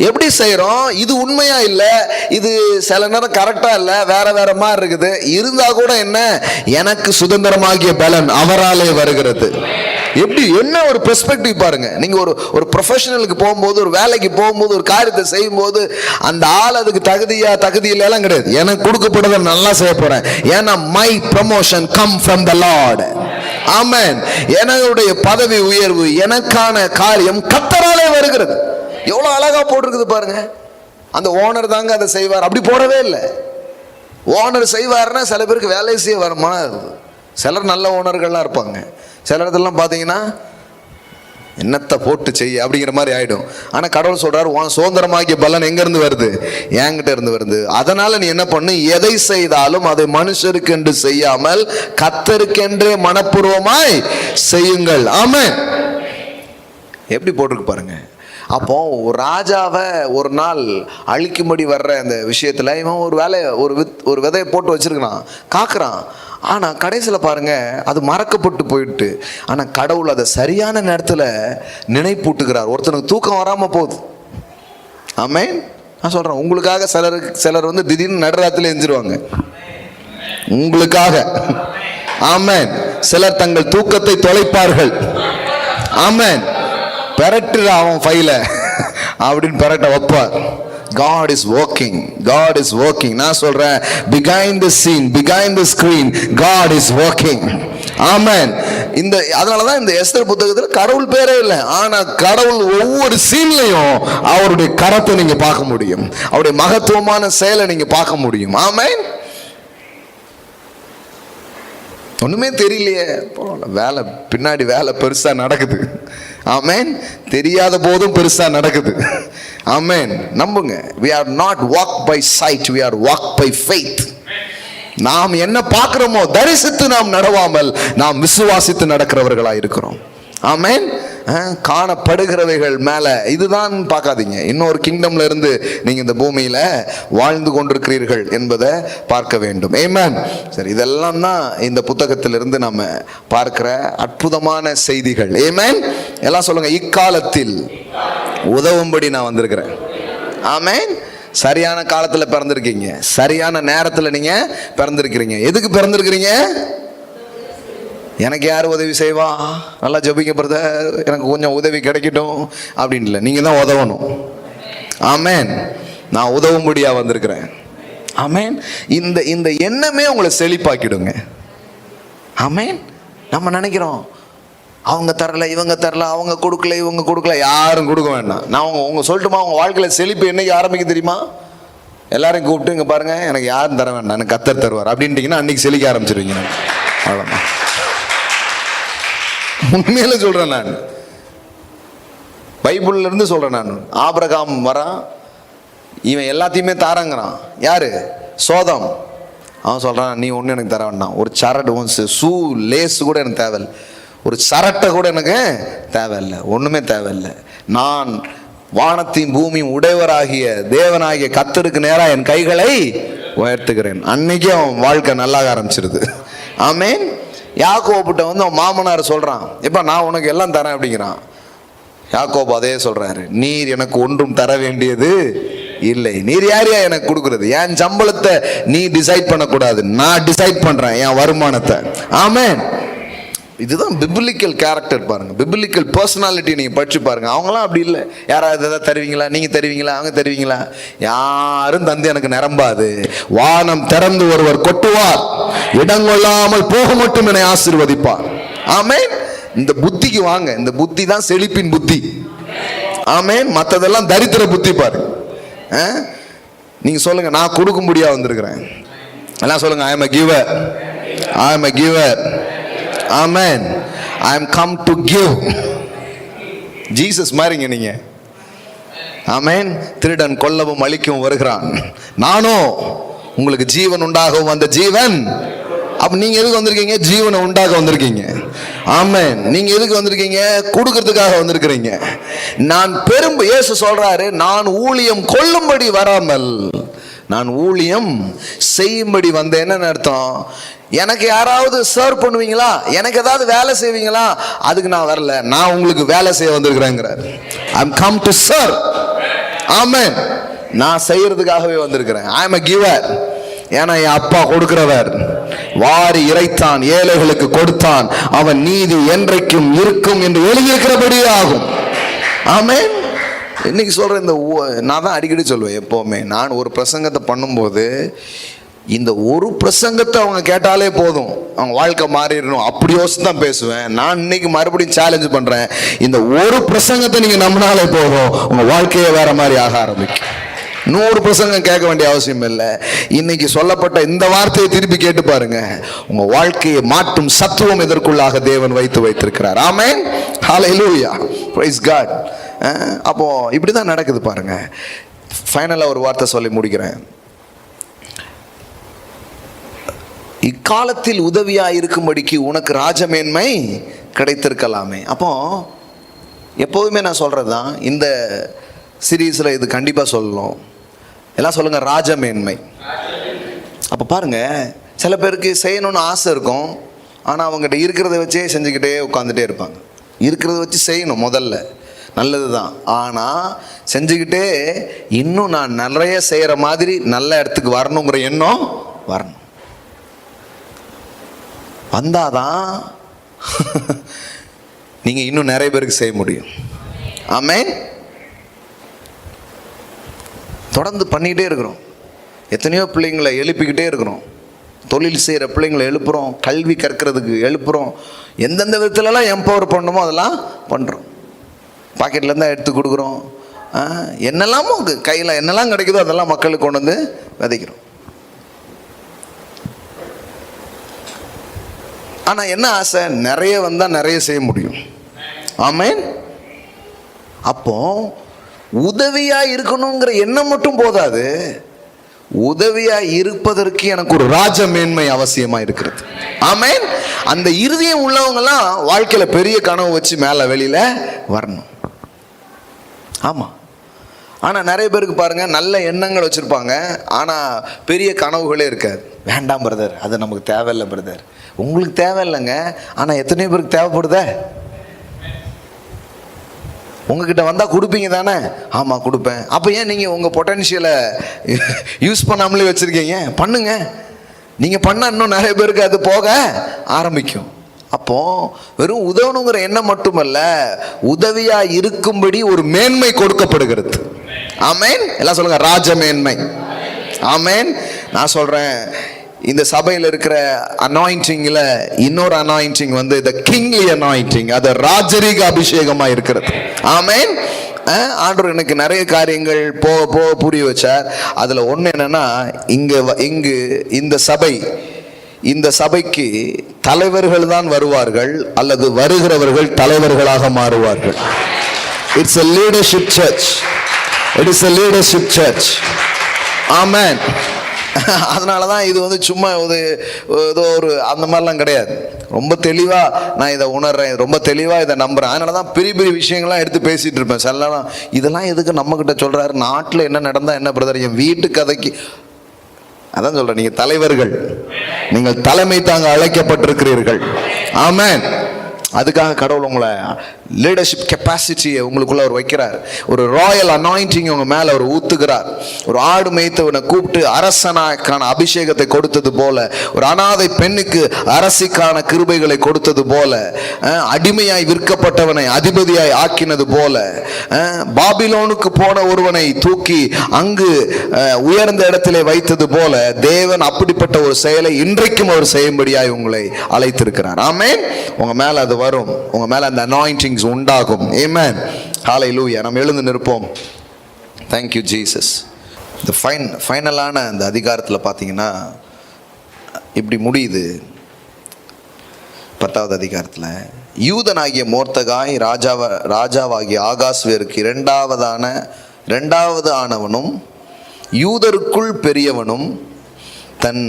எப்படி செய்யறோம்? இது உண்மையா இல்லை, இது சில நேரம் கரெக்டா இல்லை, வேற வேற மாதிரி இருக்குது. இருந்தா கூட என்ன, எனக்கு சுதந்திரமாகிய பலன் அவராலே வருகிறது. எப்படி, என்ன ஒரு பெர்ஸ்பெக்டிவ் பாருங்க. நீங்க ஒரு ப்ரொஃபஷனலுக்கு போகும்போது, ஒரு வேலைக்கு போகும்போது, ஒரு காரியத்தை செய்யும் போது அந்த ஆள் அதுக்கு தகுதி இல்லையெல்லாம் கிடையாது. எனக்கு கொடுக்கப்படுறதை நல்லா செய்ய போறேன். ஏன்னா my promotion come from the lord. ஆமென். என்னுடைய பதவி உயர்வு, எனக்கான காரியம் கர்த்தராலே வருகிறது. எவ்வளோ அழகா போட்டிருக்குது பாருங்க. அந்த ஓனர் தாங்க அதை செய்வார், அப்படி போடவே இல்லை. ஓனர் செய்வார்னா சில பேருக்கு வேலையை செய்ய வருமா? சிலர் நல்ல ஓனர்கள்லாம் இருப்பாங்க, சில இடத்துலலாம் பார்த்தீங்கன்னா என்னத்தை போட்டு செய்ய அப்படிங்கிற மாதிரி ஆகிடும். ஆனால் கடவுள் சொல்கிறார், உன் சுதந்திரமாகிய பலன் எங்கேருந்து வருது? என்கிட்ட இருந்து வருது. அதனால் நீ என்ன பண்ணு, எதை செய்தாலும் அதை மனுஷருக்கு என்று செய்யாமல் கர்த்தருக்கென்றே மனப்பூர்வமாய் செய்யுங்கள். ஆமென். எப்படி போட்டிருக்கு பாருங்க. அப்போ ஒரு ராஜாவை ஒரு நாள் அழிக்கும்படி வர்ற அந்த விஷயத்தில் இவன் ஒரு விதையை போட்டு வச்சிருக்கான், காக்குறான். ஆனால் கடைசியில் பாருங்க, அது மறக்கப்பட்டு போயிட்டு. ஆனால் கடவுள் அதை சரியான நேரத்தில் நினைப்பூட்டுகிறார். ஒருத்தனுக்கு தூக்கம் வராமல் போகுது. ஆமென். நான் சொல்கிறேன், உங்களுக்காக சிலர் திடீர்னு நடுராத்திரில எஞ்சிருவாங்க உங்களுக்காக. ஆமென். சிலர் தங்கள் தூக்கத்தை தொலைப்பார்கள். ஆமென். பெரட்டுற அவன் ஃபைல அப்படின்னு பெரட்ட வைப்பார். God is working. God is working. நான் சொல்றேன், behind the scene, behind the screen, God is working. ஆமென். அதனாலதான் இந்த எஸ்தர் புத்தகத்தில் கடவுள் பேரே இல்லை, ஆனா கடவுள் ஒவ்வொரு சீன்லையும் அவருடைய கரத்தை நீங்க பார்க்க முடியும், அவருடைய மகத்துவமான செயலை நீங்க பார்க்க முடியும். ஆமென். ஒண்ணுமே தெரியலையே, வேலை பின்னாடி வேலை பெருசா நடக்குது. ஆமென். தெரியாத போதும் பெருசா நடக்குது. ஆமென். நம்புங்க. we are not walk by sight, we are walk by faith. நாம் என்ன பார்க்கிறோமோ தரிசித்து நாம் நடவாமல் நாம் விசுவாசித்து நடக்கிறவர்களாக இருக்கிறோம். ஆமென். காணப்படுகிறவைகள் மேல இதுதான் பார்க்காதீங்க. இன்னொரு கிங்டம்ல இருந்து நீங்க இந்த பூமியில வாழ்ந்து கொண்டிருக்கிறீர்கள் என்பதை பார்க்க வேண்டும். ஆமென். சரி, இதெல்லாம் தான் இந்த புத்தகத்திலிருந்து நம்ம பார்க்கிற அற்புதமான செய்திகள். ஆமென். எல்லாம் சொல்லுங்க, இக்காலத்தில் உதவும்படி நான் வந்திருக்கிறேன். ஆமென். சரியான காலத்துல பிறந்திருக்கீங்க, சரியான நேரத்துல நீங்க பிறந்திருக்கிறீங்க. எதுக்கு பிறந்திருக்கிறீங்க? எனக்கு யார் உதவி செய்வா, நல்லா ஜெபிக்க பிரதர், எனக்கு கொஞ்சம் உதவி கிடைக்கட்டும் அப்படின்னு இல்லை, நீங்க தான் உதவணும். ஆமென். நான் உதவும்படியா வந்திருக்கிறேன். ஆமென். இந்த இந்த எண்ணமே உங்களை செழிப்பாக்கிடுங்க. ஆமென். நம்ம நினைக்கிறோம் அவங்க தரல, இவங்க தரல, அவங்க கொடுக்கல, இவங்க கொடுக்கல. யாரும் கொடுக்க வேண்டாம். நான் உங்க சொல்லட்டுமா, உங்க வாழ்க்கையில செழிப்பு என்னைக்கு ஆரம்பிக்க தெரியுமா? எல்லாரையும் கூப்பிட்டு இங்க பாருங்க, எனக்கு யாரும் தர வேண்டாம், எனக்கு கர்த்தர் தருவார் அப்படின்ட்டீங்கன்னா அன்னைக்கு செழிக்க ஆரம்பிச்சிருவீங்க. அவ்வளோதான். உண்மையில சொல்றேன், நான் பைபிள்ல இருந்து சொல்றேன். நான் ஆபிரகாம் வரான், இவன் எல்லாத்தையுமே தாராங்கிறான். யாரு? சோதம். அவன் சொல்றான், நீ ஒண்ணு எனக்கு தர வேண்டாம், ஒரு சரடு ஷூ லேஸ் கூட எனக்கு தேவையில்லை, ஒரு சரட்டை கூட எனக்கு தேவையில்லை, ஒண்ணுமே தேவையில்லை. நான் வானத்தையும் பூமியும் உடையவராகிய தேவனாகிய கர்த்தருக்கு நேரா என் கைகளை உயர்த்துகிறேன். அன்னைக்கே அவன் வாழ்க்கை நல்லாக ஆரம்பிச்சிருது. ஆமென். யாக்கோபுட்ட அவன் மாமனார் சொல்றான், எப்ப நான் உனக்கு எல்லாம் தரேன் அப்படிங்கிறான். யாக்கோபு அதே சொல்றாரு, நீர் எனக்கு ஒன்றும் தர வேண்டியது இல்லை. நீர் யாரையா எனக்கு கொடுக்கறது? என் சம்பளத்தை நீ டிசைட் பண்ணக்கூடாது, நான் டிசைட் பண்றேன் என் வருமானத்தை. ஆமென். இதுதான் பிபிலிக்கல் கேரக்டர். பாருங்க, பிபிலிக்கல் பர்சனாலிட்டி நீங்க படிச்சு பாருங்க. அவங்களாம் அப்படி இல்லை. யாராவது எதாவது தருவீங்களா, நீங்க தருவீங்களா, அவங்க தருவீங்களா? யாரும் தந்து எனக்கு நிரம்பாது. வானம் திறந்து ஒருவர் கொட்டுவார், இடங்கொள்ளாமல் போக மட்டும் என்னை ஆசீர்வதிப்பார். ஆமென். இந்த புத்திக்கு வாங்க. இந்த புத்தி தான் செழிப்பின் புத்தி. ஆமென். மற்றதெல்லாம் தரித்திர புத்தி. பாரு, நீங்க சொல்லுங்க, நான் கொடுக்கும்படியா வந்திருக்கிறேன். எல்லாம் சொல்லுங்க, I am a giver, I am a giver. Amen. I am come to give. Jesus மாதிரிங்க நீங்க. ஆமென். திருடன் கொல்லவும் அழிக்கவும் வருகிறான், நானோ உங்களுக்கு ஜீவன் உண்டாகவும் வந்த ஜீவன். அப்ப நீங்க எதுக்கு வந்திருக்கீங்க? ஜீவனை உண்டாக வந்திருக்கீங்க. ஆமென். நீங்க எதுக்கு வந்திருக்கீங்க? கொடுக்கிறதுக்காக வந்திருக்கிறீங்க. நான் இயேசு சொல்றாரு, நான் ஊழியம் கொள்ளும்படி வராமல் நான் ஊழியம் செய்யும்படி வந்தேன்னு அர்த்தம். எனக்கு யாராவது சர்வ் பண்ணுவீங்களா, எனக்கு ஏதாவது வேலை செய்வீங்களா, அதுக்கு நான் வரல, நான் உங்களுக்கு வேலை செய்ய வந்திருக்கிறேங்கிறார். I am come to serve. ஆமென். நான் செய்யறதுக்காகவே வந்திருக்கிறேன். I am a giver. ஏன்னா என் அப்பா கொடுக்கிறவர். வாரி இறைத்தான், ஏழைகளுக்கு கொடுத்தான், அவன் நீதி என்றைக்கும் இருக்கும் என்று எழுதியிருக்கிறபடி ஆகும். ஆமென். இன்னைக்கு சொல்ற இந்த நான் தான் அடிக்கடி சொல்லுவேன் எப்பவுமே, நான் ஒரு பிரசங்கத்தை பண்ணும்போது இந்த ஒரு பிரசங்கத்தை அவங்க கேட்டாலே போதும், அவங்க வாழ்க்கை மாறிடணும் அப்படி யோசிச்சு தான் பேசுவேன். நான் இன்னைக்கு மறுபடியும் சேலஞ்ச் பண்றேன், இந்த ஒரு பிரசங்கத்தை நீங்க நம்பினாலே போதும், உங்க வாழ்க்கையே வேற மாதிரி ஆக ஆரம்பிக்கும். 100 பிரசங்கம் கேட்க வேண்டிய அவசியம் இல்லை. இன்னைக்கு சொல்லப்பட்ட இந்த வார்த்தையை திருப்பி கேட்டு பாருங்க, உங்க வாழ்க்கையை மாற்றும் சத்துவம் இதற்குள்ளாக தேவன் வைத்திருக்கிறார். ஆமென். ஹல்லேலூயா. Praise God. அப்போ இப்படிதான் நடக்குது பாருங்க. ஃபைனலா ஒரு வார்த்தை சொல்லி முடிக்கிறேன். இக்காலத்தில் உதவியா இருக்கும்படிக்கு உனக்கு ராஜமேன்மை கிடைத்திருக்கலாமே. அப்போ எப்போதுமே நான் சொல்றதுதான், இந்த சீரீஸ்ல இது கண்டிப்பா சொல்லணும். எல்லாம் சொல்லுங்க, ராஜமேன்மை. அப்ப பாருங்க, சில பேருக்கு செய்யணும்னு ஆசை இருக்கும், ஆனா அவங்ககிட்ட இருக்கிறத வச்சே செஞ்சுக்கிட்டே உட்காந்துட்டே இருப்பாங்க. இருக்கிறத வச்சு செய்யணும், முதல்ல நல்லது தான், ஆனா செஞ்சுக்கிட்டே இன்னும் நான் நிறைய செய்யற மாதிரி நல்ல இடத்துக்கு வரணுங்கிற எண்ணம் வரணும். வந்தாதான் நீங்க இன்னும் நிறைய பேருக்கு செய்ய முடியும். ஆமென். தொடர்ந்து பண்ணிக்கிட்டே இருக்கிறோம். எத்தனையோ பிள்ளைங்களை எழுப்பிக்கிட்டே இருக்கிறோம். தொழில் செய்கிற பிள்ளைங்களை எழுப்புகிறோம், கல்வி கற்கிறதுக்கு எழுப்புகிறோம், எந்தெந்த விதத்துலலாம் எம்பவர் பண்ணணுமோ அதெல்லாம் பண்ணுறோம். பாக்கெட்லேருந்து எடுத்து கொடுக்குறோம். என்னெல்லாமோ கையில் என்னெல்லாம் கிடைக்குதோ அதெல்லாம் மக்களுக்கு கொண்டு வந்து விதைக்கிறோம். ஆனா என்ன ஆசை? நிறைய வந்தா நிறைய செய்ய முடியும். ஆமென். அப்போ உதவியா இருக்கணுங்கிற எண்ணம் மட்டும் போதாது, உதவியா இருப்பதற்கு எனக்கு ஒரு ராஜ மேன்மை அவசியமா இருக்கிறது. ஆமென். அந்த இருதயம் உள்ளவங்க எல்லாம் வாழ்க்கையில பெரிய கனவு வச்சு மேல வெளியில வரணும். ஆமா. ஆனா நிறைய பேருக்கு பாருங்க, நல்ல எண்ணங்கள் வச்சிருப்பாங்க, ஆனா பெரிய கனவுகளே இருக்காது. வேண்டாம் பிரதர், அது நமக்கு தேவையில்லை பிரதர். உங்களுக்கு தேவையில்லைங்க, ஆனா எத்தனையோ பேருக்கு தேவைப்படுதே. உங்ககிட்ட வந்தால் கொடுப்பீங்க தானே? ஆமாம் கொடுப்பேன். அப்போ ஏன் நீங்கள் உங்கள் பொட்டன்ஷியலை யூஸ் பண்ணாமலே வச்சுருக்கீங்க? பண்ணுங்க. நீங்கள் பண்ணால் இன்னும் நிறைய பேருக்கு அது போக ஆரம்பிக்கும். அப்போ வெறும் உதவணுங்கிற எண்ணம் மட்டுமல்ல, உதவியாக இருக்கும்படி ஒரு மேன்மை கொடுக்கப்படுகிறது. ஆமேன். எல்லாம் சொல்லுங்க, ராஜ மேன்மை. ஆமேன். நான் சொல்கிறேன், இந்த சபையில் இருக்கிற அனாயிண்டிங்ல இன்னொரு அனாயிண்டிங் வந்து the kingly anointing, அது ராஜரீக அபிஷேகமா இருக்கிறது. ஆமென். ஆண்டவர் எனக்கு நிறைய காரியங்கள் போக போக புரிய வச்சார். அதுல ஒண்ணு என்னன்னா, இங்கு இந்த சபைக்கு தலைவர்கள் தான் வருவார்கள் அல்லது வருகிறவர்கள் தலைவர்களாக மாறுவார்கள். It's a leadership church. It is a leadership church. ஆமென். அதனால தான் இது வந்து சும்மா ஏதோ ஒரு அந்த மாதிரிலாம் கிடையாது. ரொம்ப தெளிவாக நான் இதை உணர்றேன், ரொம்ப தெளிவாக இதை நம்புகிறேன். அதனால தான் பெரிய பெரிய விஷயங்கள்லாம் எடுத்து பேசிகிட்டு இருப்பேன். சிலலாம் இதெல்லாம் எதுக்கு நம்மக்கிட்ட சொல்கிறாரு? நாட்டில் என்ன நடந்தால் என்ன பிரதர், என் வீட்டு கதைக்கு. அதான் சொல்கிறேன், நீங்கள் தலைவர்கள், நீங்கள் தலைமை தாங்க அழைக்கப்பட்டிருக்கிறீர்கள். ஆமென். அதுக்காக கடவுள் உங்களை லீடர்ஷிப் கெப்பாசிட்டியை உங்களுக்குள்ள அவர் வைக்கிறார். ஒரு ராயல் அனாயிண்டிங் உங்க மேல அவர் ஊத்துகிறார். ஒரு ஆடு மேய்த்தவனை கூப்பிட்டு அரசனாக்கான அபிஷேகத்தை கொடுத்தது போல, ஒரு அனாதை பெண்ணுக்கு அரசிக்கான கிருபைகளை கொடுத்தது போல, அடிமையாய் விற்கப்பட்டவனை அதிபதியாய் ஆக்கினது போல, பாபிலோனுக்கு போன ஒருவனை தூக்கி அங்கு உயர்ந்த இடத்திலே வைத்தது போல, தேவன் அப்படிப்பட்ட ஒரு செயலை இன்றைக்கும் அவர் செய்யும்படியாய் உங்களை அழைத்திருக்கிறார். ஆமென். உங்க மேல அது வரும், உங்க மேல அந்த அனாயிண்டிங்ஸ் உண்டாகும். ஆமென். ஹல்லேலூயா. நம்ம எழுந்து நிற்போம். Thank you Jesus. இந்த ஃபைனலான அந்த அதிகாரத்தில் பார்த்தீங்கன்னா இப்படி முடியுது. 10வது அதிகாரத்தில், யூதனாகிய மோர்தகாய் ராஜாவாகிய ஆகாஸ்வேருக்கு இரண்டாவது ஆனவனும் யூதருக்குள் பெரியவனும் தன்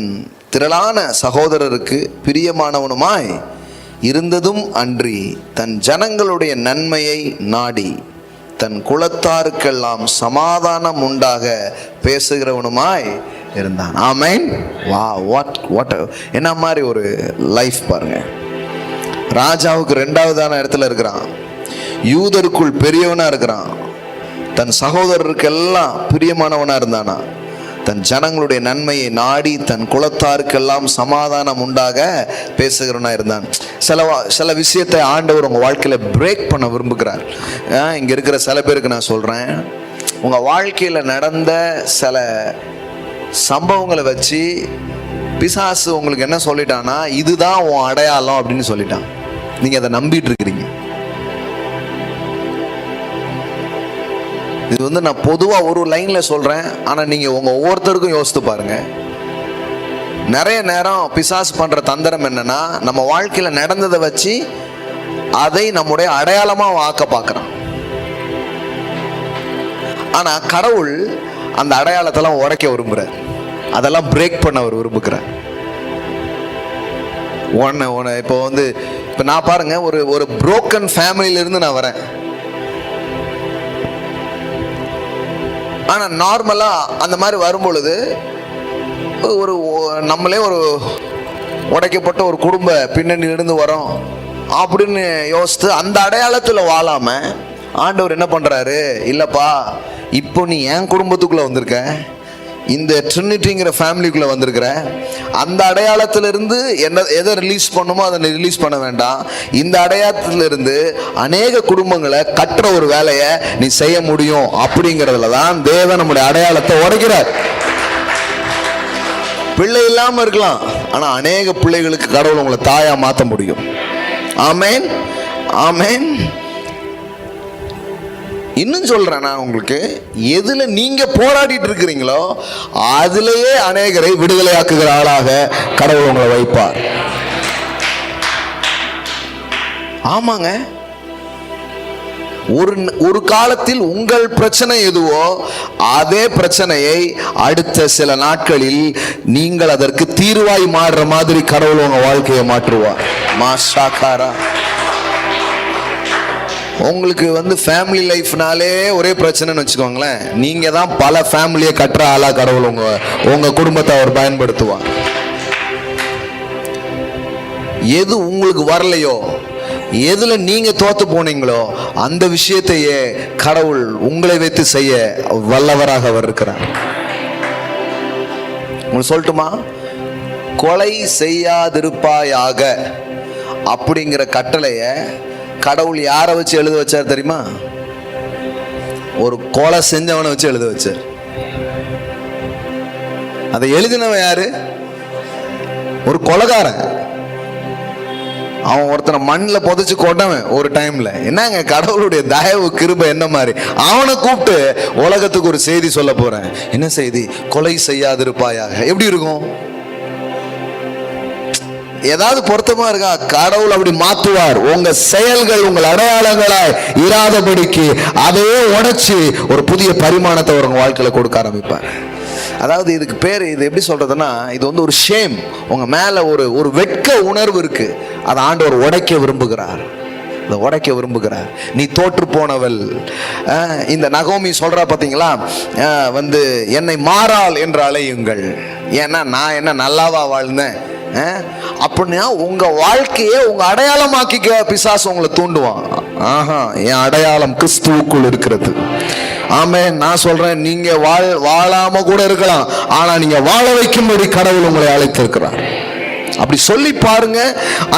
திரளான சகோதரருக்கு பிரியமானவனுமாய் இருந்ததும் அன்றி, தன் ஜனங்களுடைய நன்மையை நாடி தன் குலத்தாருக்கெல்லாம் சமாதானம் உண்டாக பேசுகிறவனுமாய் இருந்தான். ஆமென். வா, வாட் என்ன மாதிரி ஒரு லைஃப் பாருங்க. ராஜாவுக்கு 2வதான இடத்துல இருக்கிறான், யூதருக்குள் பெரியவனா இருக்கிறான், தன் சகோதரருக்கெல்லாம் பிரியமானவனா இருந்தானா, தன் ஜனங்களுடைய நன்மையை நாடி தன் குலத்தாருக்கெல்லாம் சமாதானம் உண்டாக பேசுகிறவனா இருந்தான். சில விஷயத்தை ஆண்டவர் உங்கள் வாழ்க்கையில் பிரேக் பண்ண விரும்புகிறார். இங்கே இருக்கிற சில பேருக்கு நான் சொல்கிறேன், உங்கள் வாழ்க்கையில் நடந்த சில சம்பவங்களை வச்சு பிசாசு உங்களுக்கு என்ன சொல்லிட்டான்னா, இதுதான் உன் அடையாளம் அப்படின்னு சொல்லிட்டான். நீங்கள் அதை நம்பிட்டு இருக்கிறீங்க. இது வந்து நான் பொதுவாக ஒரு லைனில் சொல்கிறேன், ஆனால் நீங்கள் உங்கள் ஒவ்வொருத்தருக்கும் யோசித்து பாருங்கள். நிறைய நேரம் பிசாசு பண்ணுற தந்திரம் என்னன்னா, நம்ம வாழ்க்கையில் நடந்ததை வச்சு அதை நம்முடைய அடையாளமாக ஆக்க பார்க்குறான். ஆனால் கடவுள் அந்த அடையாளத்தெல்லாம் உடைக்க விரும்புகிறார், அதெல்லாம் பிரேக் பண்ண அவர் விரும்புகிறார். இப்போ நான் பாருங்க, ஒரு புரோக்கன் ஃபேமிலியிலிருந்து நான் வரேன். ஆனால் நார்மலாக அந்த மாதிரி வரும்பொழுது நம்மளே ஒரு உடைக்கப்பட்ட ஒரு குடும்ப பின்னணியிலிருந்து வரோம் அப்படின்னு யோசித்து அந்த அடையாளத்தில் வாழாமல் ஆண்டவர் என்ன பண்ணுறாரு, இல்லைப்பா இப்போ நீ என் குடும்பத்துக்குள்ளே வந்திருக்க, இந்த ட்ரினிட்டிங்கிற ஃபேமிலிக்குள்ளே வந்திருக்கிற, அந்த அடையாளத்திலிருந்து எதை ரிலீஸ் பண்ணுமோ அதை ரிலீஸ் பண்ண வேண்டாம். இந்த அடையாளத்திலிருந்து அநேக குடும்பங்களை கட்டுற ஒரு வேலையை நீ செய்ய முடியும். அப்படிங்கிறதுல தான் தேவன் நம்முடைய அடையாளத்தை உடைக்கிறார். பிள்ளை இல்லாமல் இருக்கலாம், ஆனால் அநேக பிள்ளைகளுக்கு கடவுள் உங்களை தாயா மாற்ற முடியும். ஆமென். ஆமென். இன்னும் சொல்றேன், நான் உங்களுக்கு எதுல நீங்க போராடிட்டு இருக்கிறீங்களோ அதுலயே அநேகரை விடுதலையாக்குகிற ஆளாக கடவுள் உங்களை வைப்பார். ஆமாங்க, ஒரு காலத்தில் உங்கள் பிரச்சனை எதுவோ அதே பிரச்சனையை அடுத்த சில நாட்களில் நீங்கள் அதற்கு தீர்வாய் மாறுற மாதிரி கடவுள் உங்க வாழ்க்கையை மாற்றுவார். மாஷாக்காரா. உங்களுக்கு ஃபேமிலி லைஃப்னாலே ஒரே பிரச்சனைன்னு வச்சுக்கோங்களேன், நீங்க தான் பல ஃபேமிலியை கட்டுற ஆளா கடவுள் உங்க குடும்பத்தை அவர் பயன்படுத்துவார். எது உங்களுக்கு வரலையோ, எதுல நீங்க தோத்து போனீங்களோ அந்த விஷயத்தையே கடவுள் உங்களை வைத்து செய்ய வல்லவராக அவர் இருக்கிறார். உங்களுக்கு சொல்லட்டுமா, கொலை செய்யாதிருப்பாயாக அப்படிங்கிற கட்டளைய கடவுள் யாரை வச்சு எழுத வச்சார் தெரியுமா? ஒரு கொலை செஞ்சவனை வச்சு எழுத வச்சார். அதை எழுதினவன் யாரு? ஒரு கொலைகாரன். அவன் ஒருத்தனை மண்ணில் புதைச்சு கொண்டவன் ஒரு டைம்ல. என்னங்க கடவுளுடைய தயவு கிருபை என்ன மாதிரி. அவனை கூப்பிட்டு உலகத்துக்கு ஒரு செய்தி சொல்ல போறேன். என்ன செய்தி? கொலை செய்யாதிருப்பாயாக. எப்படி இருக்கும்? ஏதாவது பொருத்தமா இருக்கா? கடவுள் அப்படி மாத்துவார். உங்க செயல்கள் உங்கள் அடையாளங்களாய் இராதபடிக்கு அதையே உடைச்சு ஒரு புதிய பரிமாணத்தை உங்க வாழ்க்கையில கொடுக்க ஆரம்பிப்பார். அதாவது இதுக்கு பேர், இது எப்படி சொல்றதுன்னா, இது ஒரு ஷேம். உங்க மேல ஒரு வெட்க உணர்வு இருக்கு. அதை ஆண்டவர் உடைக்க விரும்புகிறார். அதை உடைக்க விரும்புகிறார். நீ தோற்று போனவள். இந்த நகோமி சொல்றா பாத்தீங்களா, என்னை மாறாள் என்று அழையுங்கள். ஏன்னா நான் என்ன நல்லாவா வாழ்ந்தேன் அப்படின்னா உங்க வாழ்க்கையை உங்க அடையாளமாக்கிக்க பிசாசு உங்களை தூண்டுவான். ஆஹா, என் அடையாளம் கிறிஸ்துவுக்குள் இருக்கிறது. ஆமென். நான் சொல்றேன், நீங்க வாழாம கூட இருக்கலாம், ஆனா நீங்க வாழ வைக்கும்படி கடவுள் உங்களை அழைத்திருக்கிறார். அப்படி சொல்லி பாருங்க.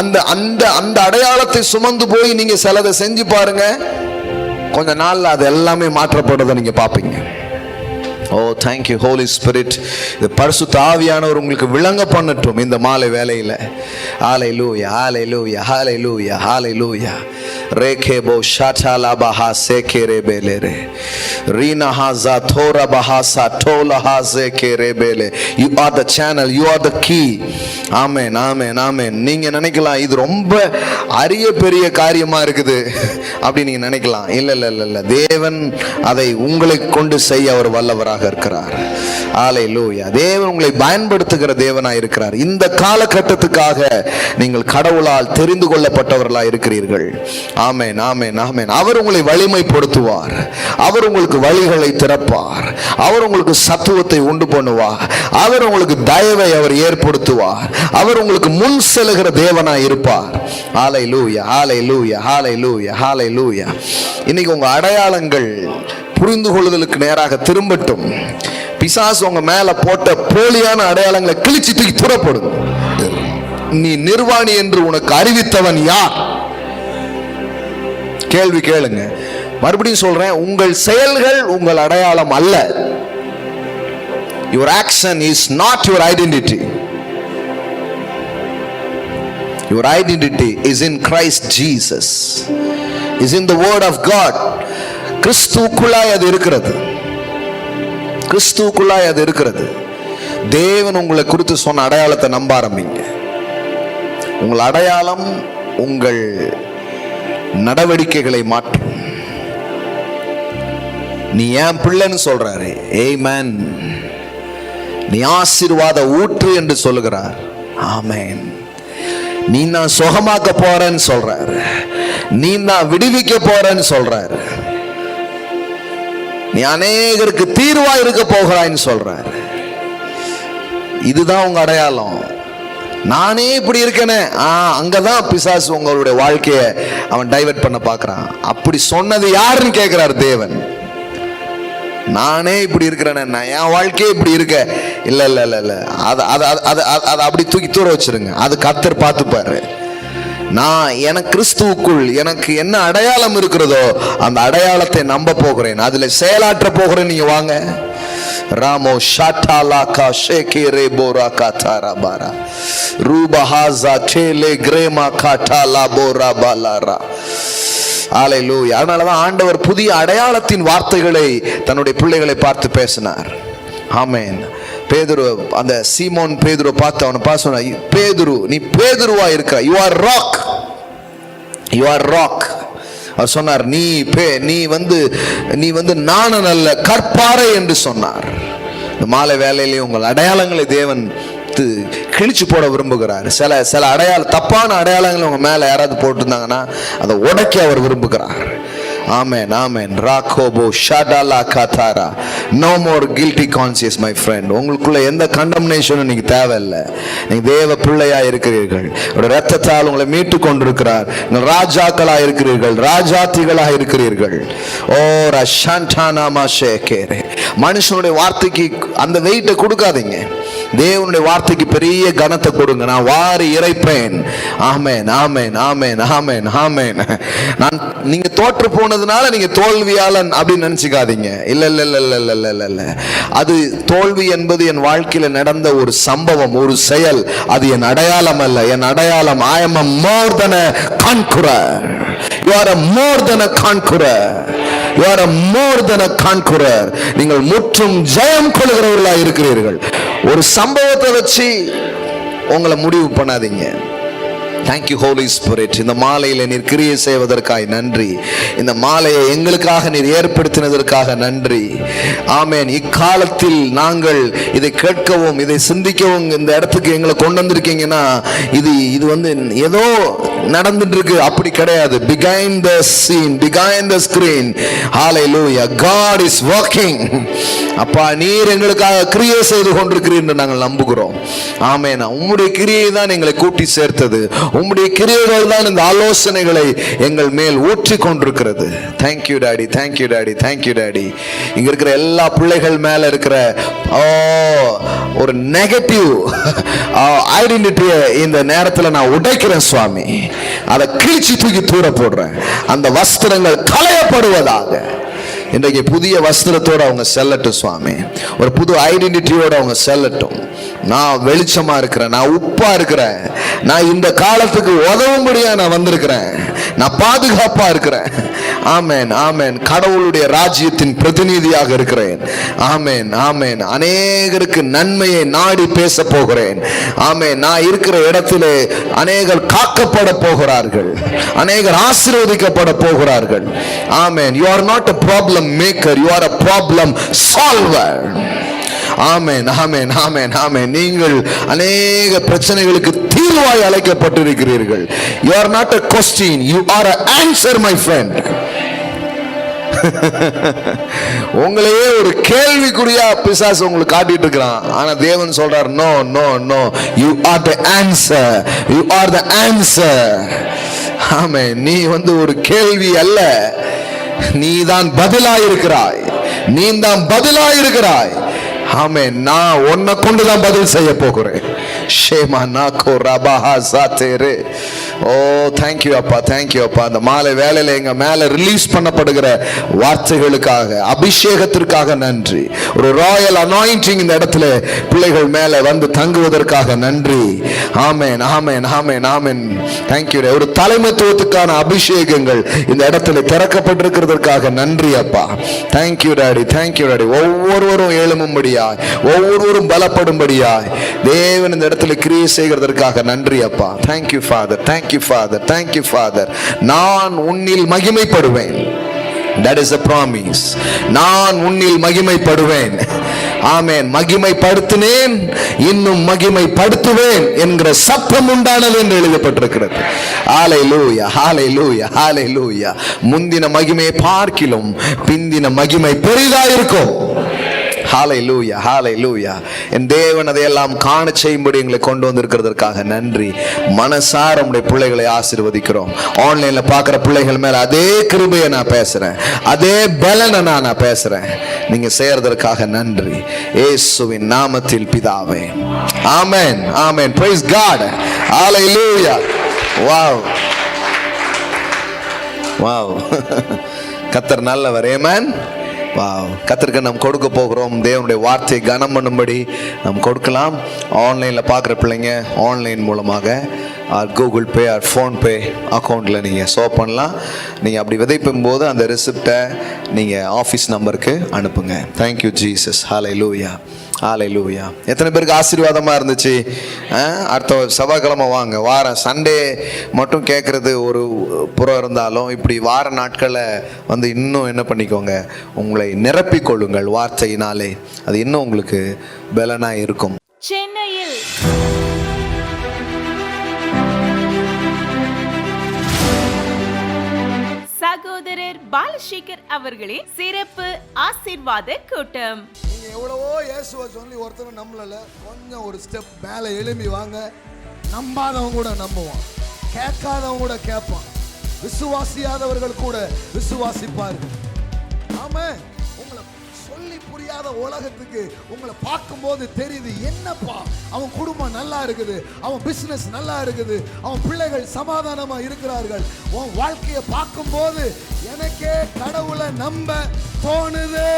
அந்த அந்த அந்த அடையாளத்தை சுமந்து போய் நீங்க சிலதை செஞ்சு பாருங்க. கொஞ்ச நாள்ல அது எல்லாமே மாற்றப்படுறதை நீங்க பாப்பீங்க. Oh thank you holy spirit. இந்த பரிசுத்த ஆவியானவர் உங்களுக்கு விளங்க பண்ணட்டும் இந்த மாலை வேளையில. ஹல்லேலூயா, ஹல்லேலூயா, ஹல்லேலூயா, ஹல்லேலூயா. ரேகேபோ ஷாடாலா பஹா சேகேரேபேலே ரீனஹா ஜாதோரா பஹா சாடோலஹா சேகேரேபேலே. You are the channel, you are the key. ஆமென், ஆமென், ஆமென். நீங்க நினைக்கலாம் இது ரொம்ப அரிய பெரிய காரியமா இருக்குது அப்படி நீங்க நினைக்கலாம். இல்ல இல்ல இல்ல இல்ல, தேவன் அதை உங்களை கொண்டு செய்ய அவர் வல்லவராக இருக்கிறார். ஹல்லேலூயா. தேவன் உங்களை பயன்படுத்துகிற தேவனாய் இருக்கிறார். இந்த காலகட்டத்துக்காக நீங்கள் கடவுளால் தெரிந்து கொள்ளப்பட்டவர்களாய் இருக்கிறீர்கள். ஆமென், ஆமென், ஆமென். அவர் உங்களை வலிமைப்படுத்துவார். அவர் உங்களுக்கு வழிகளை திறப்பார். அவர் உங்களுக்கு சத்துவத்தை உண்டு பண்ணுவார். அவர் உங்களுக்கு தயவை அவர் ஏற்படுத்துவார். அவர் உங்களுக்கு முன் செல்லுகிற தேவனாய் இருப்பார். ஹல்லேலூயா, ஹல்லேலூயா, ஹல்லேலூயா, ஹல்லேலூயா. இன்னைக்கு உங்க அடையாளங்கள் புரிந்து கொள்ளுதலுக்கு நேராக திரும்பட்டும். பிசாசு உங்க மேல போட்ட போலியான அடையாளங்களை கிழிச்சு தூக்கி துறப்படும். நீ நிர்வாணி என்று உனக்கு அறிவித்தவன் யார்? கேள்வி கேளுங்க. மறுபடியும் சொல்றேன், உங்கள் செயல்கள் உங்கள் அடையாளம் அல்ல. Your action is not your identity. Your identity is in Christ Jesus, is in the word of God. கிறிஸ்துவுக்குள்ளாய் அது இருக்கிறது. கிறிஸ்துவுக்குள்ளாய் அது இருக்கிறது. தேவன் உங்களை குறித்து சொன்ன அடையாளத்தை நம்ப ஆரம்பிங்க. உங்கள் அடையாளம் உங்கள் நடவடிக்கைகளை மாற்றும். நீ ஏன் பிள்ளைன்னு சொல்றாரு. ஆமென். நீ ஆசீர்வாத ஊற்று என்று சொல்லுகிறார். ஆமென். நீ நான் சுகமாக்க போறேன்னு சொல்றாரு. நீ நான் விடுவிக்க போறேன்னு சொல்றாரு. நீ அநேகருக்கு தீர்வா இருக்க போகிறாய்ன்னு சொல்றாரு. இதுதான் உங்க அடையாளம். நானே இப்படி இருக்கேனே, அங்கதான் பிசாசு உங்களுடைய வாழ்க்கையை அவன் டைவர்ட் பண்ண பார்க்கறான். அப்படி சொன்னது யாருன்னு கேட்கிறார் தேவன். நானே இப்படி இருக்கிறேனே, நான் என் வாழ்க்கையே இப்படி இருக்க. இல்ல இல்ல இல்ல இல்ல, அதை அப்படி தூக்கி தூர வச்சிருங்க. அது கர்த்தர் பார்த்துப்பாரு. நான் எனக்கு கிறிஸ்துவுக்குள் எனக்கு என்ன அடையாளம் இருக்கிறதோ அந்த அடையாளத்தை நம்ப போகிறேன், அதுல செயலாற்ற போகிறேன். நீங்க வாங்க. ராமோ ஷாட்டாலா கா ஷேகேரே போரா காதாரா பாரா ரூபஹாஸா டேலே கிரேமா காட்டாலா போரா பாலாரா. ஹல்லேலூயா. அதனாலதான் ஆண்டவர் புதிய அடையாளத்தின் வார்த்தைகளை தன்னுடைய பிள்ளைகளை பார்த்து பேசினார். ஆமென். பேதுரு, அந்த சீமோன் பேதுரு பார்த்து அவனை பார்த்து சொன்னார், பேதுரு, நீ பேதுருவா இருக்கிற, you are rock. You are rock. அவர் சொன்னார், நீ வந்து நாணன் அல்ல, கற்பாறை என்று சொன்னார். இந்த மாலை வேலையிலே உங்கள் அடையாளங்களை தேவன் கிழிச்சு போட விரும்புகிறார். சில தப்பான அடையாளங்கள் உங்க மேல யாராவது போட்டிருந்தாங்கன்னா அதை உடைக்க அவர் விரும்புகிறார். ஆமென், ஆமென். ராகோபோ ஷாடாலா காதாரா. No more guilty conscious my friend. உங்களுக்குள்ள எந்த கண்டம்னேஷனும் நீங்க தேவையில்லை. நீங்க தேவ பிள்ளையா இருக்கிறீர்கள். இரத்தத்தால் உங்களை மீட்டு கொண்டிருக்கிறார். ராஜாக்களா இருக்கிறீர்கள், ராஜாத்திகளா இருக்கிறீர்கள். ஓ ரஷாண்டானாமா ஷேகேரே. மனுஷனுடைய வார்த்தைக்கு அந்த வெயிட்டை கொடுக்காதீங்க. தேவனுடைய வார்த்தைக்கு பெரிய கனத்தை கொடுங்க. நான் வாரி இறைப்பேன். ஆமென், ஆமென், ஆமென், ஆமென், ஆமென். நீங்க தோற்று போனதுனால நீங்க தோல்வியாளன் அப்படின்னு நினைச்சுக்காதீங்க. இல்ல இல்ல இல்ல இல்ல இல்ல இல்ல இல்ல. அது தோல்வி என்பது என் வாழ்க்கையில நடந்த ஒரு சம்பவம், ஒரு செயல். அது என் அடையாளம் அல்ல. என் அடையாளம், I am a more than a conqueror. You are a more than a conqueror. You are a more than a conqueror. நீங்கள் முற்றும் ஜெயம் கொள்கிறவர்களாக இருக்கிறீர்கள். ஒரு சம்பவத்தை வச்சு உங்களை முடிவு பண்ணாதீங்க. Thank you holy spirit. இந்த மாலையில் நீர் கிரியை செய்வதற்காக நன்றி. இந்த மாலையை எங்களுக்காக நீர் ஏற்படுத்தினதற்காக நன்றி. ஆமென். இக்காலத்தில் நாங்கள் இதை கேட்கவும் இதை சிந்திக்கவும் இந்த இடத்துக்கு எங்களை கொண்டு வந்திருக்கீங்கன்னா இது வந்து ஏதோ நடந்துட்டு இருக்கு அப்படி கிடையாது. behind the scene, behind the screen, hallelujah, God is working. அப்பா, நீர் எங்களுக்காக கிரியை செய்து கொண்டிருக்கிறீர் என்று நாங்கள் நம்புகிறோம். ஆமென். உம்முடைய கிரியை தான் எங்களை கூட்டி சேர்த்தது. உம்முடைய கிரியைகள் தான் இந்த ஆலோசனைகளை எங்கள் மேல் ஊற்றி கொண்டிருக்கிறது. Thank you daddy, thank you daddy, thank you daddy. இங்க இருக்கிற எல்லா பிள்ளைகள் மேல இருக்கிற ஒரு நெகட்டிவ் ஐடென்டிட்டியை இந்த நேரத்தில் நான் உடைக்கிறேன் சுவாமி. அதை கிழிச்சு தூக்கி தூர போடுறேன். அந்த வஸ்திரங்கள் களையப்படுவதாக. இன்றைக்கு புதிய வஸ்திரத்தோடு அவங்க செல்லட்டும் சுவாமி. ஒரு புது ஐடென்டிட்டியோடு அவங்க செல்லட்டும். நான் வெளிச்சமா இருக்கிறேன், நான் உப்பா இருக்கிறேன், நான் இந்த காலத்துக்கு உதவும்படியா நான் வந்திருக்கிறேன், நான் பாதுகாப்பா இருக்கிறேன். ஆமென், ஆமென். கடவுளுடைய ராஜ்யத்தின் பிரதிநிதியாக இருக்கிறேன். ஆமென், ஆமென். அநேகருக்கு நன்மையை நாடி பேச போகிறேன். ஆமென். நான் இருக்கிற இடத்திலே அநேகர் காக்கப்பட போகிறார்கள், அநேகர் ஆசீர்வதிக்கப்பட போகிறார்கள். ஆமென். You are not a problem maker, you are a problem solver. ஆமென், ஆமென், ஆமென், ஆமென். நீங்கள் அநேக பிரச்சனைகளுக்கு தீர்வாய் அழைக்கப்பட்டிருக்கிறீர்கள். You are not a question, you are an answer, my friend. உங்களையே ஒரு கேள்விக்குறியா பிசாசு உங்களுக்கு காட்டிட்டு இருக்கிறான். ஆனா தேவன் சொல்றார், no no no, you are the answer, you are the answer. ஆமென். நீ வந்து ஒரு கேள்வி அல்ல, நீதான் பதிலாயிருக்கிறாய், நீதான் பதிலாயிருக்கிறாய். ஆமென். நான் உன்னை கொண்டுதான் பதில் செய்ய போகிறேன். ஷேமா நாகோ ரபாஹா சாதேரே. ஓ தேங்க்யூ அப்பா, தேங்க்யூ அப்பா. அந்த மாலை வேலையில எங்க மேல ரிலீஸ் பண்ணப்படுகிற வார்த்தைகளுக்காக, அபிஷேகத்திற்காக நன்றி. ஒரு ராயல் அனாயிண்டிங் இந்த இடத்துல பிள்ளைகள் மேல வந்து தங்குவதற்காக நன்றி. ஆமென், ஆமென், ஆமென், ஆமென். தேங்க்யூ. ஒரு தலைமைத்துவத்துக்கான அபிஷேகங்கள் இந்த இடத்துல திறக்கப்பட்டிருக்கிறதற்காக நன்றி அப்பா. Thank you daddy, thank you daddy. ஒவ்வொருவரும் எழும்படியாய், ஒவ்வொருவரும் பலப்படும்படியாய் தேவன் இந்த இடத்துல கிரியை செய்கிறதற்காக நன்றி அப்பா. Thank you father, thank you father, thank you father. நான் உன்னில் மகிமைப்படுவேன். That is a promise. நான் உன்னில் மகிமைப்படுவேன். ஆமென். மகிமைப்படுத்தினேன், இன்னும் மகிமைப்படுத்துவேன் என்கிற சத்தம் உண்டானது என்று எழுதப்பட்டிருக்கிறது. ஹல்லேலூயா, ஹல்லேலூயா, ஹல்லேலூயா. முந்தின மகிமையை பார்க்கிலும் பிந்தின மகிமை பெரிதாயிருக்கும். ஹல்லேலூயா, ஹல்லேலூயா. என் தேவன் அதையெல்லாம் காண செய்யும்படி எங்களை கொண்டு வந்திருக்கிறதற்காக நன்றி. மனசார உம்முடைய பிள்ளைகளை ஆசீர்வதிக்கிறோம். ஆன்லைன்ல பார்க்குற பிள்ளைகள் மேல அதே கிருபையை நான் பேசுறேன், அதே பலனை நான் பேசுறேன். நீங்க செய்யறதற்காக நன்றி. இயேசுவின் நாமத்தில் பிதாவே, ஆமென், ஆமென். Praise God. ஹல்லேலூயா. Wow, wow. கர்த்தர் நல்லவர். ஆமென். கர்த்தருக்கு நாம் கொடுக்க போகிறோம். தேவனுடைய வார்த்தையை கனம் பண்ணும்படி நாம் கொடுக்கலாம். ஆன்லைனில் பார்க்குற பிள்ளைங்க ஆன்லைன் மூலமாக கூகுள் பே ஆர் ஃபோன்பே அக்கௌண்ட்டில் நீங்கள் ஷோ பண்ணலாம். நீங்கள் அப்படி விதைப்பும் போது அந்த ரிசிப்டை நீங்கள் ஆஃபீஸ் நம்பருக்கு அனுப்புங்க. Thank you Jesus. ஹல்லேலூயா. ஹல்லேலூயா. எத்தனை பேருக்கு ஆசீர்வாதமா இருந்துச்சு? அடுத்த செவ்வாய்க்கிழமை வாங்க. வாரம் சண்டே மட்டும் கேட்கறது ஒரு புறம் இருந்தாலும் இப்படி வார நாட்களை வந்து இன்னும் என்ன பண்ணிக்கோங்க, உங்களை நிரப்பிக்கொள்ளுங்கள் வார்த்தையினாலே. அது இன்னும் உங்களுக்கு பலனா இருக்கும். சென்னையில் சகோதரர் பாலசேகர் அவர்களின் சிறப்பு ஆசீர்வாத கூட்டம். நீங்க எவ்வளவோ இயேசுவை சொல்லி ஒருத்தரும் நம்பல, கொஞ்சம் ஒரு ஸ்டெப் மேல எழும்பி வாங்க. நம்பாதவங்க கூட நம்புவான், கேட்காதவங்க கூட கேட்பான், விசுவாசியாதவர்கள் கூட விசுவாசிப்பார்கள். ஆமா, உங்களை சொல்லி புரியாத உலகத்துக்கு உங்களை பார்க்கும்போது தெரியுது, என்னப்பா அவன் குடும்பம் நல்லா இருக்குது, அவன் பிசினஸ் நல்லா இருக்குது, அவன் பிள்ளைகள் சமாதானமா இருக்கிறார்கள். உன் வாழ்க்கையை பார்க்கும்போது எனக்கே கடவுளை நம்ப தோணுது.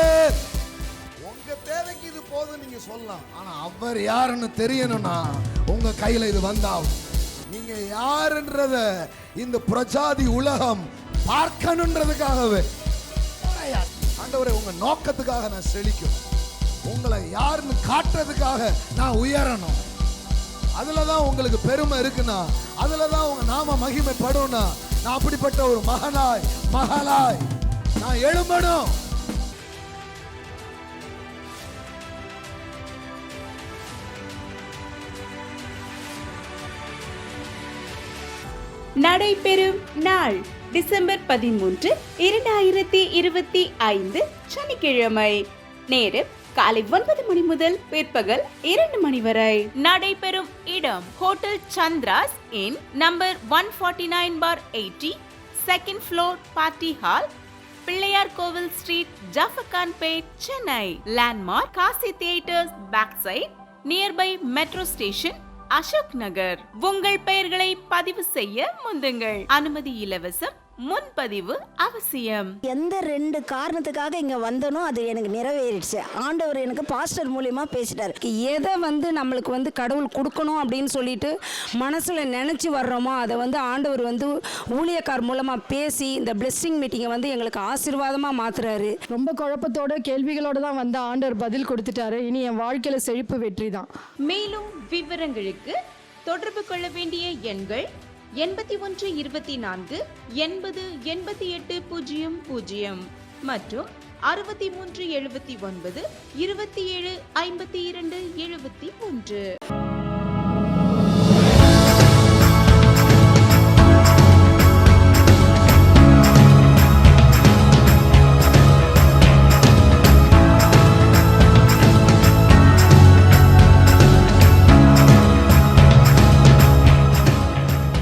உங்க தேவைக்கு இது போதும் நீங்க சொல்லலாம், ஆனா அவர் யாருன்னு தெரியணும்னா உங்க கையில இது வந்தாகும். நீங்க யாருன்றத இந்த பிரஜாதி உலகம் பார்க்கணுன்றதுக்காகவே ஆண்டவரே, உங்க நோக்கத்துக்காக நான் செழிக்கும், உங்களை யாருன்னு காட்டுறதுக்காக நான் உயரணும். அதுலதான் உங்களுக்கு பெருமை இருக்குன்னா, அதுலதான் உங்க நாம மகிமைப்படும்னா, நான் அப்படிப்பட்ட ஒரு மகனாய் மகளாய் நான் எழும்பணும். நடைபெறும் நாள் டிசம்பர் 13, 2025 சனிக்கிழமை. நேரம் காலை 9 மணி முதல் பிற்பகல் 2 மணி வரை. நடைபெறும் இடம் hotel Chandras inn number 149/80, second floor, party hall, Pillaiyar Koil street, Jafferkhanpet, Chennai. Landmark Kasi theatres back side, nearby metro station, Ashok Nagar. உங்கள் பெயர்களை பதிவு செய்ய முந்துங்கள். அனுமதி இலவசம், முன்பதிவு அவசியம். எந்த 2 காரணத்துக்காக இங்க வந்தனோ அது எனக்கு நிறைவேறிடுச்சு. ஆண்டவர் எனக்கு பாஸ்டர் மூலியமா பேசிட்டார். எதை வந்து நம்மளுக்கு வந்து கடவுள் கொடுக்கணும் அப்படின்னு சொல்லிட்டு மனசுல நினைச்சு வர்றோமோ அதை வந்து ஆண்டவர் வந்து ஊழியக்கார் மூலமா பேசி இந்த பிளெஸ்ஸிங் மீட்டிங்கை வந்து எங்களுக்கு ஆசீர்வாதமா மாத்துறாரு. ரொம்ப குழப்பத்தோட கேள்விகளோட தான் வந்த ஆண்டவர் பதில் கொடுத்துட்டாரு. இனி என் வாழ்க்கையில செழிப்பு வெற்றி தான். மேலும் விவரங்களுக்கு தொடர்பு கொள்ள வேண்டிய எண்கள் 8124 80 88 00 மற்றும் 6379 27 52 71.